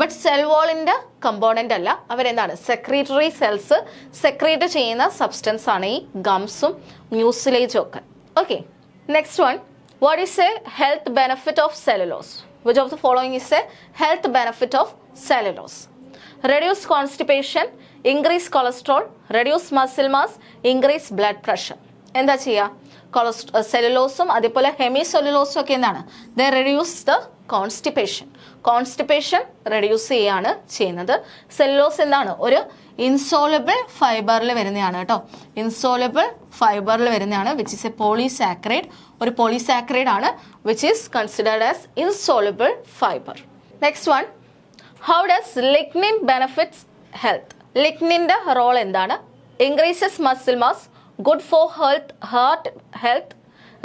but cell വാളിൻ്റെ component അല്ല. അവരെന്താണ്? Secretory cells secrete ചെയ്യുന്ന substance ആണ് ഈ ഗംസും മ്യൂസിലേജും ഒക്കെ. Okay, next one, what is A health benefit of cellulose? Which of the following is A health benefit of cellulose? Reduce constipation, increase cholesterol, reduce muscle mass, increase blood pressure. എന്താ ചെയ്യുക? സെല്ലുലോസും അതേപോലെ hemi സെല്ലുലോസും ഒക്കെ എന്താണ്? The reduce the constipation reduce ചെയ്യാണ് ചെയ്യുന്നത്. Cellulose എന്താണ്? ഒരു insoluble ഫൈബറിൽ വരുന്നതാണ് കേട്ടോ. ഇൻസോളബിൾ ഫൈബറിൽ വരുന്നതാണ്, വിച്ച് ഇസ് എ പോളിസാക്കറൈഡ്. ഒരു പോളിസാക്കറൈഡ് ആണ് which is considered as insoluble fibre. Next one, how does lignin benefits health? ലിഗ്നിൻ്റെ റോൾ എന്താണ്? Increases muscle mass, good for heart health,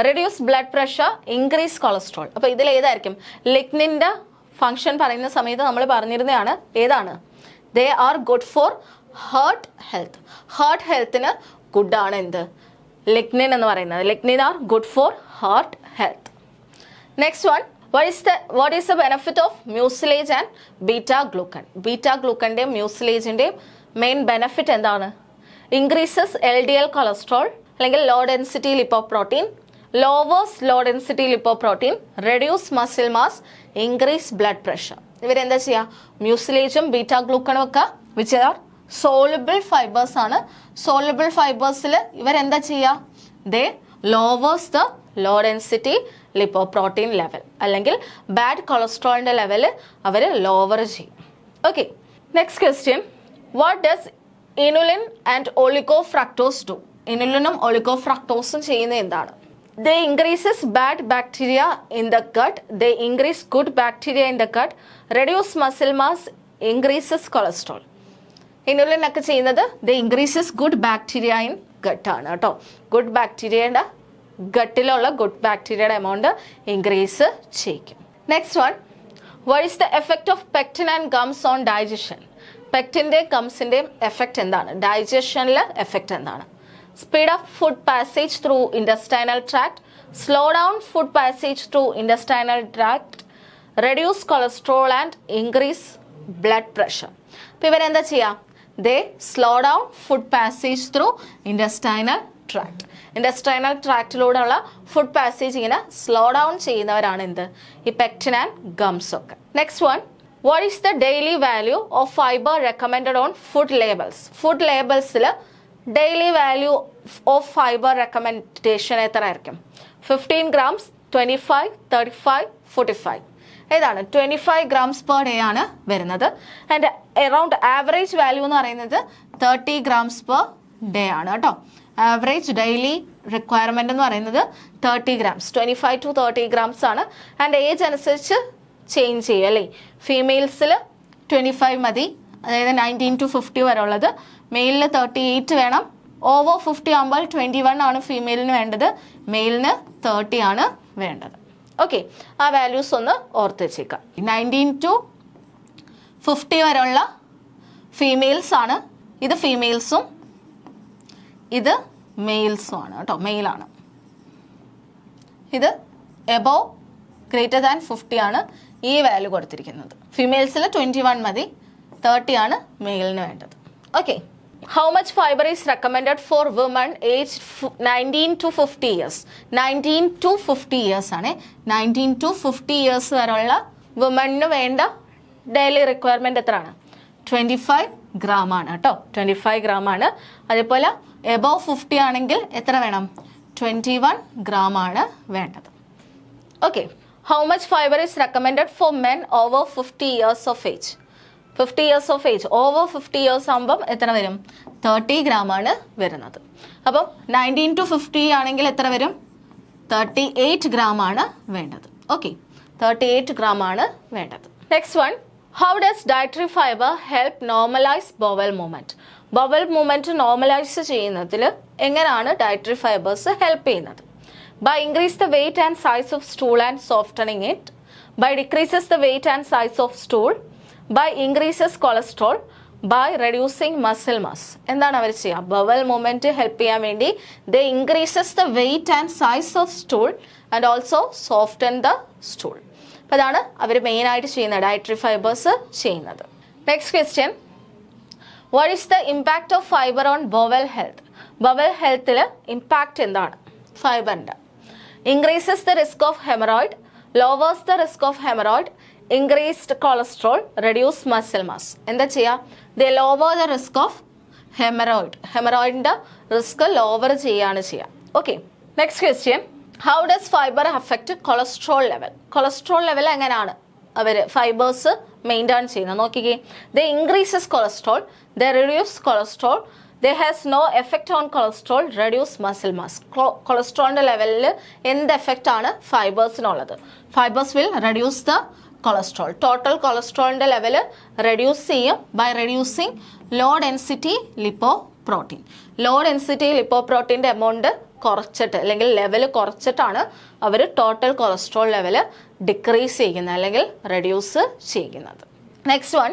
reduce blood pressure, increase cholesterol. അപ്പോൾ ഇതിൽ ഏതായിരിക്കും? ലിഗ്നിൻ്റെ function പറയുന്ന സമയത്ത് നമ്മൾ പറഞ്ഞിരുന്നതാണ് ഏതാണ്? They are good for heart health. Heart ഹെൽത്തിന് ഗുഡാണ് എന്ത്? ലിഗ്നിൻ എന്ന് പറയുന്നത്. Lignin are good for heart health. Next one, what is the benefit of mucilage and beta glucan? Beta ഗ്ലൂക്കൻ്റെയും മ്യൂസിലേജിൻ്റെയും മെയിൻ ബെനിഫിറ്റ് എന്താണ്? ഇൻക്രീസസ് LDL കൊളസ്ട്രോൾ അല്ലെങ്കിൽ low density lipoprotein, lowers low density lipoprotein, reduce muscle mass, increase blood pressure. ഇവരെന്താ ചെയ്യുക? മ്യൂസിലേജും beta ഗ്ലൂക്കണും ഒക്കെ which are soluble fibres ആണ്. സോളബിൾ ഫൈബേഴ്സിൽ ഇവരെന്താ ചെയ്യുക? They lowers the low density lipoprotein level അല്ലെങ്കിൽ ബാഡ് കൊളസ്ട്രോളിൻ്റെ ലെവൽ അവർ ലോവർ ചെയ്യും. Okay, next question, what does inulin and oligofructose do? ഇനുലിനും ഒളിഗോഫ്രക്ടോസും ചെയ്യുന്നത് എന്താണ്? They increases bad bacteria in the gut, they increase good bacteria in the gut, reduce muscle mass, increases cholesterol. Inulin ഒക്കെ ചെയ്യുന്നത് they increases good bacteria in gut ആണ് കേട്ടോ. Good ബാക്ടീരിയയുടെ ഗട്ടിലുള്ള ഗുഡ് ബാക്ടീരിയയുടെ എമൗണ്ട് ഇൻക്രീസ് ചെയ്യിക്കും. Next one, What is the effect of pectin and gums on digestion? Pectinന്റെയും ഗംസിന്റെയും എഫക്റ്റ് എന്താണ്? ഡൈജഷനിലെ എഫക്റ്റ് എന്താണ്? Speed up food passage through intestinal tract, slow down food passage through intestinal tract, reduce cholesterol and increase blood pressure. അപ്പോൾ ഇവരെന്താ ചെയ്യുക? They slow down food passage through intestinal tract. Intestinal ട്രാക്റ്റിലൂടെയുള്ള food passage ഇങ്ങനെ slow down ചെയ്യുന്നവരാണ് എന്ത്? ഈ pectin and gums ഒക്കെ. Next one, what is the daily value of fibre recommended on food labels? Food ലേബിൾസിൽ daily value of fibre recommendation എത്ര ആയിരിക്കും? 15 grams, 25, 35, 45. ഏതാണ്? 25 grams per day ആണ് വരുന്നത്. ആൻഡ് അറൗണ്ട് ആവറേജ് വാല്യൂ എന്ന് പറയുന്നത് 30 grams per day ആണ് കേട്ടോ. ആവറേജ് ഡെയിലി റിക്വയർമെൻറ്റ് എന്ന് പറയുന്നത് 30 grams, 25 to 30 grams ആണ്. ആൻഡ് ഏജ് അനുസരിച്ച് ചേഞ്ച് ചെയ്യും അല്ലേ? ഫീമെയിൽസിൽ 25 മതി, അതായത് 19 to 50 വരെ ഉള്ളത്. മെയിലിന് 38 വേണം. ഓവർ 50 ആകുമ്പോൾ 21 ആണ് ഫീമെയിലിന് വേണ്ടത്, മെയിലിന് 30 ആണ് വേണ്ടത്. ഓക്കെ, ആ വാല്യൂസ് ഒന്ന് ഓർത്ത് വെച്ചേക്കാം. 19 to 50 വരെയുള്ള ഫീമെയിൽസ് ആണ്. ഇത് ഫീമെയിൽസും ഇത് മെയിൽസും ആണ് കേട്ടോ, മെയിലാണ്. ഇത് എബോവ് ഗ്രേറ്റർ ദാൻ 50 ആണ് ഈ വാല്യൂ കൊടുത്തിരിക്കുന്നത്. ഫീമെയിൽസിൽ 21 മതി, 30 ആണ് മെയിലിന് വേണ്ടത്. Okay, how much fibre is recommended four woman age 19 to 50 years? 19 to 50 years ആണ്. 19 to 50 years വരെയുള്ള വുമണിന് വേണ്ട ഡെയിലി റിക്വയർമെൻറ്റ് എത്രയാണ്? 25 gram ആണ് കേട്ടോ, 25 gram ആണ്. അതേപോലെ എബോവ് 50 ആണെങ്കിൽ എത്ര വേണം? 21 gram ആണ് വേണ്ടത്. Okay, how much fibre is recommended four men over 50 years of age? 50 years of age, over 50 years ആകുമ്പം എത്ര വരും? 30 gram ആണ് വരുന്നത്. അപ്പം 19 to 50 ആണെങ്കിൽ എത്ര വരും? 38 gram ആണ് വേണ്ടത്. ഓക്കെ, 38 gram ആണ് വേണ്ടത്. Next one, how does dietary fibre help normalise bowel movement? Bowel movement normalise ചെയ്യുന്നതിൽ എങ്ങനെയാണ് ഡയറ്ററി ഫൈബേഴ്സ് ഹെൽപ്പ് ചെയ്യുന്നത്? By increase the weight and size of stool and softening it, by decreases the weight and size of stool, by increases cholesterol, by reducing muscle mass. എന്താണ് അവർ ചെയ്യുക? Bowel movement help ചെയ്യാൻ വേണ്ടി they increases the weight and size of stool and also soften the stool. അപ്പോൾ അതാണ് അവർ മെയിനായിട്ട് ചെയ്യുന്നത്, dietary fibres ചെയ്യുന്നത്. Next question, what is the impact of fibre on bowel health? Bowel ഹെൽത്തിൽ ഇമ്പാക്റ്റ് എന്താണ് ഫൈബറിൻ്റെ? increases the risk of hemorrhoid, lowers the risk of hemorrhoid, increased cholesterol, reduce muscle mass. എന്താ ചെയ്യുക? they lower the risk of hemorrhoid. ഹെമറോയിഡിൻ്റെ risk lower ചെയ്യുകയാണ് ചെയ്യുക. Okay, next question, how does fibre affect cholesterol level? Cholesterol level എങ്ങനെയാണ് അവർ fibres maintain ചെയ്യുന്നത്? നോക്കിക്കേ, they increases cholesterol, they reduce cholesterol, they has no effect on cholesterol, reduce muscle mass. കൊളസ്ട്രോളിൻ്റെ ലെവലിൽ എന്ത് effect ആണ് ഫൈബേഴ്സിനുള്ളത്? Fibres will reduce the cholesterol. Total കൊളസ്ട്രോളിൻ്റെ level reduce ചെയ്യും by reducing low density lipo protein. Low density lipo പ്രോട്ടീൻ്റെ amount കുറച്ചിട്ട് അല്ലെങ്കിൽ level കുറച്ചിട്ടാണ് അവർ ടോട്ടൽ കൊളസ്ട്രോൾ ലെവൽ ഡിക്രീസ് ചെയ്യുന്നത് അല്ലെങ്കിൽ റെഡ്യൂസ് ചെയ്യുന്നത്. Next one,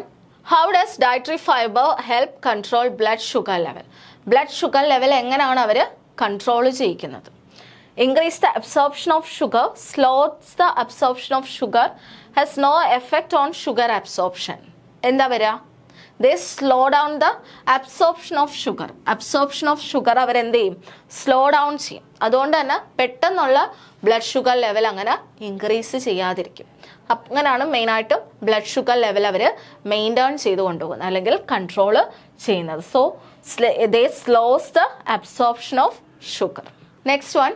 how does dietary fibre help control blood sugar level? Blood sugar level എങ്ങനെയാണ് അവർ കൺട്രോൾ ചെയ്യിക്കുന്നത്? Increase the absorption of sugar, slows the absorption of sugar, has no effect on sugar absorption. എന്താ വരിക? They slow down the absorption of sugar. Absorption of sugar അവരെന്ത് ചെയ്യും? Slow down ചെയ്യും. അതുകൊണ്ട് തന്നെ പെട്ടെന്നുള്ള ബ്ലഡ് ഷുഗർ ലെവൽ അങ്ങനെ increase ചെയ്യാതിരിക്കും. അങ്ങനെയാണ് മെയിനായിട്ടും ബ്ലഡ് ഷുഗർ ലെവൽ അവർ മെയിൻറ്റെയിൻ ചെയ്ത് കൊണ്ടുപോകുന്നത് അല്ലെങ്കിൽ കൺട്രോൾ ചെയ്യുന്നത്. So they slows the absorption of sugar. Next one,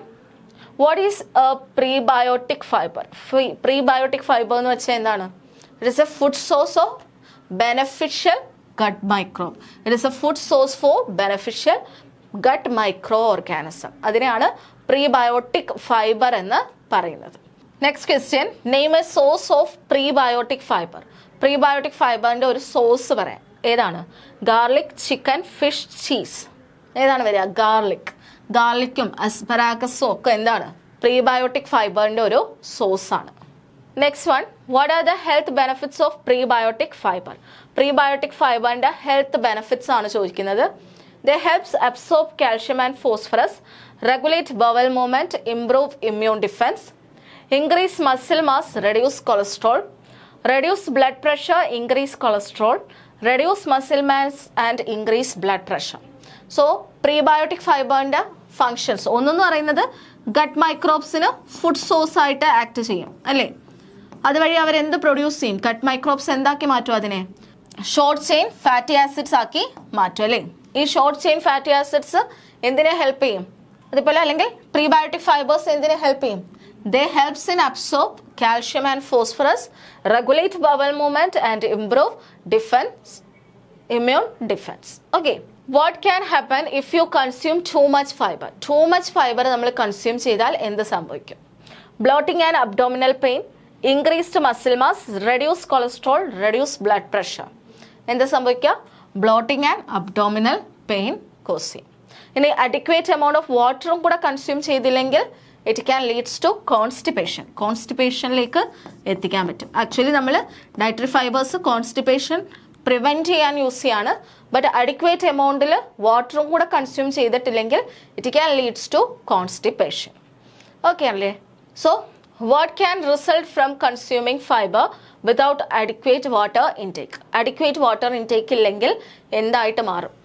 what is a prebiotic fibre? Prebiotic fibre എന്ന് വെച്ചാൽ എന്താണ്? It is a food source of beneficial gut microbe. It is a food source for beneficial gut microorganism. അതിനെയാണ് prebiotic fibre എന്ന് പറയുന്നത്. Next question, name a source of prebiotic fibre. Prebiotic ഫൈബറിൻ്റെ ഒരു source പറയാം. ഏതാണ്? Garlic, chicken, fish, cheese. ഏതാണ് വരിക? Garlic. ഗാർലിക്കും അസ്പരാഗസും ഒക്കെ എന്താണ്? പ്രീബയോട്ടിക് ഫൈബറിൻ്റെ ഒരു സോഴ്സാണ്. Next one, what are the health benefits of prebiotic fibre? Prebiotic ഫൈബറിൻ്റെ ഹെൽത്ത് ബെനിഫിറ്റ്സ് ആണ് ചോദിക്കുന്നത്. The helps absorb calcium and phosphorus, regulate bowel movement, improve immune defence, increase muscle mass, reduce cholesterol, reduce blood pressure, increase cholesterol, reduce muscle mass and increase blood pressure. So prebiotic ഫൈബറിൻ്റെ functions ഒന്നെന്ന് പറയുന്നത് gut മൈക്രോബ്സിന് food source ആയിട്ട് act ചെയ്യും അല്ലേ. അതുവഴി അവരെന്ത് produce ചെയ്യും? ഗട്ട് മൈക്രോബ്സ് എന്താക്കി മാറ്റും? അതിനെ ഷോർട്ട് ചെയിൻ ഫാറ്റി ആസിഡ്സ് ആക്കി മാറ്റും അല്ലേ. ഈ ഷോർട്ട് ചെയിൻ ഫാറ്റി ആസിഡ്സ് എന്തിനെ ഹെൽപ്പ് ചെയ്യും? അതുപോലെ അല്ലെങ്കിൽ പ്രീബയോട്ടിക് ഫൈബേഴ്സ് എന്തിനെ ഹെൽപ്പ് ചെയ്യും? They helps in absorb calcium and phosphorus, regulate bowel movement and improve defense, immune defense. Okay. What can happen if you consume too much fiber? Too much fiber നമ്മൾ consume ചെയ്താൽ എന്ത് സംഭവിക്കും? Bloating and abdominal pain, increased muscle mass, reduce cholesterol, reduce blood pressure. എന്ത് സംഭവിക്കുക? Bloating and abdominal pain cause ചെയ്യും. ഇനി adequate amount of water കൂടെ consume ചെയ്തില്ലെങ്കിൽ it can leads to constipation. കോൺസ്റ്റിപ്പേഷനിലേക്ക് എത്തിക്കാൻ പറ്റും. ആക്ച്വലി നമ്മൾ ഡയറ്ററി ഫൈബേഴ്സ് കോൺസ്റ്റിപ്പേഷൻ പ്രിവെൻറ്റ് ചെയ്യാൻ യൂസ് ചെയ്യാണ്. ബട്ട് അഡിക്വേറ്റ് എമൗണ്ടിൽ വാട്ടറും കൂടെ കൺസ്യൂം ചെയ്തിട്ടില്ലെങ്കിൽ it can leads to constipation. Okay അല്ലേ? So what can result from consuming fibre without adequate water intake? Adequate water intake ഇല്ലെങ്കിൽ എന്തായിട്ട് മാറും?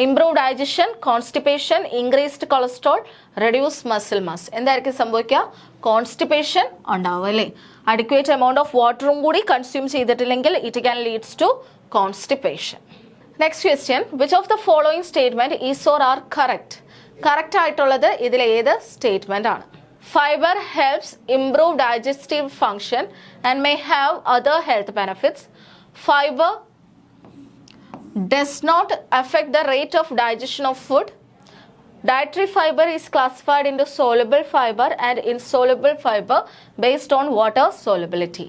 Improve digestion, constipation, increased cholesterol, reduce muscle mass. എന്തായിരിക്കും സംഭവിക്കുക? കോൺസ്റ്റിപ്പേഷൻ ഉണ്ടാവും അല്ലേ. അഡിക്വേറ്റ് എമൗണ്ട് ഓഫ് വാട്ടറും കൂടി കൺസ്യൂം ചെയ്തിട്ടില്ലെങ്കിൽ it can leads to constipation. Next question, which of the following statement is or are correct? Correct ആയിട്ടുള്ളത് ഇതിൽ ഏത് സ്റ്റേറ്റ്മെന്റ് ആണ്? Fibre helps improve digestive function and may have other health benefits. Fibre does not affect the rate of digestion of food. Dietary fiber is classified into soluble fiber and insoluble fiber based on water solubility.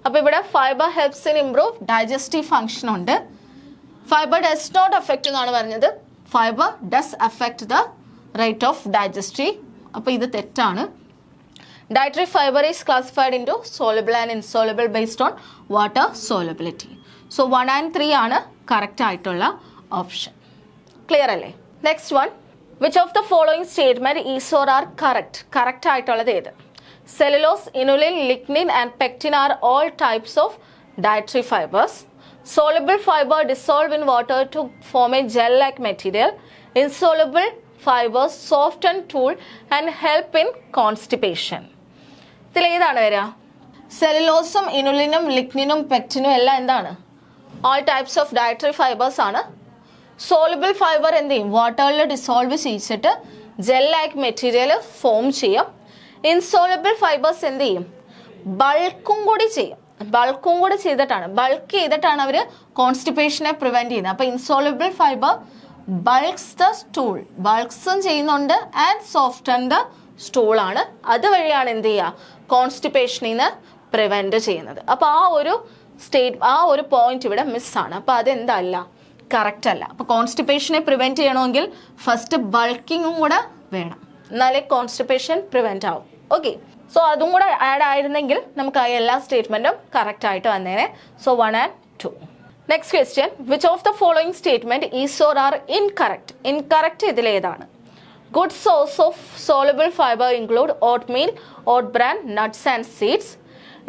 അപ്പോൾ ഇവിടെ fibre helps in improve digestive function ഉണ്ട്. Fibre does not affect എന്നാണ് പറഞ്ഞത്. Fibre does affect the rate of digestive. അപ്പോൾ ഇത് തെറ്റാണ്. Dietary fiber is classified into soluble and insoluble based on water solubility. So 1 and 3 ആണ് correct ആയിട്ടുള്ള option. Clear അല്ലേ? Next one, which of the following statement is or are correct? Correct ആയിട്ടുള്ളത് ഏത്? Cellulose, inulin, lignin and pectin are all types of dietary fibres. Soluble fiber dissolve in water to form a gel-like material. Insoluble fibers soften tool and help in constipation. ഇതിൽ ഏതാണ് വരിക? സെല്ലുലോസും ഇനുലിനും ലിഗ്നിനും പെക്റ്റിനും എല്ലാം എന്താണ്? All types of dietary fibres ആണ്. Soluble fibre എന്ത് ചെയ്യും? വാട്ടറിൽ ഡിസോൾവ് ചെയ്യിച്ചിട്ട് ജെൽ ലൈക്ക് മെറ്റീരിയൽ ഫോം ചെയ്യും. ഇൻസോളുബിൾ ഫൈബേഴ്സ് എന്ത് ചെയ്യും? ബൾക്കും കൂടി ചെയ്യും. ബൾക്കും കൂടി ചെയ്തിട്ടാണ് അവർ കോൺസ്റ്റിപ്പേഷനെ പ്രിവെൻറ്റ് ചെയ്യുന്നത്. അപ്പോൾ ഇൻസോളുബിൾ ഫൈബർ ബൾക്സ് ദ സ്റ്റൂൾ, ബൾക്സും ചെയ്യുന്നുണ്ട് ആൻഡ് സോഫ്റ്റൻ ദ സ്റ്റൂളാണ്. അതുവഴിയാണ് എന്ത് ചെയ്യുക? കോൺസ്റ്റിപ്പേഷനിൽ നിന്ന് പ്രിവെൻറ്റ് ചെയ്യുന്നത്. അപ്പോൾ ആ ഒരു പോയിന്റ് ഇവിടെ മിസ്സാണ്. അപ്പോൾ അതെന്തല്ല? കറക്റ്റ് അല്ല. അപ്പോൾ കോൺസ്റ്റിപ്പേഷനെ പ്രിവെൻറ്റ് ചെയ്യണമെങ്കിൽ ഫസ്റ്റ് ബൾക്കിങ്ങും കൂടെ വേണം, എന്നാലേ കോൺസ്റ്റിപ്പേഷൻ പ്രിവെൻറ്റ് ആവും. ഓക്കെ, സോ അതും കൂടെ ആഡ് ആയിരുന്നെങ്കിൽ നമുക്ക് ആ എല്ലാ സ്റ്റേറ്റ്മെൻറ്റും കറക്റ്റ് ആയിട്ട് വന്നേനെ. So 1 and 2. Next question, which of the following statement is or are incorrect? Incorrect ഇതിലേതാണ്? Good source of soluble fiber include oatmeal, oat bran, nuts and seeds.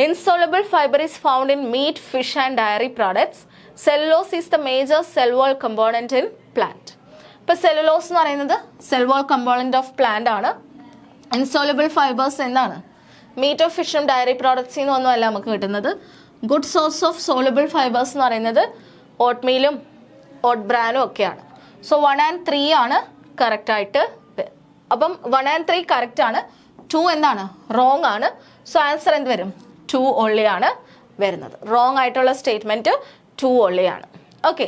Insoluble fiber is found in meat, fish and dairy products. Cellulose is the major cell wall component in plant. ഇപ്പോൾ cellulose എന്ന് പറയുന്നത് cell wall component of plant ആണ്. Insoluble fibres എന്താണ്? മീറ്റും ഫിഷും diary പ്രോഡക്ട്സിൽ നിന്നും ഒന്നുമല്ല നമുക്ക് കിട്ടുന്നത്. Good source of soluble fibres എന്ന് പറയുന്നത് ഓട്ട്മീലും ഓട്ട് ബ്രാനും ഒക്കെയാണ്. സോ 1 and 3 ആണ് കറക്റ്റായിട്ട്. അപ്പം 1 and 3 കറക്റ്റ് ആണ്. 2 എന്താണ്? റോങ് ആണ്. സോ ആൻസർ എന്ത് വരും? 2 ഒള്ളിയാണ് വരുന്നത്. റോങ് ആയിട്ടുള്ള സ്റ്റേറ്റ്മെൻറ്റ് 2 ഒള്ളിയാണ്. Okay,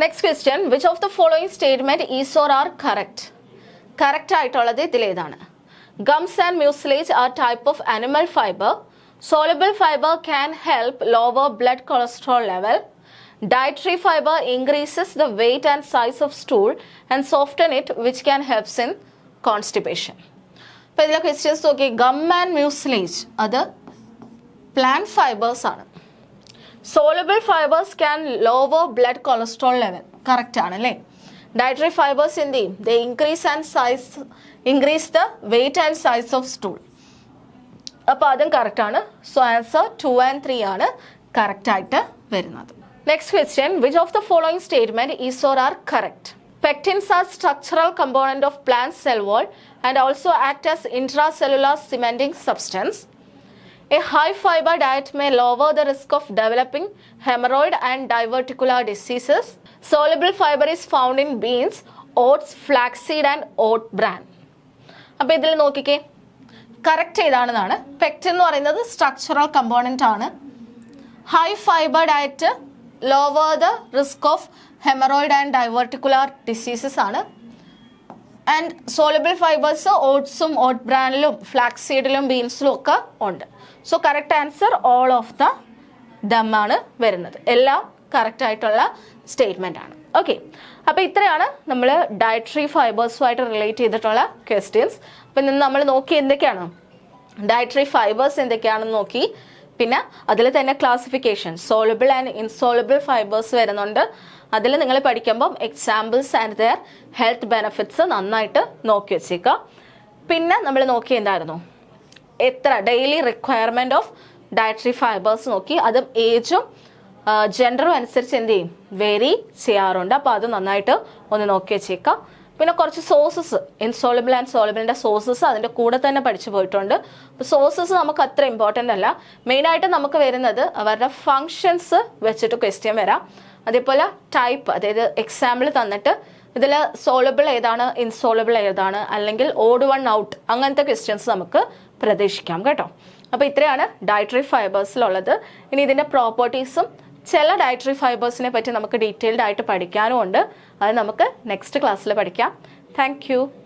next question, which of the following statement is or are correct? Correct ആയിട്ടുള്ളത് ഇതിലേതാണ്? Gums and mucilage are type of animal fibre. Soluble fiber can help lower blood cholesterol level. Dietary fiber increases the weight and size of stool and soften it, which can help in constipation. ഇപ്പോൾ ഇതിലെ questions നോക്കി. Gum and mucilage അത് plant fibres ആണ്. Soluble fibres can lower blood cholesterol level. Correct ആണ് അല്ലേ? Dietary fibres എന്ത് ചെയ്യും? They increase the weight and size of stool. അപ്പോൾ അതും കറക്റ്റ് ആണ്. സോ ആൻസർ 2 and 3 ആണ് കറക്റ്റ് ആയിട്ട് വരുന്നത്. Next question, which of the following statement is or are correct? Pectins are structural component of plant cell wall and also act as intracellular cementing substance. A high fiber diet may lower the risk of developing hemorrhoid and diverticular diseases. Soluble fiber is found in beans, oats, flaxseed and oat bran. അപ്പോൾ ഇതിൽ നോക്കിക്കേ, correct ഏതാണെന്നാണ്. Pectin എന്ന് പറയുന്നത് structural component ആണ്. High fibre diet lower the risk of haemorrhoid and diverticular diseases ആണ്. And soluble fibres ഓട്സും oat ബ്രാനിലും flax സീഡിലും ബീൻസിലും ഒക്കെ ഉണ്ട്. So correct answer all of the them ആണ് വരുന്നത്. എല്ലാം കറക്റ്റ് ആയിട്ടുള്ള സ്റ്റേറ്റ്മെൻ്റ് ആണ്. ഓക്കെ, അപ്പോൾ ഇത്രയാണ് നമ്മൾ ഡയറ്ററി ഫൈബേഴ്സുമായിട്ട് റിലേറ്റ് ചെയ്തിട്ടുള്ള ക്വസ്റ്റ്യൻസ്. അപ്പം ഇന്ന് നമ്മൾ നോക്കി എന്തൊക്കെയാണ് ഡയറ്ററി ഫൈബേഴ്സ് എന്തൊക്കെയാണെന്ന് നോക്കി. പിന്നെ അതിൽ തന്നെ classification soluble and insoluble fibres വരുന്നുണ്ട്. അതിൽ നിങ്ങൾ പഠിക്കുമ്പം examples and their health benefits നന്നായിട്ട് നോക്കി വെച്ചേക്കുക. പിന്നെ നമ്മൾ നോക്കി എന്തായിരുന്നു, എത്ര daily requirement of dietary fibres നോക്കി. അതും ഏജും ജെൻഡറും അനുസരിച്ച് എന്ത് ചെയ്യും, വേരി ചെയ്യാറുണ്ട്. അപ്പോൾ അത് നന്നായിട്ട് ഒന്ന് നോക്കി വെച്ചേക്കാം. പിന്നെ കുറച്ച് സോഴ്സസ്, ഇൻസോളബിൾ ആൻഡ് സോളബിളിൻ്റെ സോഴ്സസ് അതിൻ്റെ കൂടെ തന്നെ പഠിച്ചു പോയിട്ടുണ്ട്. അപ്പോൾ സോഴ്സസ് നമുക്ക് അത്ര ഇമ്പോർട്ടൻ്റ് അല്ല. മെയിനായിട്ട് നമുക്ക് വരുന്നത് അവരുടെ ഫങ്ഷൻസ് വെച്ചിട്ട് ക്വസ്റ്റ്യൻ വരാം. അതേപോലെ ടൈപ്പ്, അതായത് എക്സാമ്പിൾ തന്നിട്ട് ഇതിൽ സോളബിൾ ഏതാണ് ഇൻസോളബിൾ ഏതാണ്, അല്ലെങ്കിൽ ഓഡ് വൺ ഔട്ട്, അങ്ങനത്തെ ക്വസ്റ്റ്യൻസ് നമുക്ക് പ്രതീക്ഷിക്കാം കേട്ടോ. അപ്പോൾ ഇത്രയാണ് ഡയറ്ററി ഫൈബേഴ്സിലുള്ളത്. ഇനി ഇതിൻ്റെ പ്രോപ്പർട്ടീസും ചില ഡയറ്ററി ഫൈബേഴ്സിനെ പറ്റി നമുക്ക് ഡീറ്റെയിൽഡ് ആയിട്ട് പഠിക്കാനും ഉണ്ട്. അത് നമുക്ക് നെക്സ്റ്റ് ക്ലാസ്സിൽ പഠിക്കാം. താങ്ക്